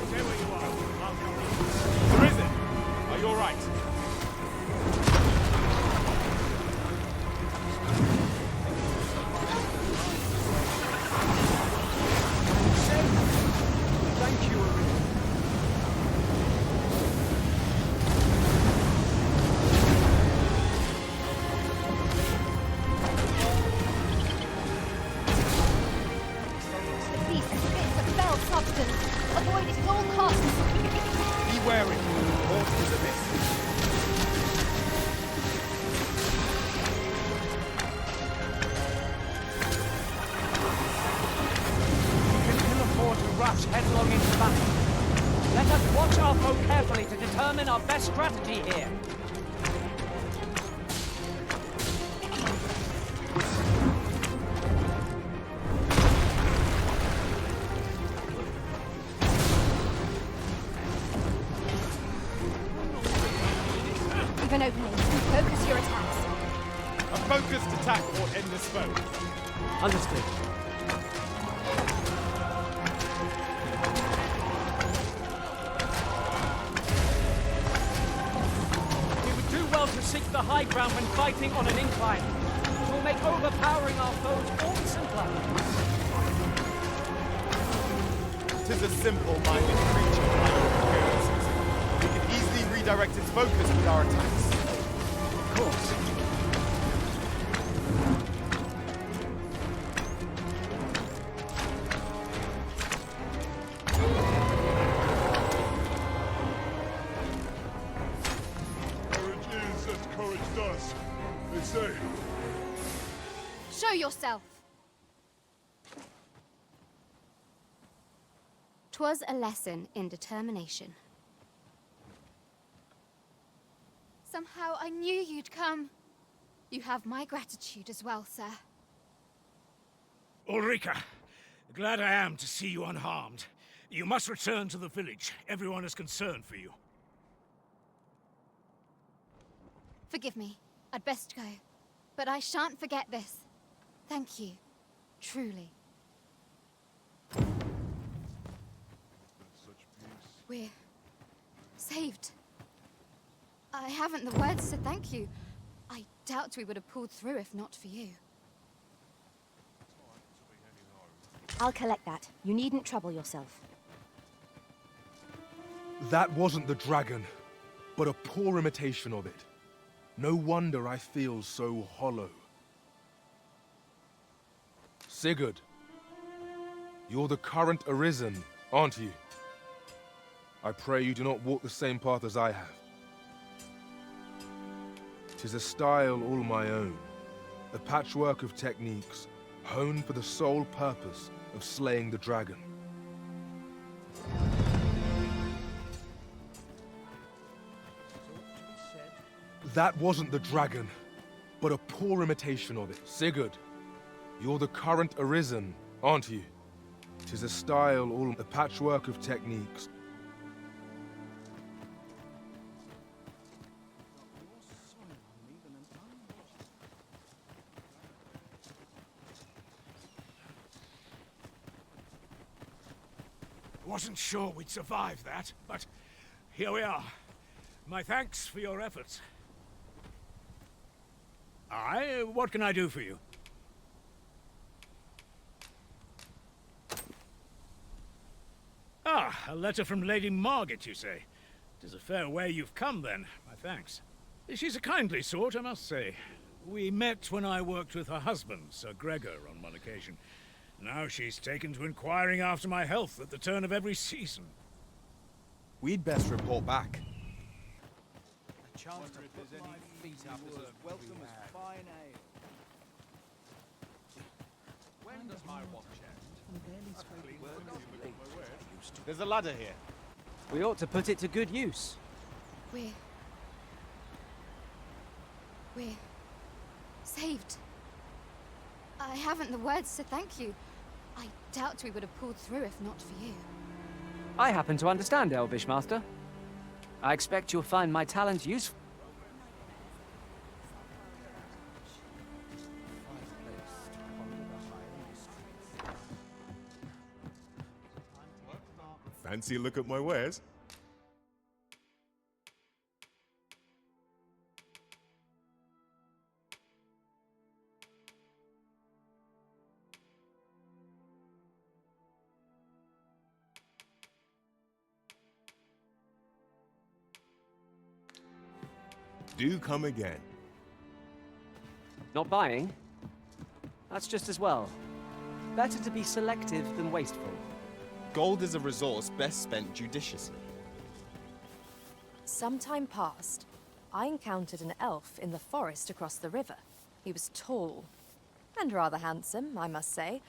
[SPEAKER 5] Stay where you are. I'll come in. Arisen! Are you alright?
[SPEAKER 10] Thank you, Arisen.
[SPEAKER 9] The beast spits a foul substance. Avoid it at all costs.
[SPEAKER 2] Be wary. Aught is amiss.
[SPEAKER 10] We can ill afford to rush headlong into battle. Let us watch our foe carefully to determine our best strategy here.
[SPEAKER 9] Leave an opening. Focus your attacks.
[SPEAKER 5] A focused attack will end this foe.
[SPEAKER 10] Understood. We would do well to seek the high ground when fighting on an incline. It will make overpowering our foes all the simpler.
[SPEAKER 2] 'Tis a simple-minded creature by your experiences. We can easily redirect its focus with our attacks.
[SPEAKER 10] Of course.
[SPEAKER 5] Courage is as courage does, they say.
[SPEAKER 9] Show yourself. 'Twas a lesson in determination. Somehow I knew you'd come. You have my gratitude as well, sir.
[SPEAKER 8] Ulrika, glad I am to see you unharmed. You must return to the village. Everyone is concerned for you.
[SPEAKER 9] Forgive me. I'd best go. But I shan't forget this. Thank you. Truly. We're saved. I haven't the words to thank you. I doubt we would have pulled through if not for you.
[SPEAKER 13] I'll collect that. You needn't trouble yourself.
[SPEAKER 1] That wasn't the dragon, but a poor imitation of it. No wonder I feel so hollow. Sigurd, you're the current Arisen, aren't you? I pray you do not walk the same path as I have. 'Tis a style all my own, a patchwork of techniques, honed for the sole purpose of slaying the dragon. That wasn't the dragon, but a poor imitation of it. Sigurd, you're the current Arisen, aren't you? 'Tis a style all a patchwork of techniques.
[SPEAKER 8] Wasn't sure we'd survive that, but here we are. My thanks for your efforts. Aye, what can I do for you? Ah, a letter from Lady Margaret, you say? 'Tis a fair way you've come, then. My thanks. She's a kindly sort, I must say. We met when I worked with her husband, Sir Gregor, on one occasion. Now she's taken to inquiring after my health at the turn of every season.
[SPEAKER 2] We'd best report back.
[SPEAKER 26] A chance to put my feet up is as welcome as fine ale. When does my watch end?
[SPEAKER 2] There's a ladder here.
[SPEAKER 10] We ought to put it to good use.
[SPEAKER 9] We're saved. I haven't the words to thank you. I doubt we would have pulled through if not for you.
[SPEAKER 10] I happen to understand Elvish, Master. I expect you'll find my talent useful.
[SPEAKER 18] Fancy a look at my wares? Do come again.
[SPEAKER 10] Not buying? That's just as well. Better to be selective than wasteful.
[SPEAKER 2] Gold is a resource best spent judiciously.
[SPEAKER 13] Some time past, I encountered an elf in the forest across the river. He was tall, and rather handsome, I must say,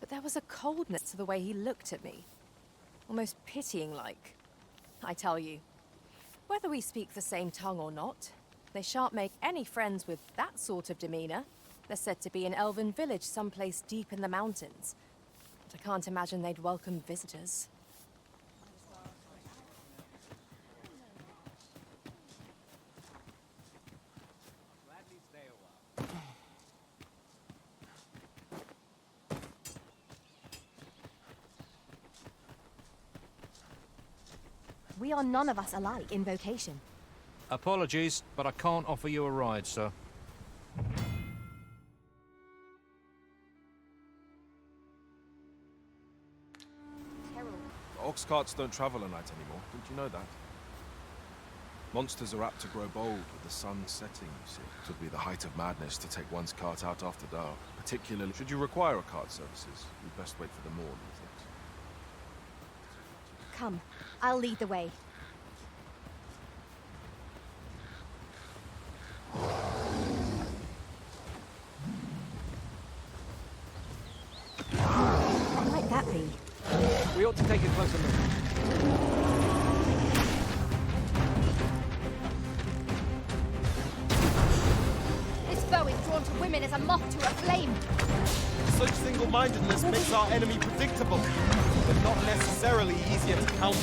[SPEAKER 13] but there was a coldness to the way he looked at me. Almost pitying-like. I tell you, whether we speak the same tongue or not, they shan't make any friends with that sort of demeanor. They're said to be an elven village someplace deep in the mountains. But I can't imagine they'd welcome visitors. We are none of us alike in vocation.
[SPEAKER 17] Apologies, but I can't offer you a ride, sir.
[SPEAKER 14] Ox carts don't travel at night anymore. Didn't you know that? Monsters are apt to grow bold with the sun setting, you see. It would be the height of madness to take one's cart out after dark. Particularly, should you require a cart services, you'd best wait for the morn, methinks.
[SPEAKER 13] Come, I'll lead the way. What might that be?
[SPEAKER 10] We ought to take a closer look.
[SPEAKER 13] This bow is drawn to women as a moth to a flame.
[SPEAKER 2] Such single-mindedness makes our enemy predictable, but not necessarily easier to counter.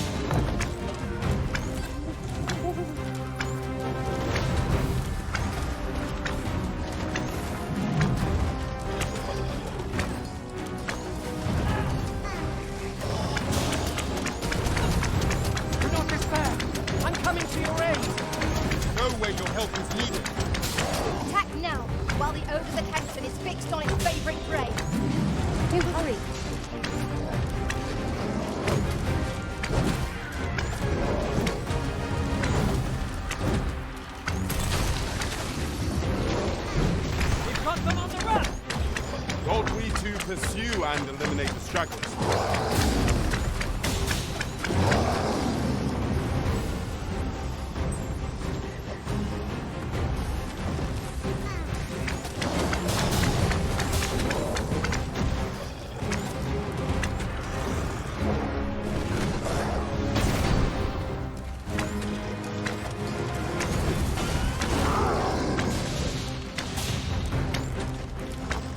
[SPEAKER 6] Do not despair! I'm coming to your aid!
[SPEAKER 2] Know where your help is needed.
[SPEAKER 13] Attack now, while the ogre's attention is fixed on its favorite prey. Do hurry.
[SPEAKER 10] We've got them on the run!
[SPEAKER 18] Ought we to pursue and eliminate the stragglers?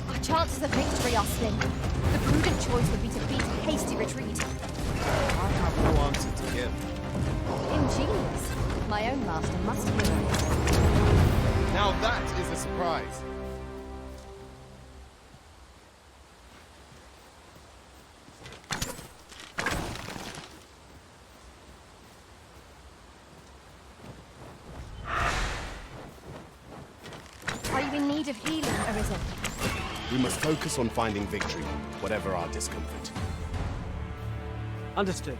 [SPEAKER 13] Our chances of victory are slim. The prudent choice would be to beat a hasty retreat.
[SPEAKER 2] I have no answer to give.
[SPEAKER 13] Ingenious. My own master must have been right.
[SPEAKER 2] Now that is a surprise.
[SPEAKER 13] Are you in need of healing, Arisen?
[SPEAKER 2] We must focus on finding victory, whatever our discomfort.
[SPEAKER 10] Understood.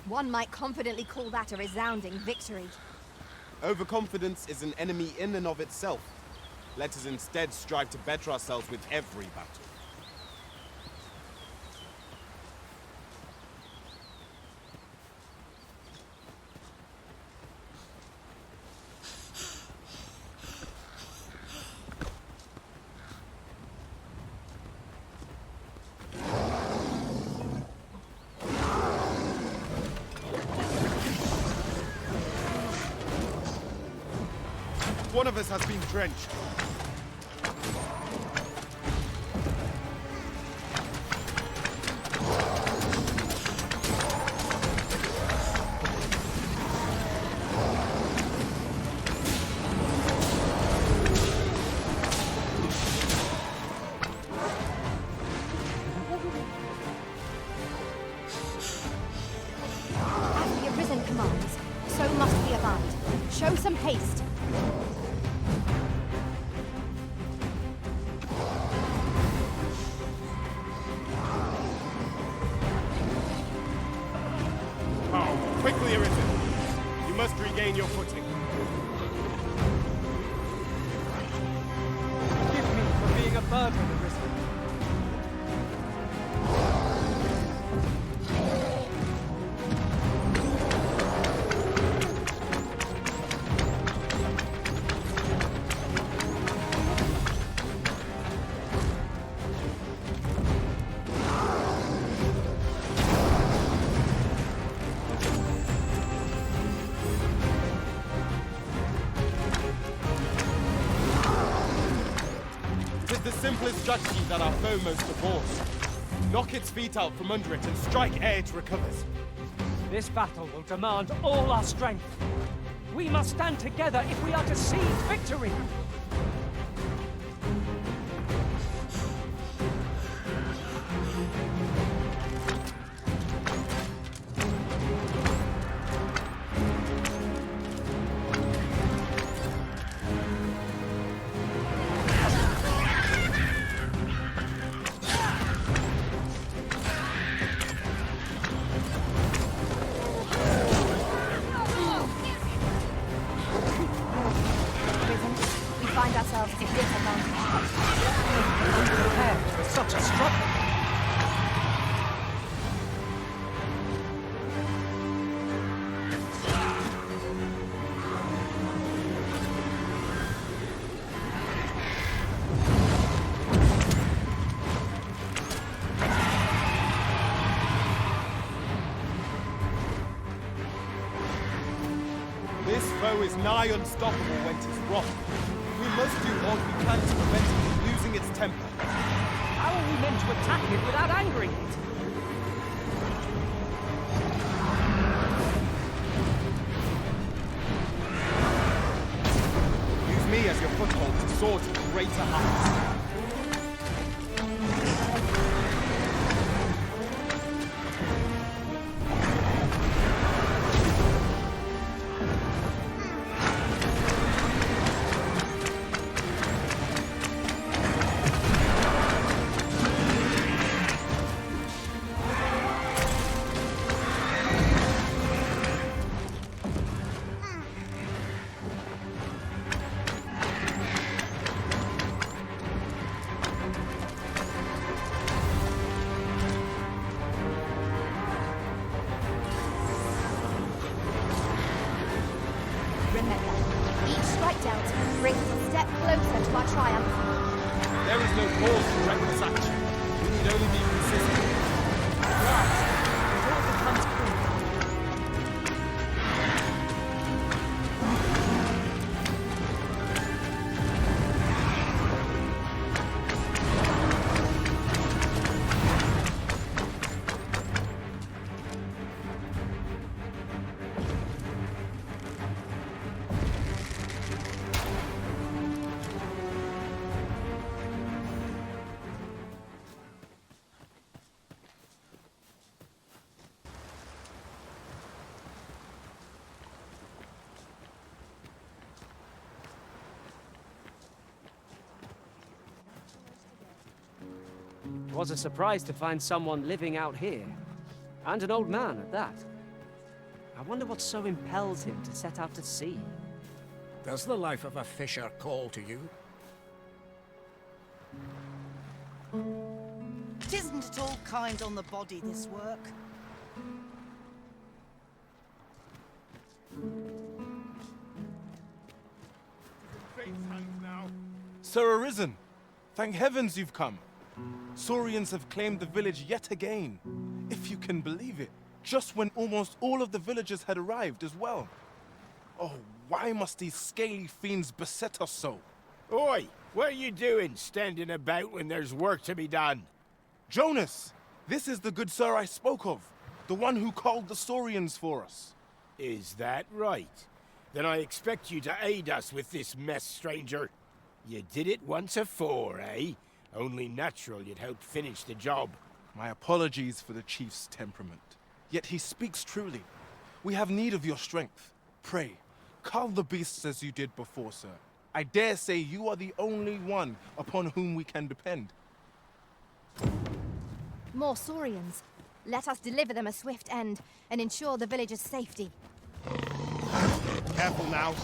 [SPEAKER 13] One might confidently call that a resounding victory.
[SPEAKER 2] Overconfidence is an enemy in and of itself. Let us instead strive to better ourselves with every battle. One of us has been drenched.
[SPEAKER 13] As the Arisen commands, so must we abide. Show some haste.
[SPEAKER 2] Oh, quickly, Arisen! You must regain your footing.
[SPEAKER 10] Forgive me for being a burden, Arisen.
[SPEAKER 2] It is the simplest strategy that our foe most abhors. Knock its feet out from under it and strike ere it recovers.
[SPEAKER 10] This battle will demand all our strength. We must stand together if we are to seize victory.
[SPEAKER 13] find ourselves at a disadvantage.
[SPEAKER 10] Unprepared for such a struggle.
[SPEAKER 2] This foe is nigh unstoppable when 'tis wrath. We must do all we can to prevent it from losing its temper.
[SPEAKER 10] How are we meant to attack it without angering it?
[SPEAKER 2] Use me as your foothold to soar to greater heights.
[SPEAKER 13] Remember, each strike dealt brings us a step closer to our triumph.
[SPEAKER 2] There is no cause for reckless action. We need only be consistent.
[SPEAKER 10] At last, it all becomes clear. It was a surprise to find someone living out here. And an old man at that. I wonder what so impels him to set out to sea.
[SPEAKER 4] Does the life of a fisher call to you?
[SPEAKER 3] Tisn't it all kind on the body, this work?
[SPEAKER 1] Sir Arisen, thank heavens you've come. Saurians have claimed the village yet again. If you can believe it, just when almost all of the villagers had arrived as well. Oh, why must these scaly fiends beset us so?
[SPEAKER 19] Oi! What are you doing, standing about when there's work to be done?
[SPEAKER 1] Jonas! This is the good sir I spoke of. The one who called the Saurians for us.
[SPEAKER 19] Is that right? Then I expect you to aid us with this mess, stranger. You did it once afore, eh? Only natural you'd help finish the job.
[SPEAKER 1] My apologies for the chief's temperament. Yet he speaks truly. We have need of your strength. Pray, cull the beasts as you did before, sir. I dare say you are the only one upon whom we can depend.
[SPEAKER 13] More Saurians. Let us deliver them a swift end and ensure the village's safety.
[SPEAKER 2] Careful now.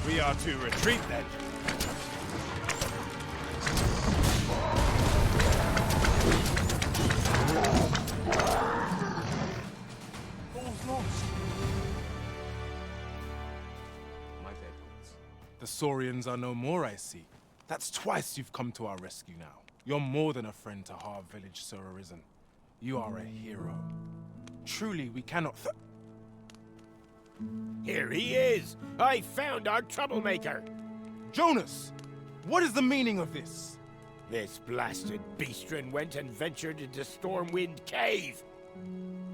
[SPEAKER 19] We are to retreat then.
[SPEAKER 1] All's lost.
[SPEAKER 14] My dead ones.
[SPEAKER 1] The Saurians are no more, I see. That's twice you've come to our rescue now. You're more than a friend to Harv Village, Sir Arisen. You are a hero. Truly, we cannot
[SPEAKER 19] Here he is! I found our troublemaker!
[SPEAKER 1] Jonas! What is the meaning of this?
[SPEAKER 19] This blasted beastren went and ventured into Stormwind Cave!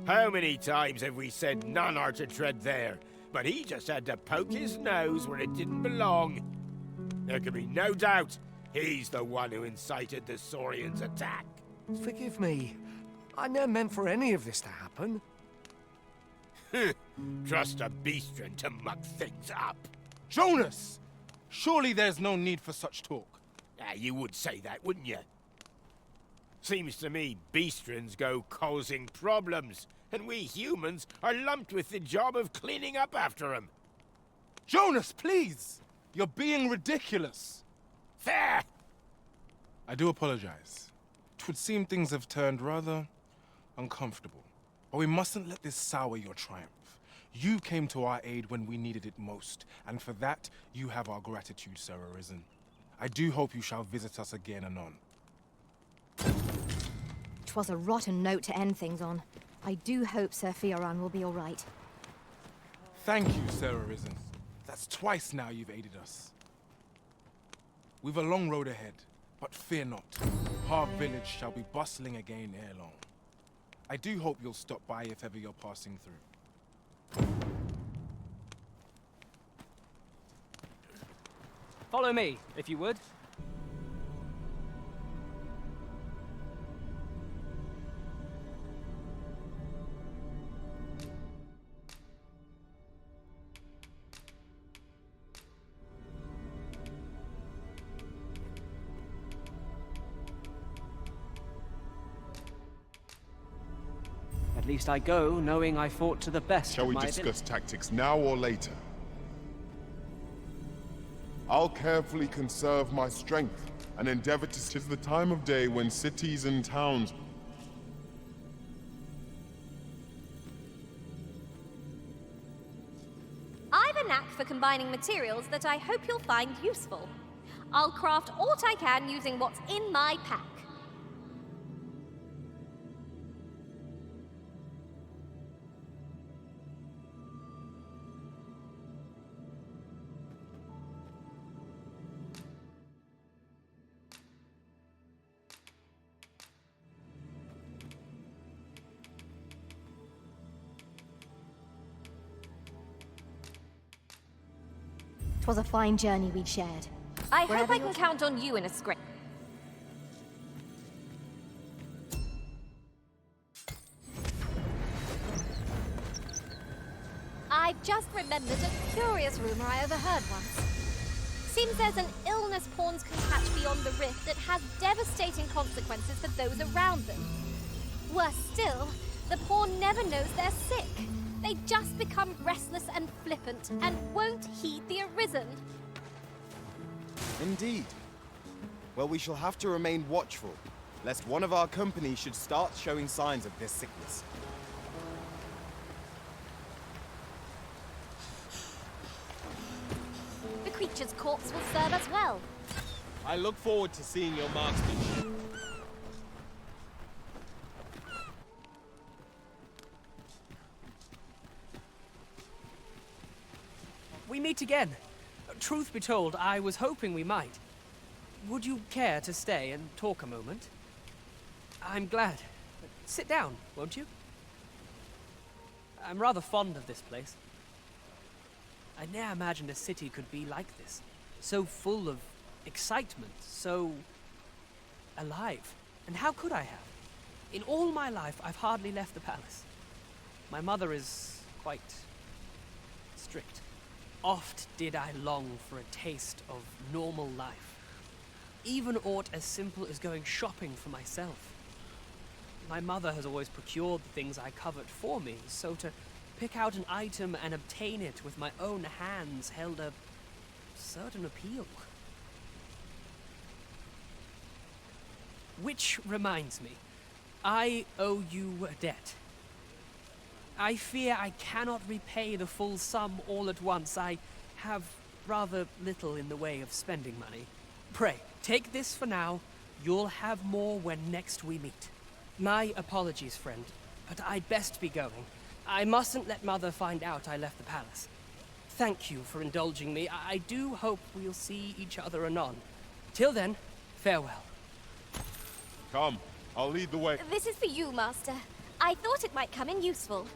[SPEAKER 19] How many times have we said none are to tread there? But he just had to poke his nose where it didn't belong. There can be no doubt he's the one who incited the Saurians' attack.
[SPEAKER 7] Forgive me. I never meant for any of this to happen.
[SPEAKER 19] Trust a beastren to muck things up.
[SPEAKER 1] Jonas! Surely there's no need for such talk.
[SPEAKER 19] You would say that, wouldn't you? Seems to me beastrons go causing problems, and we humans are lumped with the job of cleaning up after them.
[SPEAKER 1] Jonas, please! You're being ridiculous.
[SPEAKER 19] There!
[SPEAKER 1] I do apologize. It would seem things have turned rather uncomfortable. But we mustn't let this sour your triumph. You came to our aid when we needed it most, and for that, you have our gratitude, Sir Arisen. I do hope you shall visit us again anon.
[SPEAKER 15] 'Twas a rotten note to end things on. I do hope Sir Fioran will be all right.
[SPEAKER 1] Thank you, Sir Arisen. That's twice now you've aided us. We've a long road ahead, but fear not. Harv Village shall be bustling again ere long. I do hope you'll stop by if ever you're passing through.
[SPEAKER 10] Follow me, if you would. At least I go knowing I fought to the best.
[SPEAKER 18] Shall we discuss tactics now or later? I'll carefully conserve my strength and endeavor to... 'Tis the time of day when cities and towns...
[SPEAKER 13] I've a knack for combining materials that I hope you'll find useful. I'll craft aught I can using what's in my pack.
[SPEAKER 15] Was a fine journey we'd shared.
[SPEAKER 13] I hope I can count on you in a script. I've just remembered a curious rumor I overheard once. Seems there's an illness pawns can catch beyond the rift that has devastating consequences for those around them. Worse still, the pawn never knows they're sick. They just become restless and flippant, and won't heed the Arisen.
[SPEAKER 2] Indeed. Well, we shall have to remain watchful, lest one of our company should start showing signs of this sickness.
[SPEAKER 13] The creature's corpse will serve us well.
[SPEAKER 2] I look forward to seeing your marksmanship.
[SPEAKER 11] We meet again. Truth be told, I was hoping we might. Would you care to stay and talk a moment? I'm glad. Sit down, won't you? I'm rather fond of this place. I ne'er imagined a city could be like this. So full of excitement, so alive. And how could I have? In all my life, I've hardly left the palace. My mother is quite strict. Oft did I long for a taste of normal life. Even aught as simple as going shopping for myself. My mother has always procured the things I covet for me, so to pick out an item and obtain it with my own hands held a certain appeal. Which reminds me, I owe you a debt. I fear I cannot repay the full sum all at once. I have rather little in the way of spending money. Pray, take this for now. You'll have more when next we meet. My apologies, friend, but I'd best be going. I mustn't let Mother find out I left the palace. Thank you for indulging me. I do hope we'll see each other anon. Till then, farewell.
[SPEAKER 18] Come, I'll lead the way.
[SPEAKER 13] This is for you, Master. I thought it might come in useful.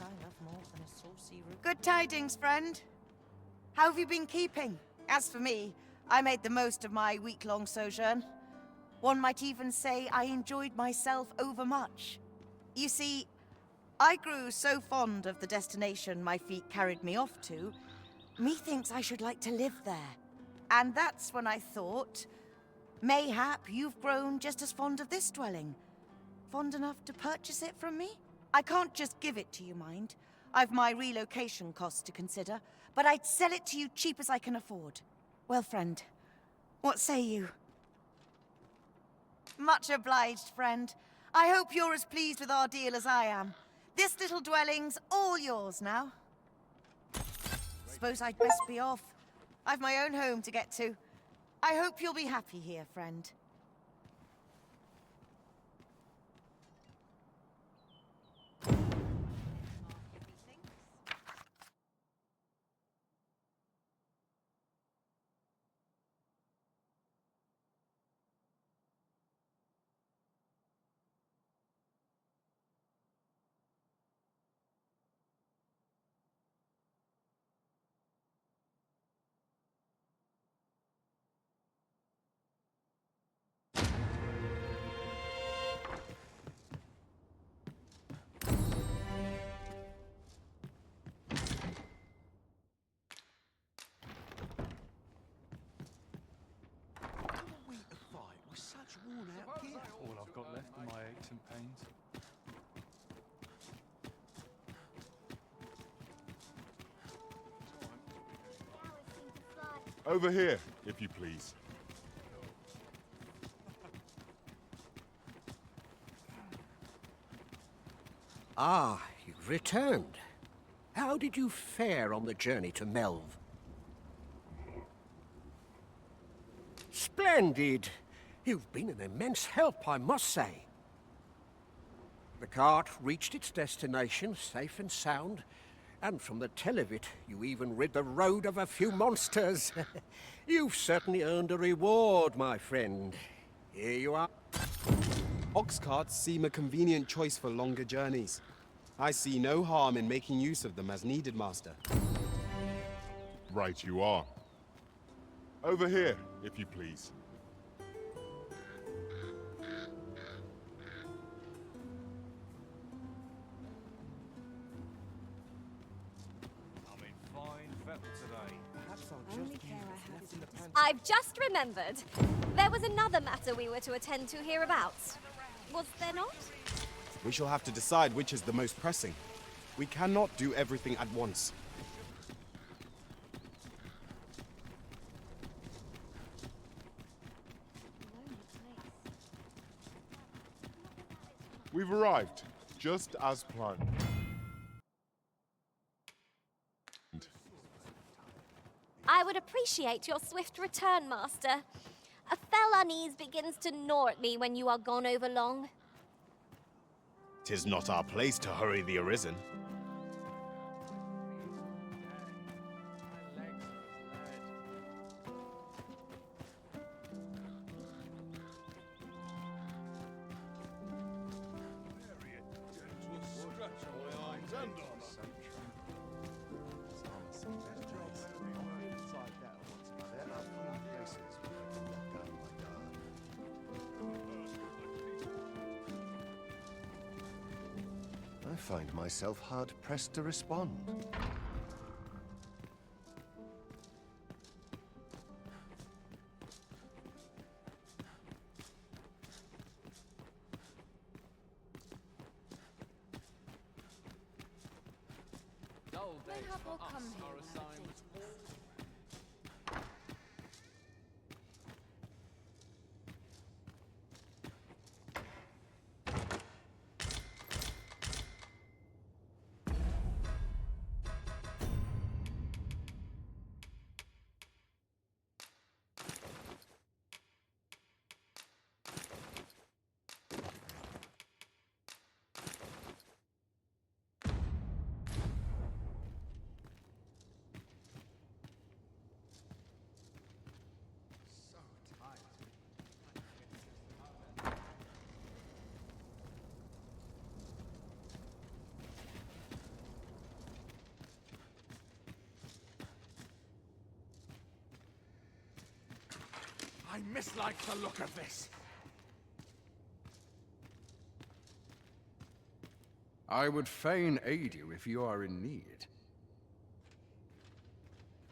[SPEAKER 13] I love more than a saucy root.
[SPEAKER 3] Good tidings, friend. How have you been keeping? As for me, I made the most of my week-long sojourn. One might even say I enjoyed myself overmuch. You see, I grew so fond of the destination my feet carried me off to, methinks I should like to live there. And that's when I thought, mayhap you've grown just as fond of this dwelling. Fond enough to purchase it from me? I can't just give it to you, mind. I've my relocation costs to consider, but I'd sell it to you cheap as I can afford. Well, friend, what say you? Much obliged, friend. I hope you're as pleased with our deal as I am. This little dwelling's all yours now. Suppose I'd best be off. I've my own home to get to. I hope you'll be happy here, friend.
[SPEAKER 17] All I've got left are my aches and pains.
[SPEAKER 18] Over here, if you please.
[SPEAKER 4] Ah, you've returned. How did you fare on the journey to Melv? Splendid! You've been an immense help, I must say. The cart reached its destination safe and sound, and from the tell of it, you even rid the road of a few monsters. You've certainly earned a reward, my friend. Here you are.
[SPEAKER 2] Ox carts seem a convenient choice for longer journeys. I see no harm in making use of them as needed, Master.
[SPEAKER 18] Right you are. Over here, if you please.
[SPEAKER 13] I've just remembered. There was another matter we were to attend to hereabouts. Was there not?
[SPEAKER 2] We shall have to decide which is the most pressing. We cannot do everything at once.
[SPEAKER 18] We've arrived, just as planned.
[SPEAKER 13] I would appreciate your swift return, Master. A fell unease begins to gnaw at me when you are gone over long.
[SPEAKER 2] 'Tis not our place to hurry the Arisen.
[SPEAKER 20] I find myself hard-pressed to respond.
[SPEAKER 13] When have all come here?
[SPEAKER 5] I mislike the look of this.
[SPEAKER 12] I would fain aid you if you are in need.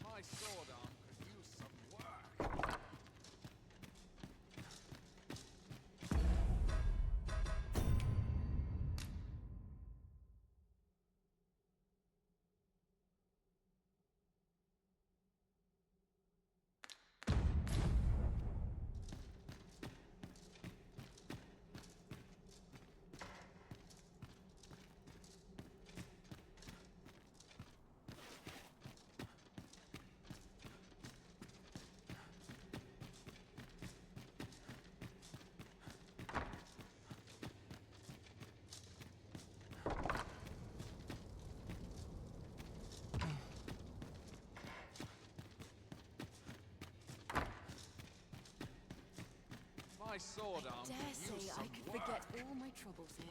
[SPEAKER 5] My sword arm could use some work. My sword arm
[SPEAKER 21] Dare
[SPEAKER 5] could
[SPEAKER 21] say
[SPEAKER 5] use
[SPEAKER 21] I
[SPEAKER 5] some
[SPEAKER 21] could
[SPEAKER 5] work.
[SPEAKER 21] forget all my troubles here.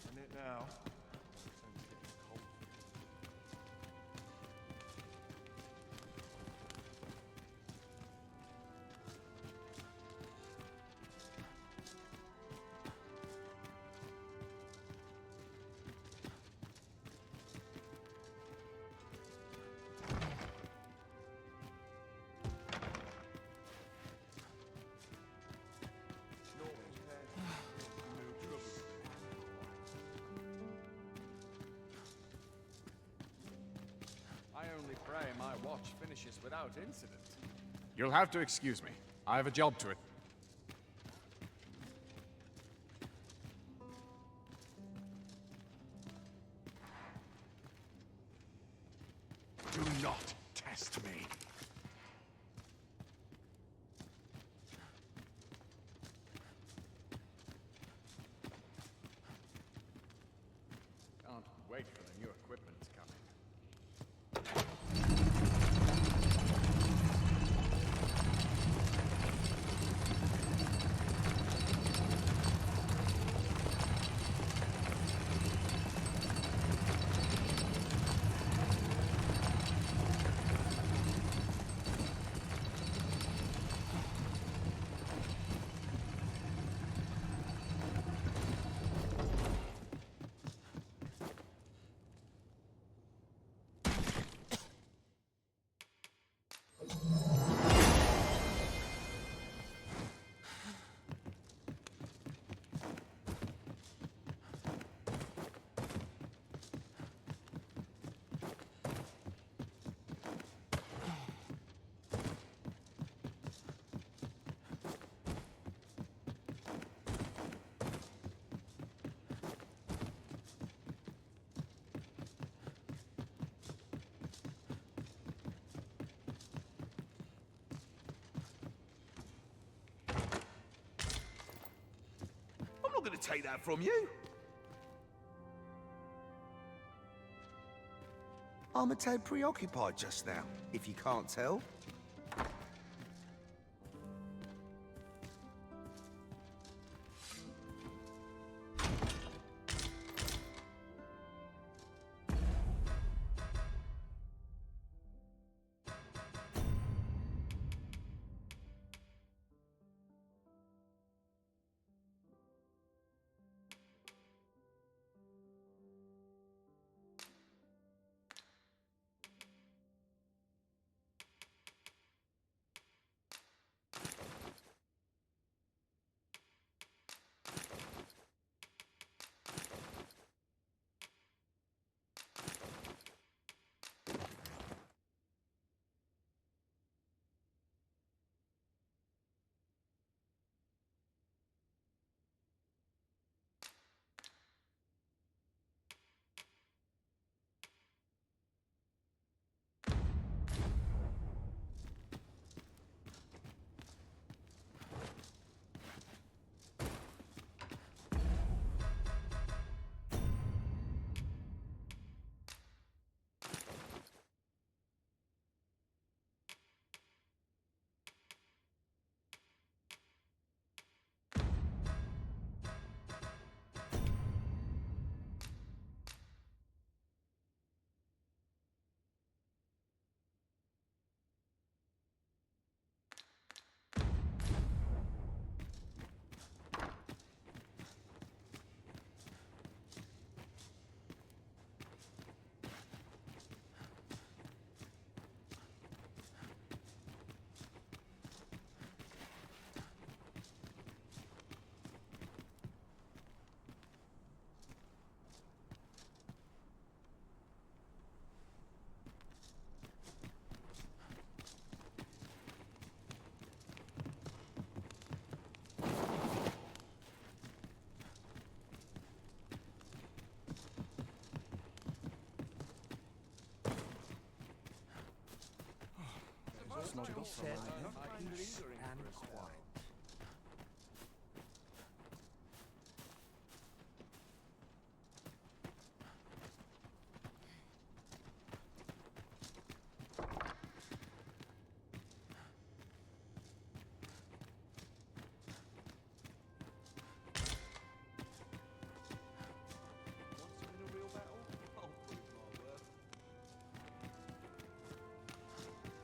[SPEAKER 16] On it now.
[SPEAKER 5] I only pray my watch finishes without incident. You'll have to excuse me. I have a job to it. Do not test me. Can't wait for the new equipment coming.
[SPEAKER 16] I'm not going to take that from you. I'm a tad preoccupied just now, if you can't tell. not be said peace and quiet.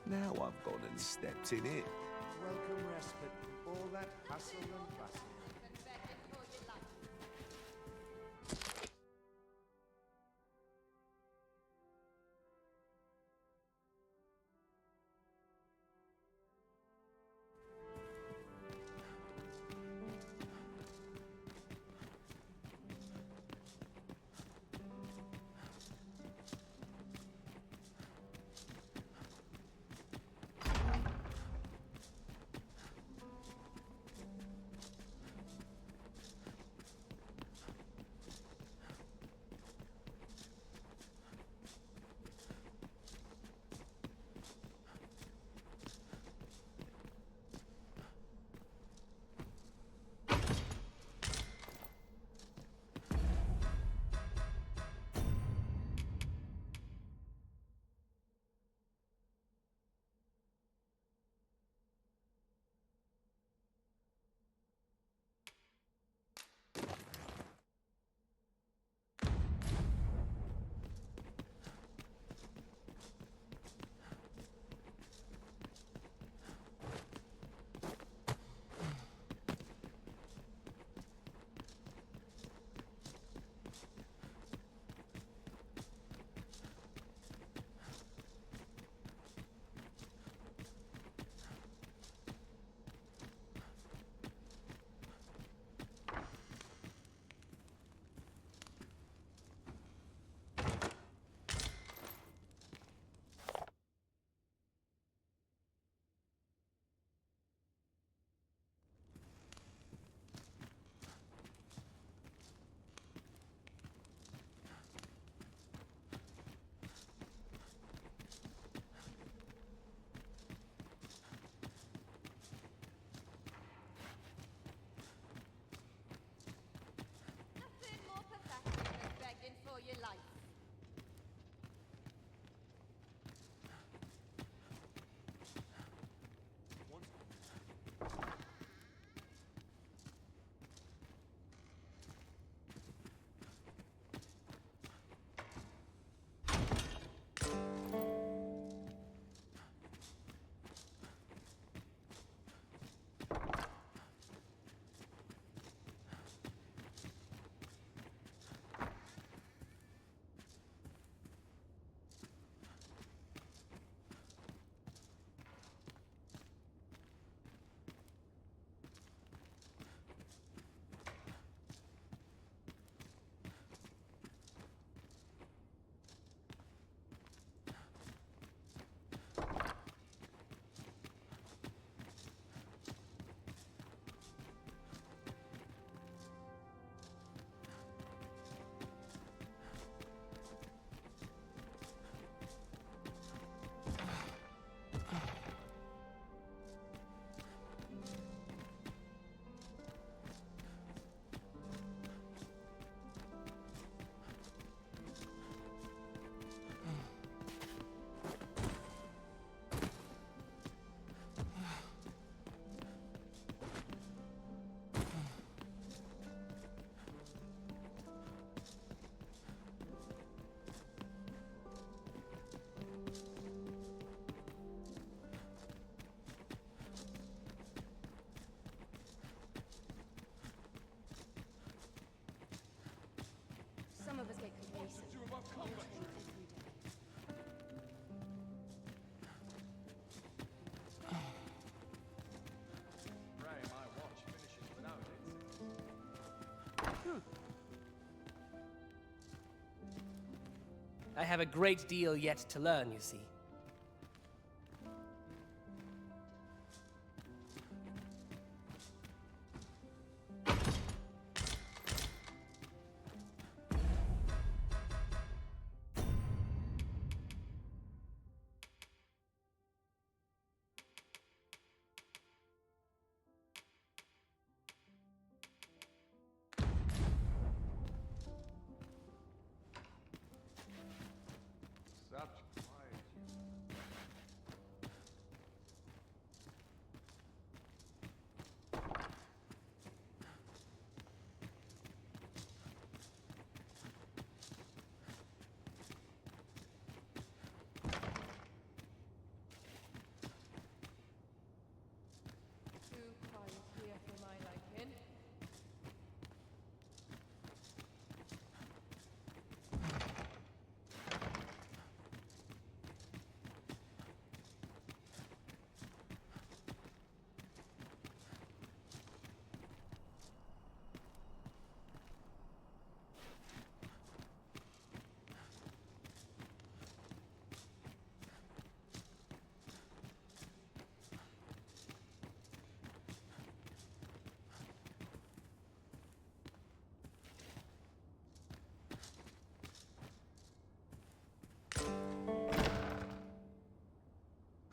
[SPEAKER 16] Now I've gone and stepped in it. Welcome respite from all that hustle and bustle.
[SPEAKER 9] Some of us get complacent.
[SPEAKER 11] I have a great deal yet to learn, you see.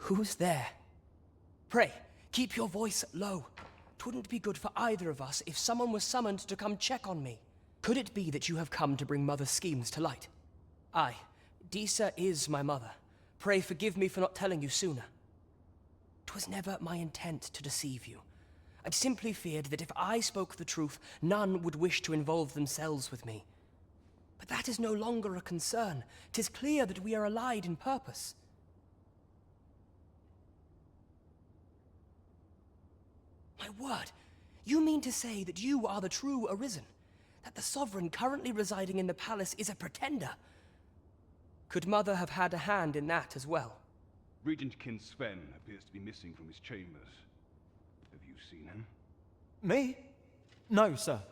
[SPEAKER 11] Who's there? Pray, keep your voice low. 'Twouldn't be good for either of us if someone was summoned to come check on me. Could it be that you have come to bring Mother's schemes to light? Aye, Disa is my mother. Pray forgive me for not telling you sooner. 'Twas never my intent to deceive you. I simply feared that if I spoke the truth, none would wish to involve themselves with me. But that is no longer a concern. 'Tis clear that we are allied in purpose. My word, you mean to say that you are the true Arisen? That the Sovereign currently residing in the palace is a pretender? Could Mother have had a hand in that as well?
[SPEAKER 8] Regent Kin Sven appears to be missing from his chambers. Have you seen him?
[SPEAKER 21] Me? No, sir.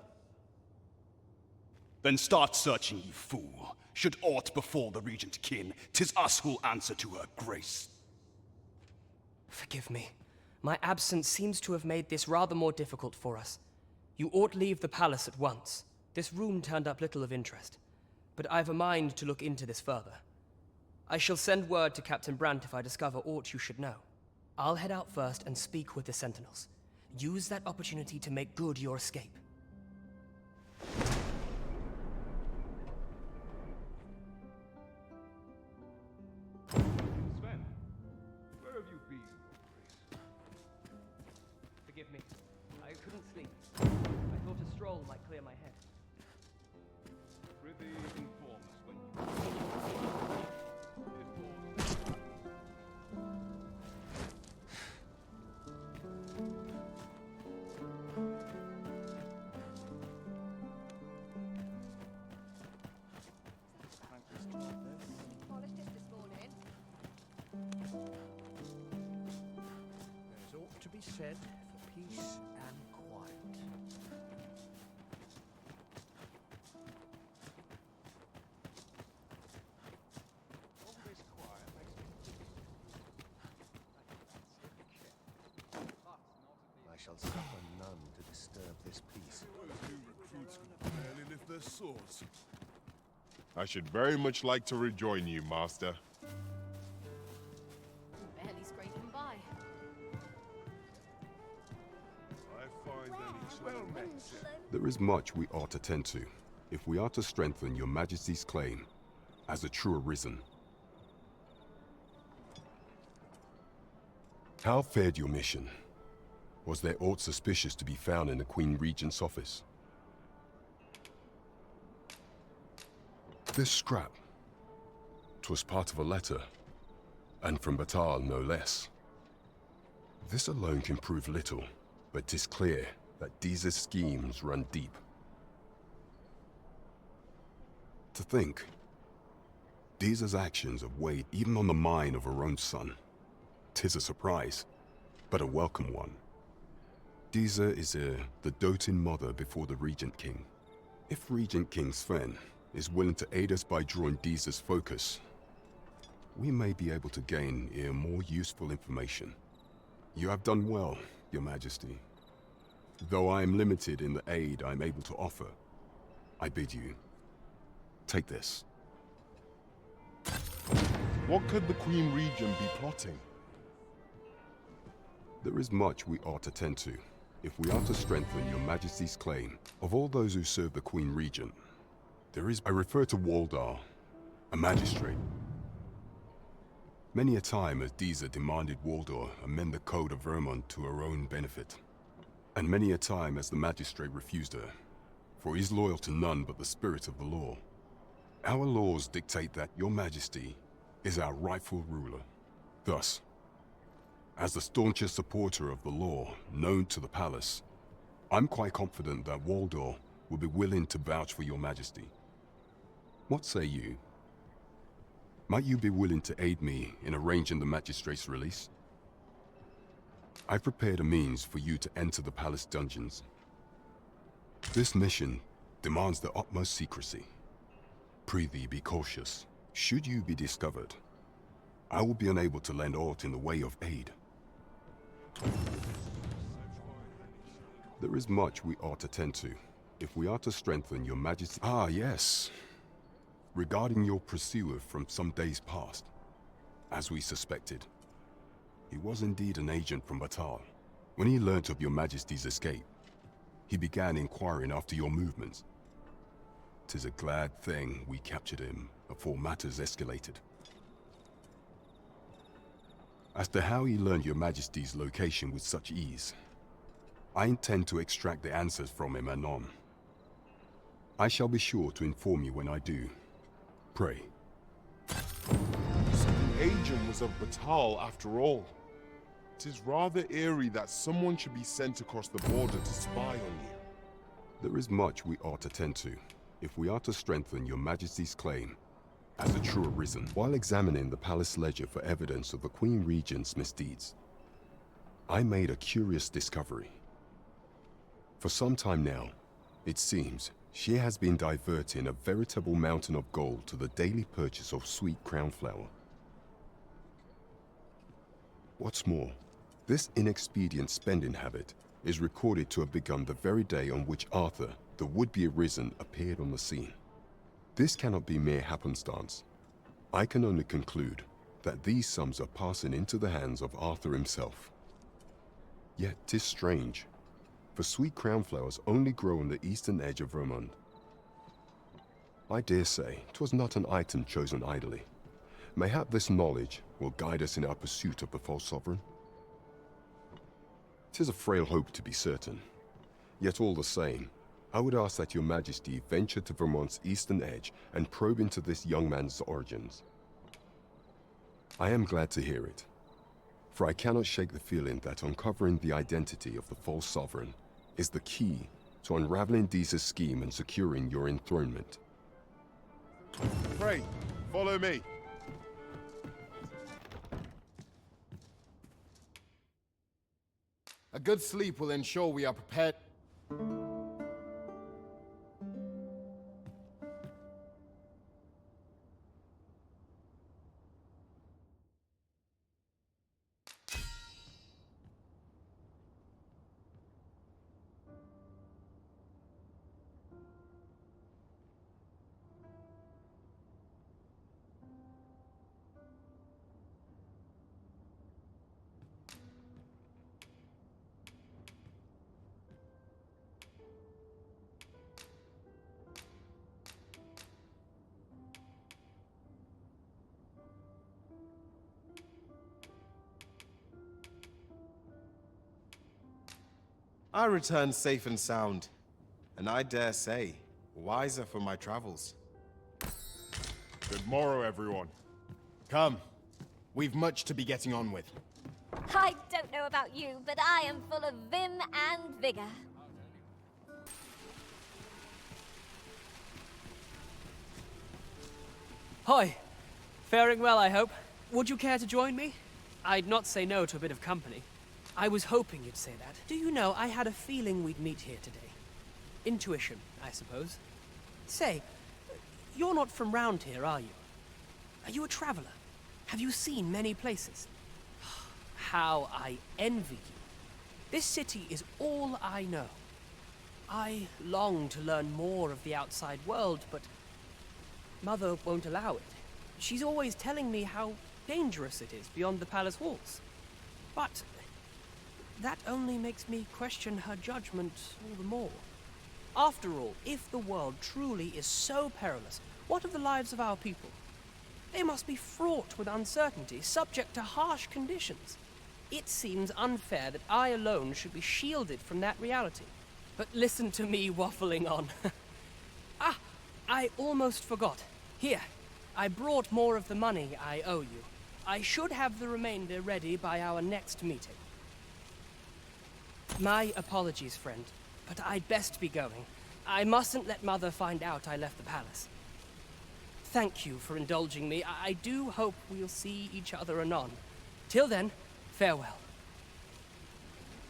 [SPEAKER 22] Then start searching, you fool. Should aught befall the Regent Kin, 'tis us who'll answer to her grace.
[SPEAKER 11] Forgive me. My absence seems to have made this rather more difficult for us. You ought leave the palace at once. This room turned up little of interest, but I've a mind to look into this further. I shall send word to Captain Brandt if I discover aught you should know. I'll head out first and speak with the Sentinels. Use that opportunity to make good your escape.
[SPEAKER 8] Sven, where have you been, Your Grace?
[SPEAKER 10] Forgive me. I couldn't sleep. I thought a stroll might clear my head.
[SPEAKER 8] Prithee, inform us when you...
[SPEAKER 26] There's ought to be said for peace and quiet. All this quiet makes me
[SPEAKER 20] I shall suffer none to disturb this peace.
[SPEAKER 18] Those new recruits can barely lift their swords. I should very much like to rejoin you, Master.
[SPEAKER 13] Barely scraping by.
[SPEAKER 18] I find that well met.
[SPEAKER 23] There is much we ought to tend to, if we are to strengthen your Majesty's claim as a true Arisen. How fared your mission? Was there aught suspicious to be found in the Queen Regent's office? This scrap, 'twas part of a letter, and from Batal no less. This alone can prove little, but 'tis clear that Disa's schemes run deep. To think, Disa's actions have weighed even on the mind of her own son. 'Tis a surprise, but a welcome one. Disa is the doting mother before the Regent King. If Regent King Sven is willing to aid us by drawing Disa's focus, we may be able to gain more useful information. You have done well, Your Majesty. Though I am limited in the aid I'm able to offer, I bid you, take this.
[SPEAKER 18] What could the Queen Regent be plotting?
[SPEAKER 23] There is much we ought to tend to, if we are to strengthen Your Majesty's claim. Of all those who serve the Queen Regent, I refer to Waldar, a magistrate. Many a time has Disa demanded Waldar amend the Code of Vermont to her own benefit. And many a time has the magistrate refused her, for he is loyal to none but the spirit of the law. Our laws dictate that Your Majesty is our rightful ruler. Thus, as the staunchest supporter of the law known to the palace, I'm quite confident that Waldar will be willing to vouch for Your Majesty. What say you? Might you be willing to aid me in arranging the magistrate's release? I've prepared a means for you to enter the palace dungeons. This mission demands the utmost secrecy. Prithee, be cautious. Should you be discovered, I will be unable to lend aught in the way of aid. There is much we ought to tend to, if we are to strengthen Your Majesty. Ah, yes. Regarding your pursuer from some days past, as we suspected. He was indeed an agent from Batal. When he learnt of your Majesty's escape, he began inquiring after your movements. 'Tis a glad thing we captured him before matters escalated. As to how he learned your Majesty's location with such ease, I intend to extract the answers from him anon. I shall be sure to inform you when I do. Pray.
[SPEAKER 18] So the agent was of Batal after all. It is rather eerie that someone should be sent across the border to spy on you.
[SPEAKER 23] There is much we ought to tend to, if we are to strengthen your Majesty's claim as a true Arisen. While examining the palace ledger for evidence of the Queen Regent's misdeeds, I made a curious discovery. For some time now, it seems, she has been diverting a veritable mountain of gold to the daily purchase of sweet crown flower. What's more, this inexpedient spending habit is recorded to have begun the very day on which Arthur, the would-be Arisen, appeared on the scene. This cannot be mere happenstance. I can only conclude that these sums are passing into the hands of Arthur himself. Yet 'tis strange, for sweet crown flowers only grow on the eastern edge of Vermont. I dare say 'twas not an item chosen idly. Mayhap this knowledge will guide us in our pursuit of the false sovereign. 'Tis a frail hope to be certain, yet all the same, I would ask that your Majesty venture to Vermont's eastern edge and probe into this young man's origins. I am glad to hear it, for I cannot shake the feeling that uncovering the identity of the false sovereign is the key to unraveling Deeza's scheme and securing your enthronement.
[SPEAKER 18] Pray, follow me.
[SPEAKER 2] A good sleep will ensure we are prepared. I returned safe and sound, and I dare say, wiser for my travels.
[SPEAKER 18] Good morrow, everyone.
[SPEAKER 2] Come, we've much to be getting on with.
[SPEAKER 9] I don't know about you, but I am full of vim and vigor.
[SPEAKER 11] Hi. Faring well, I hope. Would you care to join me? I'd not say no to a bit of company. I was hoping you'd say that. Do you know, I had a feeling we'd meet here today. Intuition, I suppose. Say, you're not from round here, are you? Are you a traveler? Have you seen many places? How I envy you. This city is all I know. I long to learn more of the outside world, but Mother won't allow it. She's always telling me how dangerous it is beyond the palace walls. But that only makes me question her judgment all the more. After all, if the world truly is so perilous, what of the lives of our people? They must be fraught with uncertainty, subject to harsh conditions. It seems unfair that I alone should be shielded from that reality. But listen to me waffling on. I almost forgot. Here, I brought more of the money I owe you. I should have the remainder ready by our next meeting. My apologies, friend, but I'd best be going. I mustn't let Mother find out I left the palace. Thank you for indulging me. I do hope we'll see each other anon. Till then, farewell.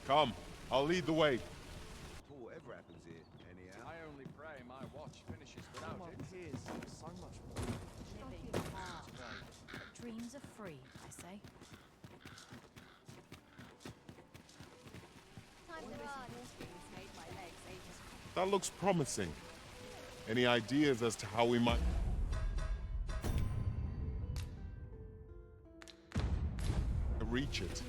[SPEAKER 18] Come, I'll lead the way.
[SPEAKER 26] Whatever happens here, anyhow.
[SPEAKER 5] I only pray my watch finishes without it.
[SPEAKER 26] Here's so much more.
[SPEAKER 15] Living hard. But dreams are free, I say.
[SPEAKER 18] That looks promising. Any ideas as to how we might... reach it.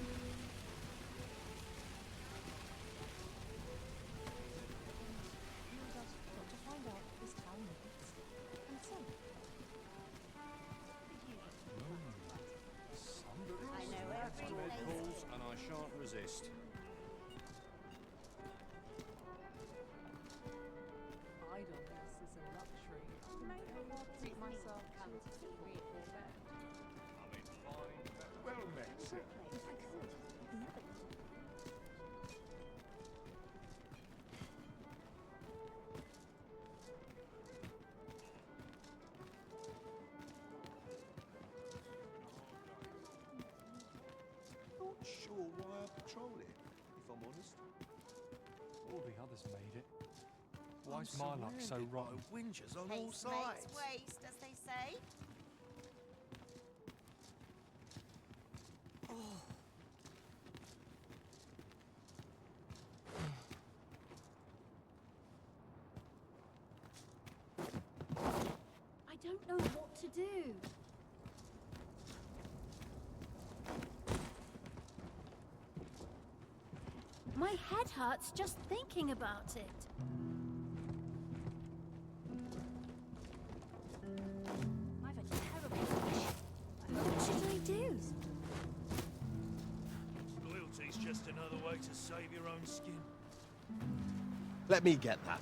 [SPEAKER 6] And I shan't resist.
[SPEAKER 7] Idleness is a luxury. I may afford to treat myself to a 3 or 4 bed.
[SPEAKER 5] Well met, sir.
[SPEAKER 16] Not sure why I patrol it, if I'm honest.
[SPEAKER 17] All the others made it. Why's my luck so rotten?
[SPEAKER 16] Whingers on all
[SPEAKER 3] Haste
[SPEAKER 16] sides.
[SPEAKER 3] makes waste, as they say.
[SPEAKER 9] I don't know what to do. My head hurts just thinking about it. I've a terrible itch. What should I do?
[SPEAKER 16] Loyalty's just another way to save your own skin.
[SPEAKER 2] Let me get that.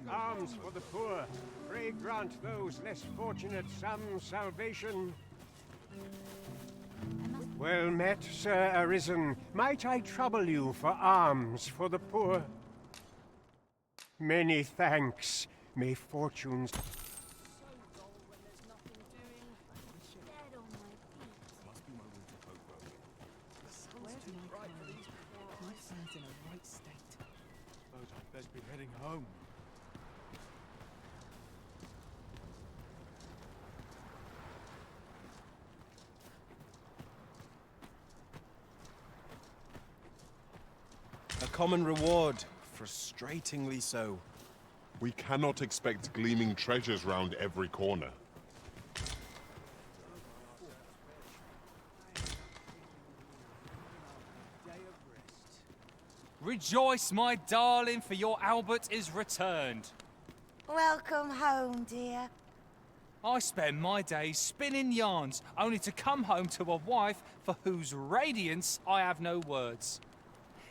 [SPEAKER 14] Alms for the poor. Pray grant those less fortunate some salvation. Well met, Sir Arisen. Might I trouble you for alms for the poor? Many thanks. May fortunes...
[SPEAKER 10] My son's in a right state.
[SPEAKER 5] Suppose I'd best be heading home.
[SPEAKER 2] A common reward, frustratingly so.
[SPEAKER 18] We cannot expect gleaming treasures round every corner.
[SPEAKER 17] Rejoice, my darling, for your Albert is returned.
[SPEAKER 3] Welcome home, dear.
[SPEAKER 17] I spend my days spinning yarns, only to come home to a wife for whose radiance I have no words.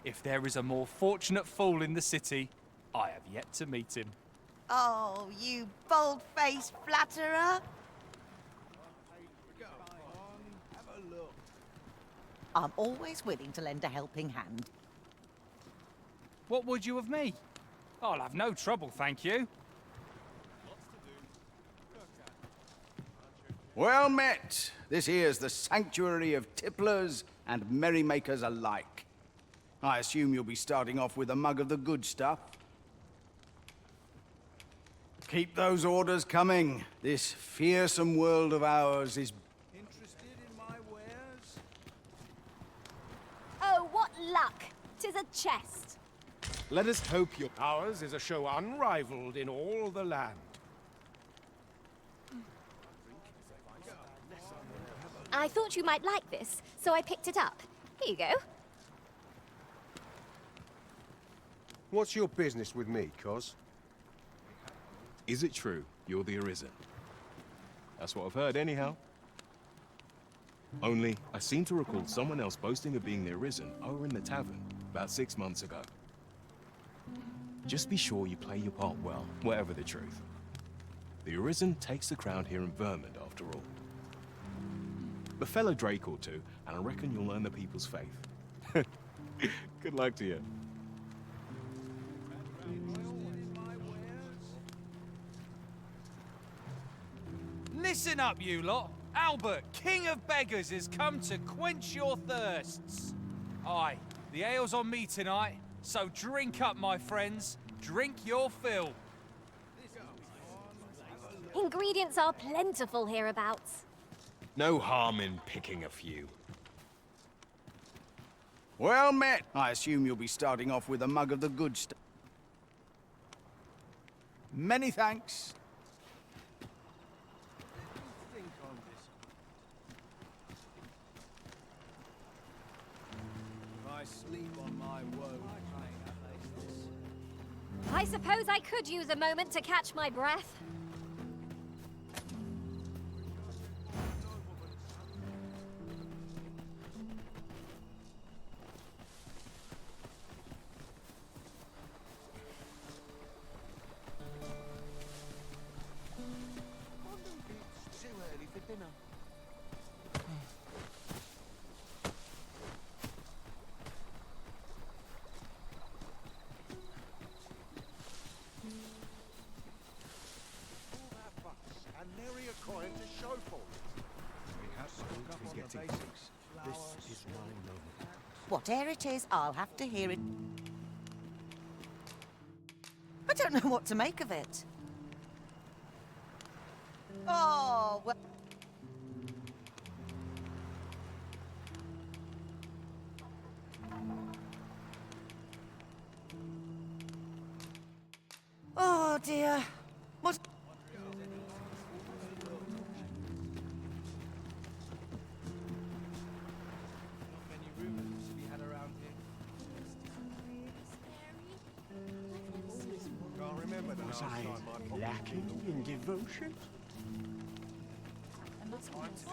[SPEAKER 17] If there is a more fortunate fool in the city, I have yet to meet him.
[SPEAKER 3] Oh, you bold-faced flatterer.
[SPEAKER 16] Have a look.
[SPEAKER 3] I'm always willing to lend a helping hand.
[SPEAKER 17] What would you of me? I'll have no trouble, thank you.
[SPEAKER 19] Well met. This here's the sanctuary of tipplers and merrymakers alike. I assume you'll be starting off with a mug of the good stuff. Keep those orders coming. This fearsome world of ours is...
[SPEAKER 16] Interested in my wares?
[SPEAKER 9] Oh, what luck! 'Tis a chest.
[SPEAKER 2] Let us hope your...
[SPEAKER 14] Ours is a show unrivaled in all the land.
[SPEAKER 9] I thought you might like this, so I picked it up. Here you go.
[SPEAKER 14] What's your business with me, Cos?
[SPEAKER 1] Is it true you're the Arisen? That's what I've heard, anyhow. Only, I seem to recall someone else boasting of being the Arisen over in the tavern about 6 months ago. Just be sure you play your part well, whatever the truth. The Arisen takes the crown here in Vermont, after all. A fellow Drake or two, and I reckon you'll earn the people's faith. Good luck to you.
[SPEAKER 17] Listen up, you lot. Albert, King of Beggars, has come to quench your thirsts. Aye, the ale's on me tonight, so drink up, my friends. Drink your fill.
[SPEAKER 9] Ingredients are plentiful hereabouts.
[SPEAKER 2] No harm in picking a few.
[SPEAKER 19] Well met. I assume you'll be starting off with a mug of the good stuff. Many thanks.
[SPEAKER 26] Think on this. If I sleep on my woe,
[SPEAKER 15] I suppose I could use a moment to catch my breath.
[SPEAKER 26] it's too early for dinner. All that fuss and nary a coin to show for it. We have to up on the basics. This is my moment.
[SPEAKER 3] Whatever it is, I'll have to hear it. I don't know what to make of it. Oh, well... Oh, dear. What...
[SPEAKER 26] Many rumors to be had around here. Can't remember the
[SPEAKER 14] Was
[SPEAKER 26] last
[SPEAKER 14] I
[SPEAKER 26] time I popped
[SPEAKER 14] lacking in devotion?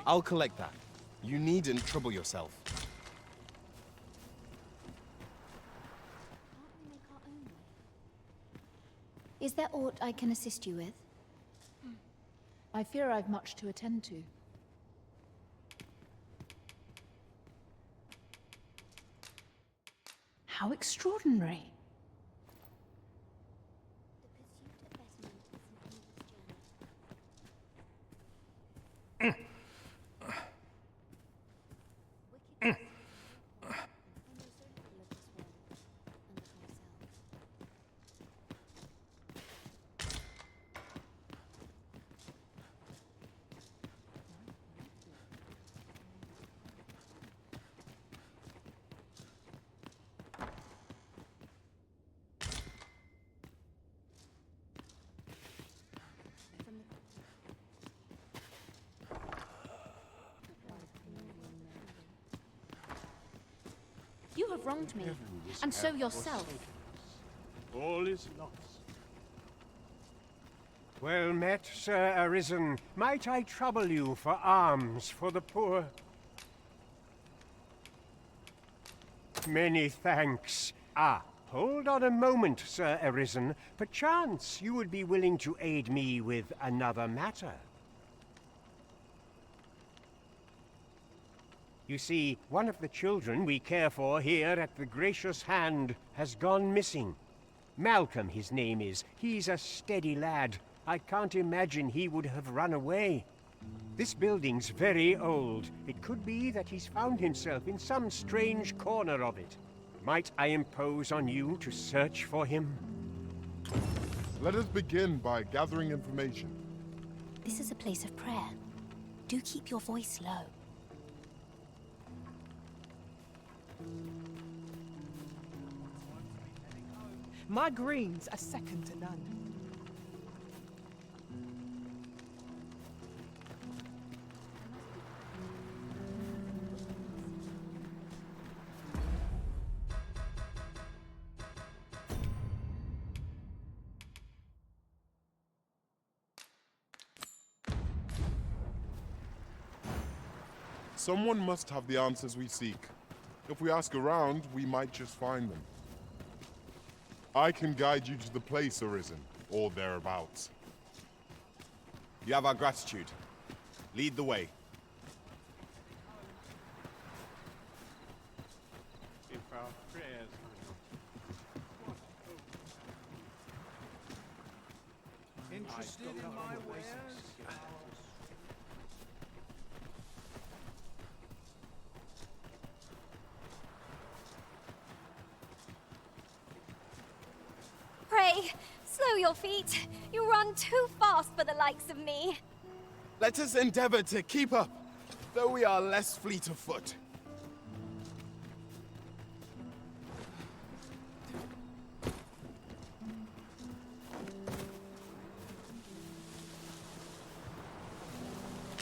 [SPEAKER 2] I'll collect that. You needn't trouble yourself.
[SPEAKER 9] Is there aught I can assist you with?
[SPEAKER 7] I fear I've much to attend to. How extraordinary.
[SPEAKER 15] You have wronged me, and so yourself.
[SPEAKER 14] All is lost. Well met, Sir Arisen. Might I trouble you for alms for the poor? Many thanks. Ah, hold on a moment, Sir Arisen. Perchance you would be willing to aid me with another matter. You see, one of the children we care for here at the Gracious Hand has gone missing. Malcolm, his name is. He's a steady lad. I can't imagine he would have run away. This building's very old. It could be that he's found himself in some strange corner of it. Might I impose on you to search for him?
[SPEAKER 18] Let us begin by gathering information.
[SPEAKER 15] This is a place of prayer. Do keep your voice low.
[SPEAKER 7] My greens are second to none.
[SPEAKER 18] Someone must have the answers we seek. If we ask around, we might just find them. I can guide you to the place, Arisen, or thereabouts.
[SPEAKER 2] You have our gratitude. Lead the way.
[SPEAKER 14] If our prayers
[SPEAKER 26] Interested in my wares?
[SPEAKER 15] Pray, slow your feet. You run too fast for the likes of me.
[SPEAKER 2] Let us endeavor to keep up, though we are less fleet of foot.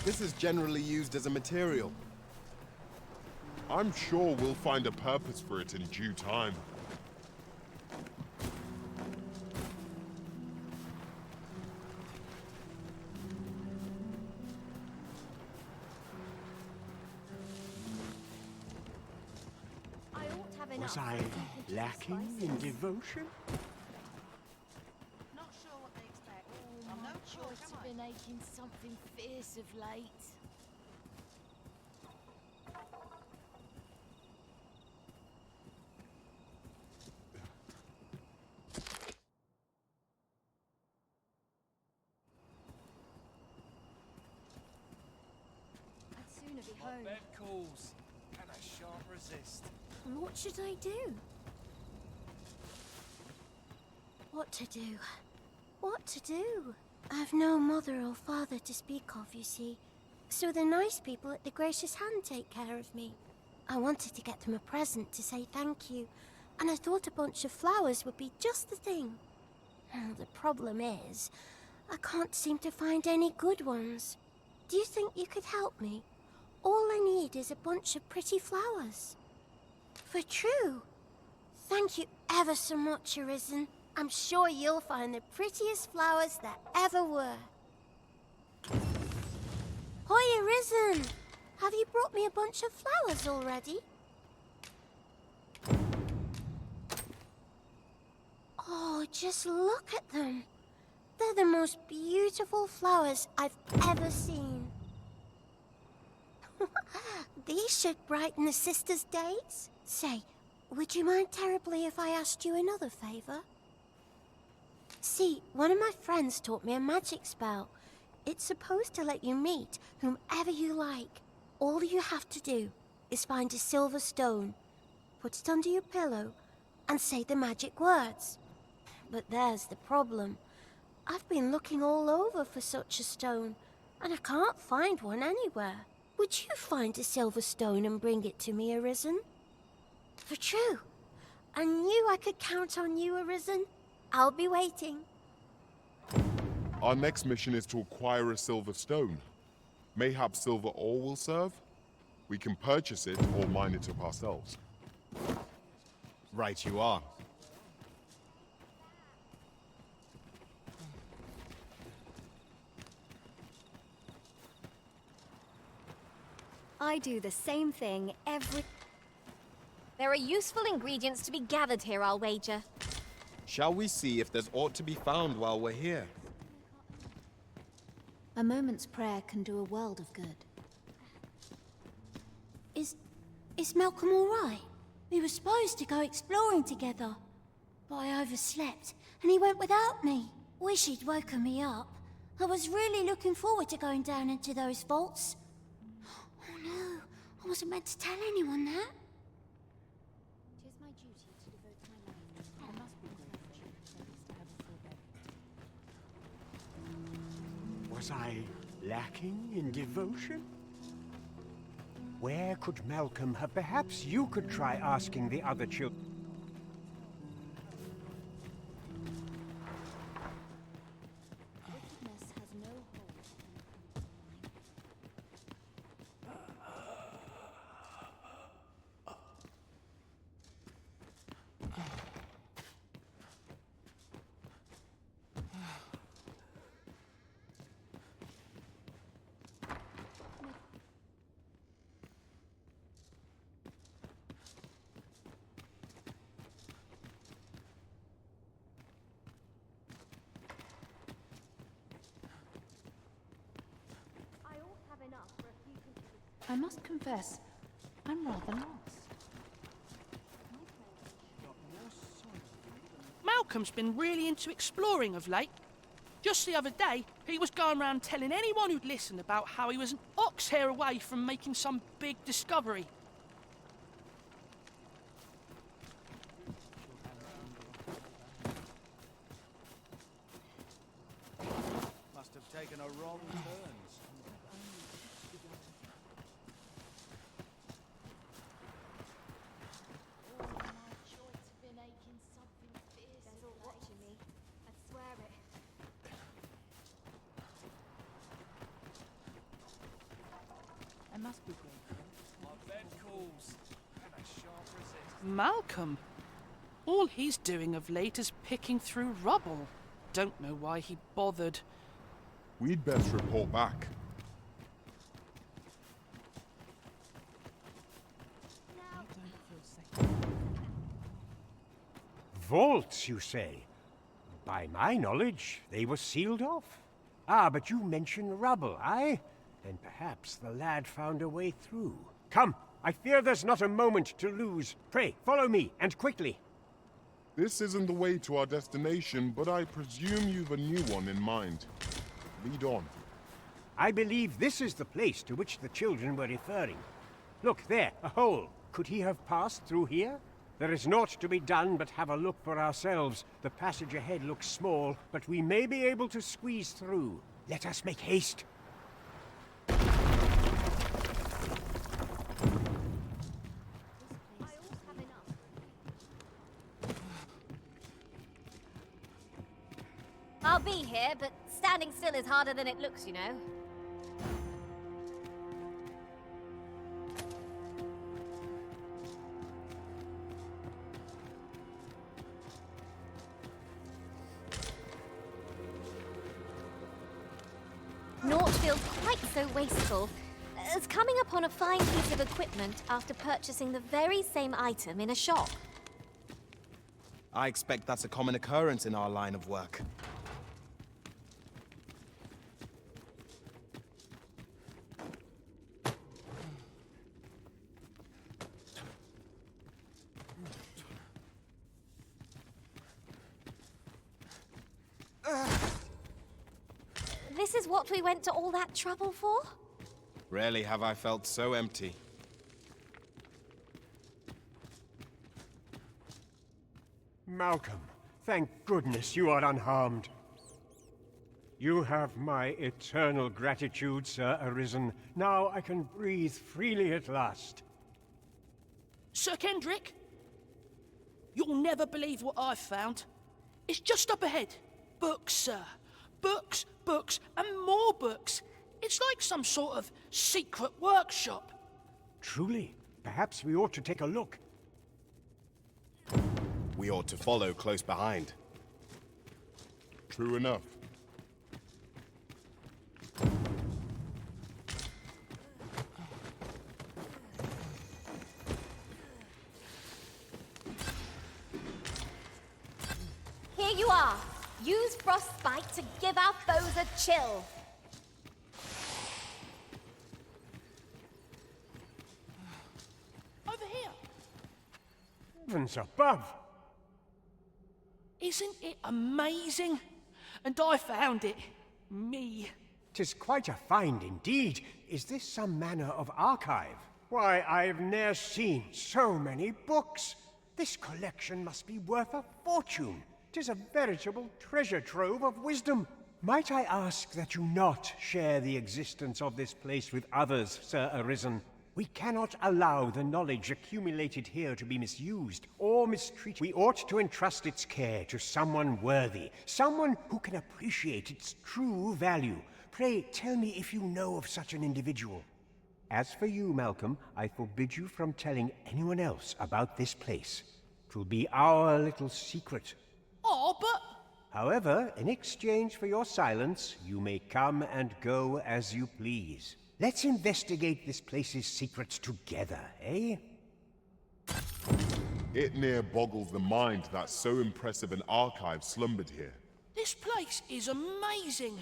[SPEAKER 2] This is generally used as a material.
[SPEAKER 18] I'm sure we'll find a purpose for it in due time.
[SPEAKER 14] Was I lacking in devotion?
[SPEAKER 3] Not sure what they expect.
[SPEAKER 7] Oh,
[SPEAKER 3] I'm
[SPEAKER 7] my
[SPEAKER 3] not sure,
[SPEAKER 7] joints have been aching something fierce of late.
[SPEAKER 9] I'd sooner be
[SPEAKER 17] My
[SPEAKER 9] home.
[SPEAKER 17] bed calls, and I shan't resist.
[SPEAKER 15] What should I do? What to do? What to do? I've no mother or father to speak of, you see. So the nice people at the Gracious Hand take care of me. I wanted to get them a present to say thank you, and I thought a bunch of flowers would be just the thing. Well, the problem is, I can't seem to find any good ones. Do you think you could help me? All I need is a bunch of pretty flowers. For true. Thank you ever so much, Arisen. I'm sure you'll find the prettiest flowers that ever were. Hoi, Arisen! Have you brought me a bunch of flowers already? Oh, just look at them. They're the most beautiful flowers I've ever seen. These should brighten the sisters' days. Say, would you mind terribly if I asked you another favor? See, one of my friends taught me a magic spell. It's supposed to let you meet whomever you like. All you have to do is find a silver stone, put it under your pillow, and say the magic words. But there's the problem. I've been looking all over for such a stone, and I can't find one anywhere. Would you find a silver stone and bring it to me, Arisen? For true. I knew I could count on you, Arisen. I'll be waiting.
[SPEAKER 18] Our next mission is to acquire a silver stone. Mayhap silver ore will serve? We can purchase it or mine it up ourselves.
[SPEAKER 2] Right you are.
[SPEAKER 9] I do the same thing every...
[SPEAKER 15] There are useful ingredients to be gathered here, I'll wager.
[SPEAKER 2] Shall we see if there's aught to be found while we're here?
[SPEAKER 4] A moment's prayer can do a world of good.
[SPEAKER 15] Is Malcolm all right? We were supposed to go exploring together, but I overslept, and he went without me. Wish he'd woken me up. I was really looking forward to going down into those vaults. Oh no, I wasn't meant to tell anyone that.
[SPEAKER 4] It is my duty to devote my life. I must be grateful that is to have a full bed.
[SPEAKER 14] Was I lacking in devotion? Where could Malcolm have? Perhaps you could try asking the other children.
[SPEAKER 4] Wickedness has no hold. I must confess, I'm rather lost.
[SPEAKER 11] Malcolm's been really into exploring of late. Just the other day, he was going around telling anyone who'd listen about how he was an ox hair away from making some big discovery.
[SPEAKER 19] Must have taken a wrong turn.
[SPEAKER 9] They're all watching me. I swear it.
[SPEAKER 7] must be grateful.
[SPEAKER 17] My bed calls, and I shan't resist.
[SPEAKER 11] Malcolm. All he's doing of late is picking through rubble. Don't know why he bothered.
[SPEAKER 18] We'd best report back.
[SPEAKER 14] Vaults, you say? By my knowledge, they were sealed off. Ah, but you mentioned rubble, aye? Then perhaps the lad found a way through. Come, I fear there's not a moment to lose. Pray, follow me, and quickly.
[SPEAKER 18] This isn't the way to our destination, but I presume you've a new one in mind. Lead on.
[SPEAKER 14] I believe this is the place to which the children were referring. Look, there, a hole. Could he have passed through here? There is naught to be done but have a look for ourselves. The passage ahead looks small, but we may be able to squeeze through. Let us make haste.
[SPEAKER 8] I'll be here, but standing still is harder than it looks, you know. Naught feels quite so wasteful as coming upon a fine piece of equipment after purchasing the very same item in a shop.
[SPEAKER 2] I expect that's a common occurrence in our line of work.
[SPEAKER 8] This is what we went to all that trouble for?
[SPEAKER 2] Rarely have I felt so empty.
[SPEAKER 14] Malcolm, thank goodness you are unharmed. You have my eternal gratitude, Sir Arisen. Now I can breathe freely at last.
[SPEAKER 11] Sir Kendrick? You'll never believe what I've found. It's just up ahead. Books, sir. Books, books, and more books. It's like some sort of secret workshop.
[SPEAKER 14] Truly? Perhaps we ought to take a look.
[SPEAKER 2] We ought to follow close behind.
[SPEAKER 18] True enough.
[SPEAKER 8] Here you are. Use frostbite to give our foes a chill.
[SPEAKER 11] Over here.
[SPEAKER 14] Heavens above!
[SPEAKER 11] Isn't it amazing? And I found it. Me.
[SPEAKER 14] 'Tis quite a find indeed. Is this some manner of archive? Why, I've ne'er seen so many books. This collection must be worth a fortune. 'Tis a veritable treasure trove of wisdom. Might I ask that you not share the existence of this place with others, Sir Arisen? We cannot allow the knowledge accumulated here to be misused or mistreated. We ought to entrust its care to someone worthy, someone who can appreciate its true value. Pray, tell me if you know of such an individual. As for you, Malcolm, I forbid you from telling anyone else about this place. 'Twill be our little secret.
[SPEAKER 11] Oh, but...
[SPEAKER 14] However, in exchange for your silence, you may come and go as you please. Let's investigate this place's secrets together, eh?
[SPEAKER 18] It near boggles the mind that so impressive an archive slumbered here.
[SPEAKER 11] This place is amazing.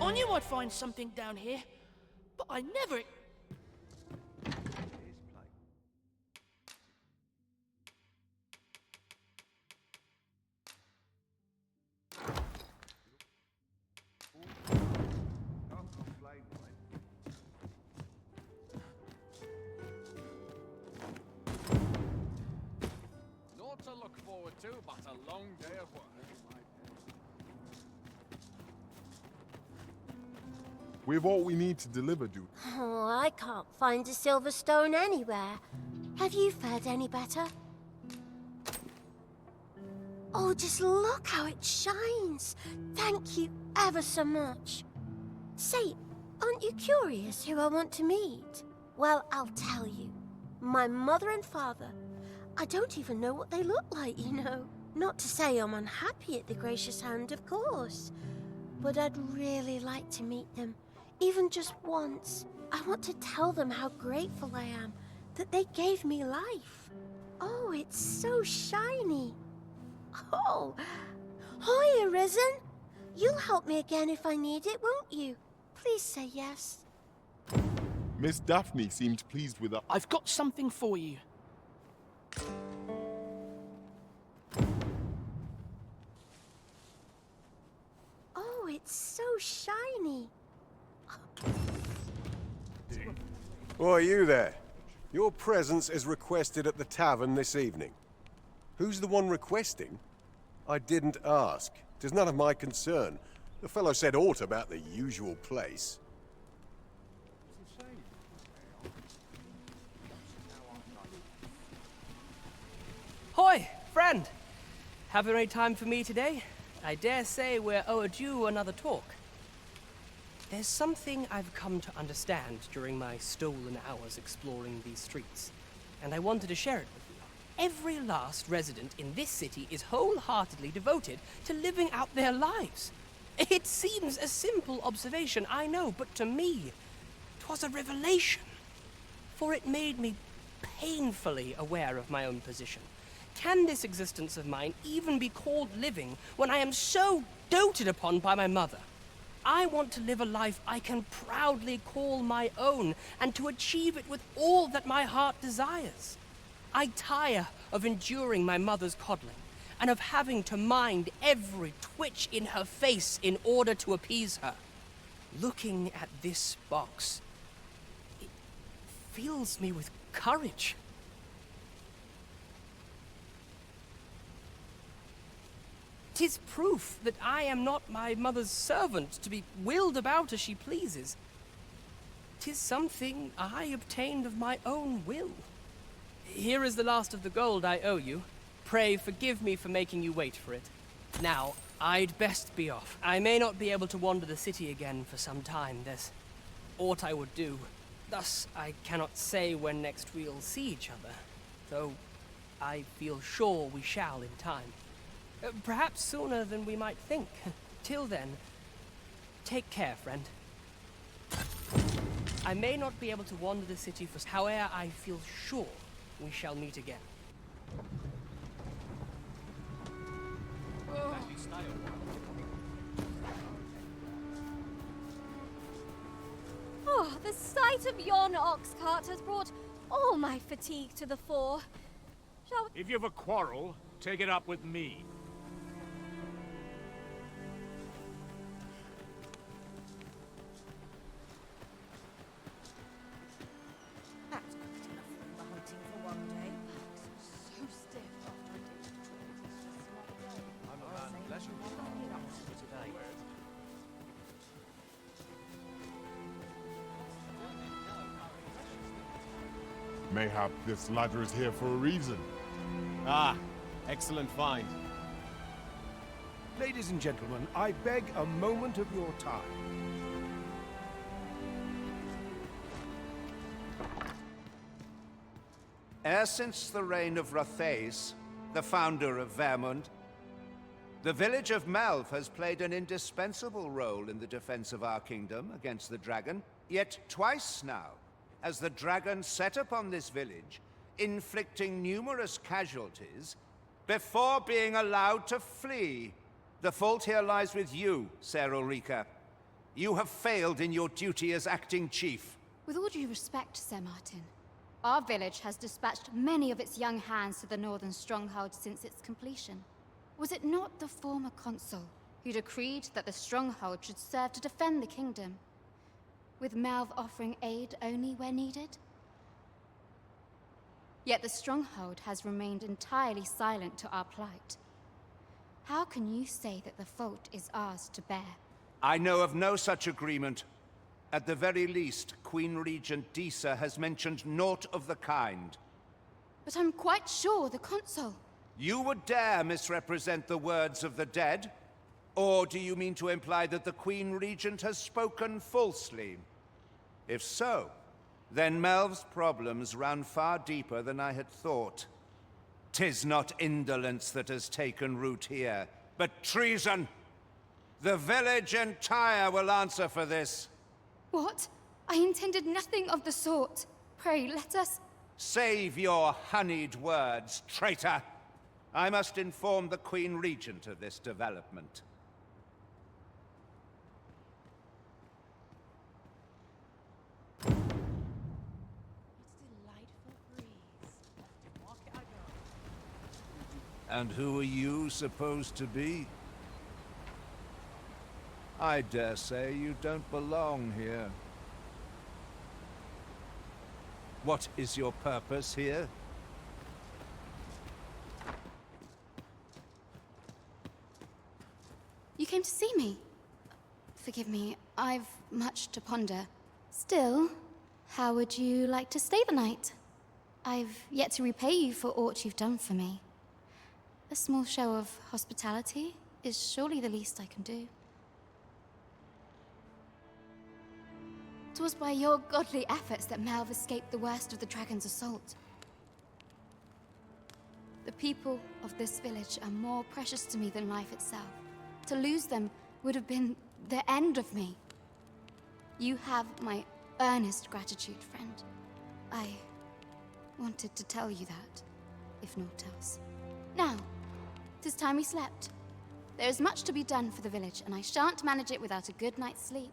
[SPEAKER 11] I knew I'd find something down here, but I never...
[SPEAKER 5] Naught to look forward to, but a long day of work.
[SPEAKER 18] We've all we need to deliver, dude.
[SPEAKER 15] Oh, I can't find a silver stone anywhere. Have you fared any better? Oh, just look how it shines. Thank you ever so much. Say, aren't you curious who I want to meet? Well, I'll tell you. My mother and father, I don't even know what they look like, you know. Not to say I'm unhappy at the Gracious Hand, of course. But I'd really like to meet them, even just once. I want to tell them how grateful I am that they gave me life. Oh, it's so shiny. Oh, hi, Arisen. You'll help me again if I need it, won't you? Please say yes.
[SPEAKER 18] Miss Daphne seemed pleased with her.
[SPEAKER 11] I've got something for you.
[SPEAKER 15] Oh, it's so shiny.
[SPEAKER 14] Why, you there? Your presence is requested at the tavern this evening. Who's the one requesting? I didn't ask. 'Tis none of my concern. The fellow said aught about the usual place.
[SPEAKER 11] Hoi, friend! Have any time for me today? I dare say we're overdue another talk. There's something I've come to understand during my stolen hours exploring these streets, and I wanted to share it with you. Every last resident in this city is wholeheartedly devoted to living out their lives. It seems a simple observation, I know, but to me, 'twas a revelation. For it made me painfully aware of my own position. Can this existence of mine even be called living when I am so doted upon by my mother? I want to live a life I can proudly call my own, and to achieve it with all that my heart desires. I tire of enduring my mother's coddling, and of having to mind every twitch in her face in order to appease her. Looking at this box, it fills me with courage. 'Tis proof that I am not my mother's servant to be wheeled about as she pleases. 'Tis something I obtained of my own will. Here is the last of the gold I owe you. Pray forgive me for making you wait for it. Now, I'd best be off. I may not be able to wander the city again for some time. There's aught I would do. Thus, I cannot say when next we'll see each other, though I feel sure we shall in time. Perhaps sooner than we might think. Till then, take care, friend. I may not be able to wander the city for however I feel sure we shall meet again.
[SPEAKER 8] Oh, the sight of yon ox cart has brought all my fatigue to the fore. Shall we...
[SPEAKER 5] If you've a quarrel, take it up with me.
[SPEAKER 3] That's good enough for the hunting for one day.
[SPEAKER 7] So stiff after a day of trade.
[SPEAKER 6] I'm a man of leisure today.
[SPEAKER 18] Mayhap this ladder is here for a reason.
[SPEAKER 2] Ah, excellent find.
[SPEAKER 16] Ladies and gentlemen, I beg a moment of your time.
[SPEAKER 19] E'er since the reign of Rothace, the founder of Vermund, the village of Malv has played an indispensable role in the defense of our kingdom against the dragon. Yet twice now has the dragon set upon this village, inflicting numerous casualties before being allowed to flee. The fault here lies with you, Ser Ulrika. You have failed in your duty as acting chief.
[SPEAKER 9] With all due respect, Sir Martin, our village has dispatched many of its young hands to the northern stronghold since its completion. Was it not the former consul who decreed that the stronghold should serve to defend the kingdom, with Malv offering aid only where needed? Yet the stronghold has remained entirely silent to our plight. How can you say that the fault is ours to bear?
[SPEAKER 19] I know of no such agreement. At the very least, Queen Regent Disa has mentioned naught of the kind.
[SPEAKER 9] But I'm quite sure the consul...
[SPEAKER 19] You would dare misrepresent the words of the dead? Or do you mean to imply that the Queen Regent has spoken falsely? If so, Then Melv's problems run far deeper than I had thought. 'Tis not indolence that has taken root here, but treason. The village entire will answer for this.
[SPEAKER 9] What? I intended nothing of the sort. Pray, let us...
[SPEAKER 19] Save your honeyed words, traitor. I must inform the Queen Regent of this development. And who are you supposed to be? I dare say you don't belong here. What is your purpose here?
[SPEAKER 9] You came to see me. Forgive me, I've much to ponder. Still, how would you like to stay the night? I've yet to repay you for aught you've done for me. A small show of hospitality is surely the least I can do. 'Twas by your godly efforts that Melv escaped the worst of the dragon's assault. The people of this village are more precious to me than life itself. To lose them would have been the end of me. You have my earnest gratitude, friend. I wanted to tell you that, if naught else. Now, 'tis time we slept. There is much to be done for the village, and I shan't manage it without a good night's sleep.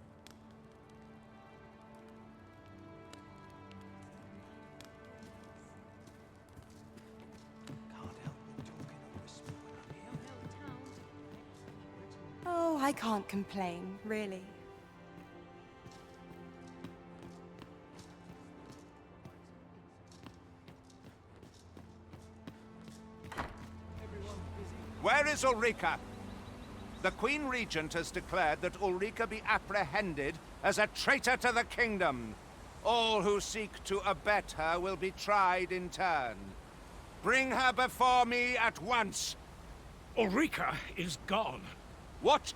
[SPEAKER 3] Oh, I can't complain, really.
[SPEAKER 19] Where is Ulrika? The Queen Regent has declared that Ulrika be apprehended as a traitor to the kingdom. All who seek to abet her will be tried in turn. Bring her before me at once.
[SPEAKER 12] Ulrika is gone.
[SPEAKER 19] What?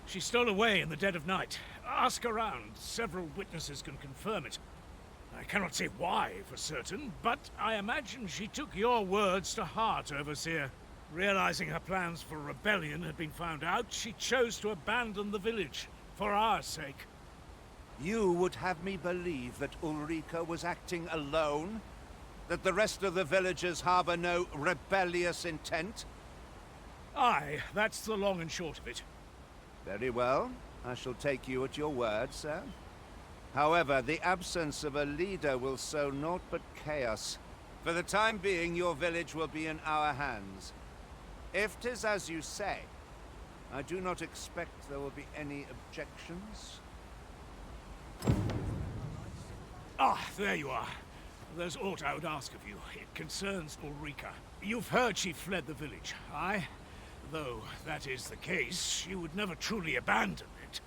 [SPEAKER 12] She stole away in the dead of night. Ask around. Several witnesses can confirm it. I cannot say why for certain, but I imagine she took your words to heart, Overseer. Realizing her plans for rebellion had been found out, she chose to abandon the village, for our sake.
[SPEAKER 19] You would have me believe that Ulrika was acting alone? That the rest of the villagers harbor no rebellious intent?
[SPEAKER 12] Aye, that's the long and short of it.
[SPEAKER 19] Very well. I shall take you at your word, sir. However, the absence of a leader will sow naught but chaos. For the time being, your village will be in our hands. If 'tis as you say, I do not expect there will be any objections.
[SPEAKER 12] Ah, there you are. There's aught I would ask of you. It concerns Ulrika. You've heard she fled the village, aye? Though that is the case, she would never truly abandon it.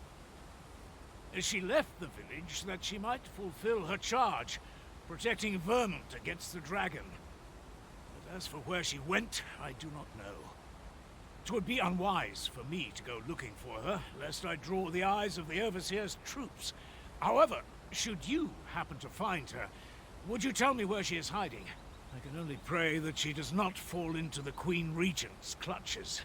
[SPEAKER 12] She left the village that she might fulfill her charge, protecting Vermont against the dragon. But as for where she went, I do not know. 'Twould be unwise for me to go looking for her, lest I draw the eyes of the Overseer's troops. However, should you happen to find her, would you tell me where she is hiding? I can only pray that she does not fall into the Queen Regent's clutches.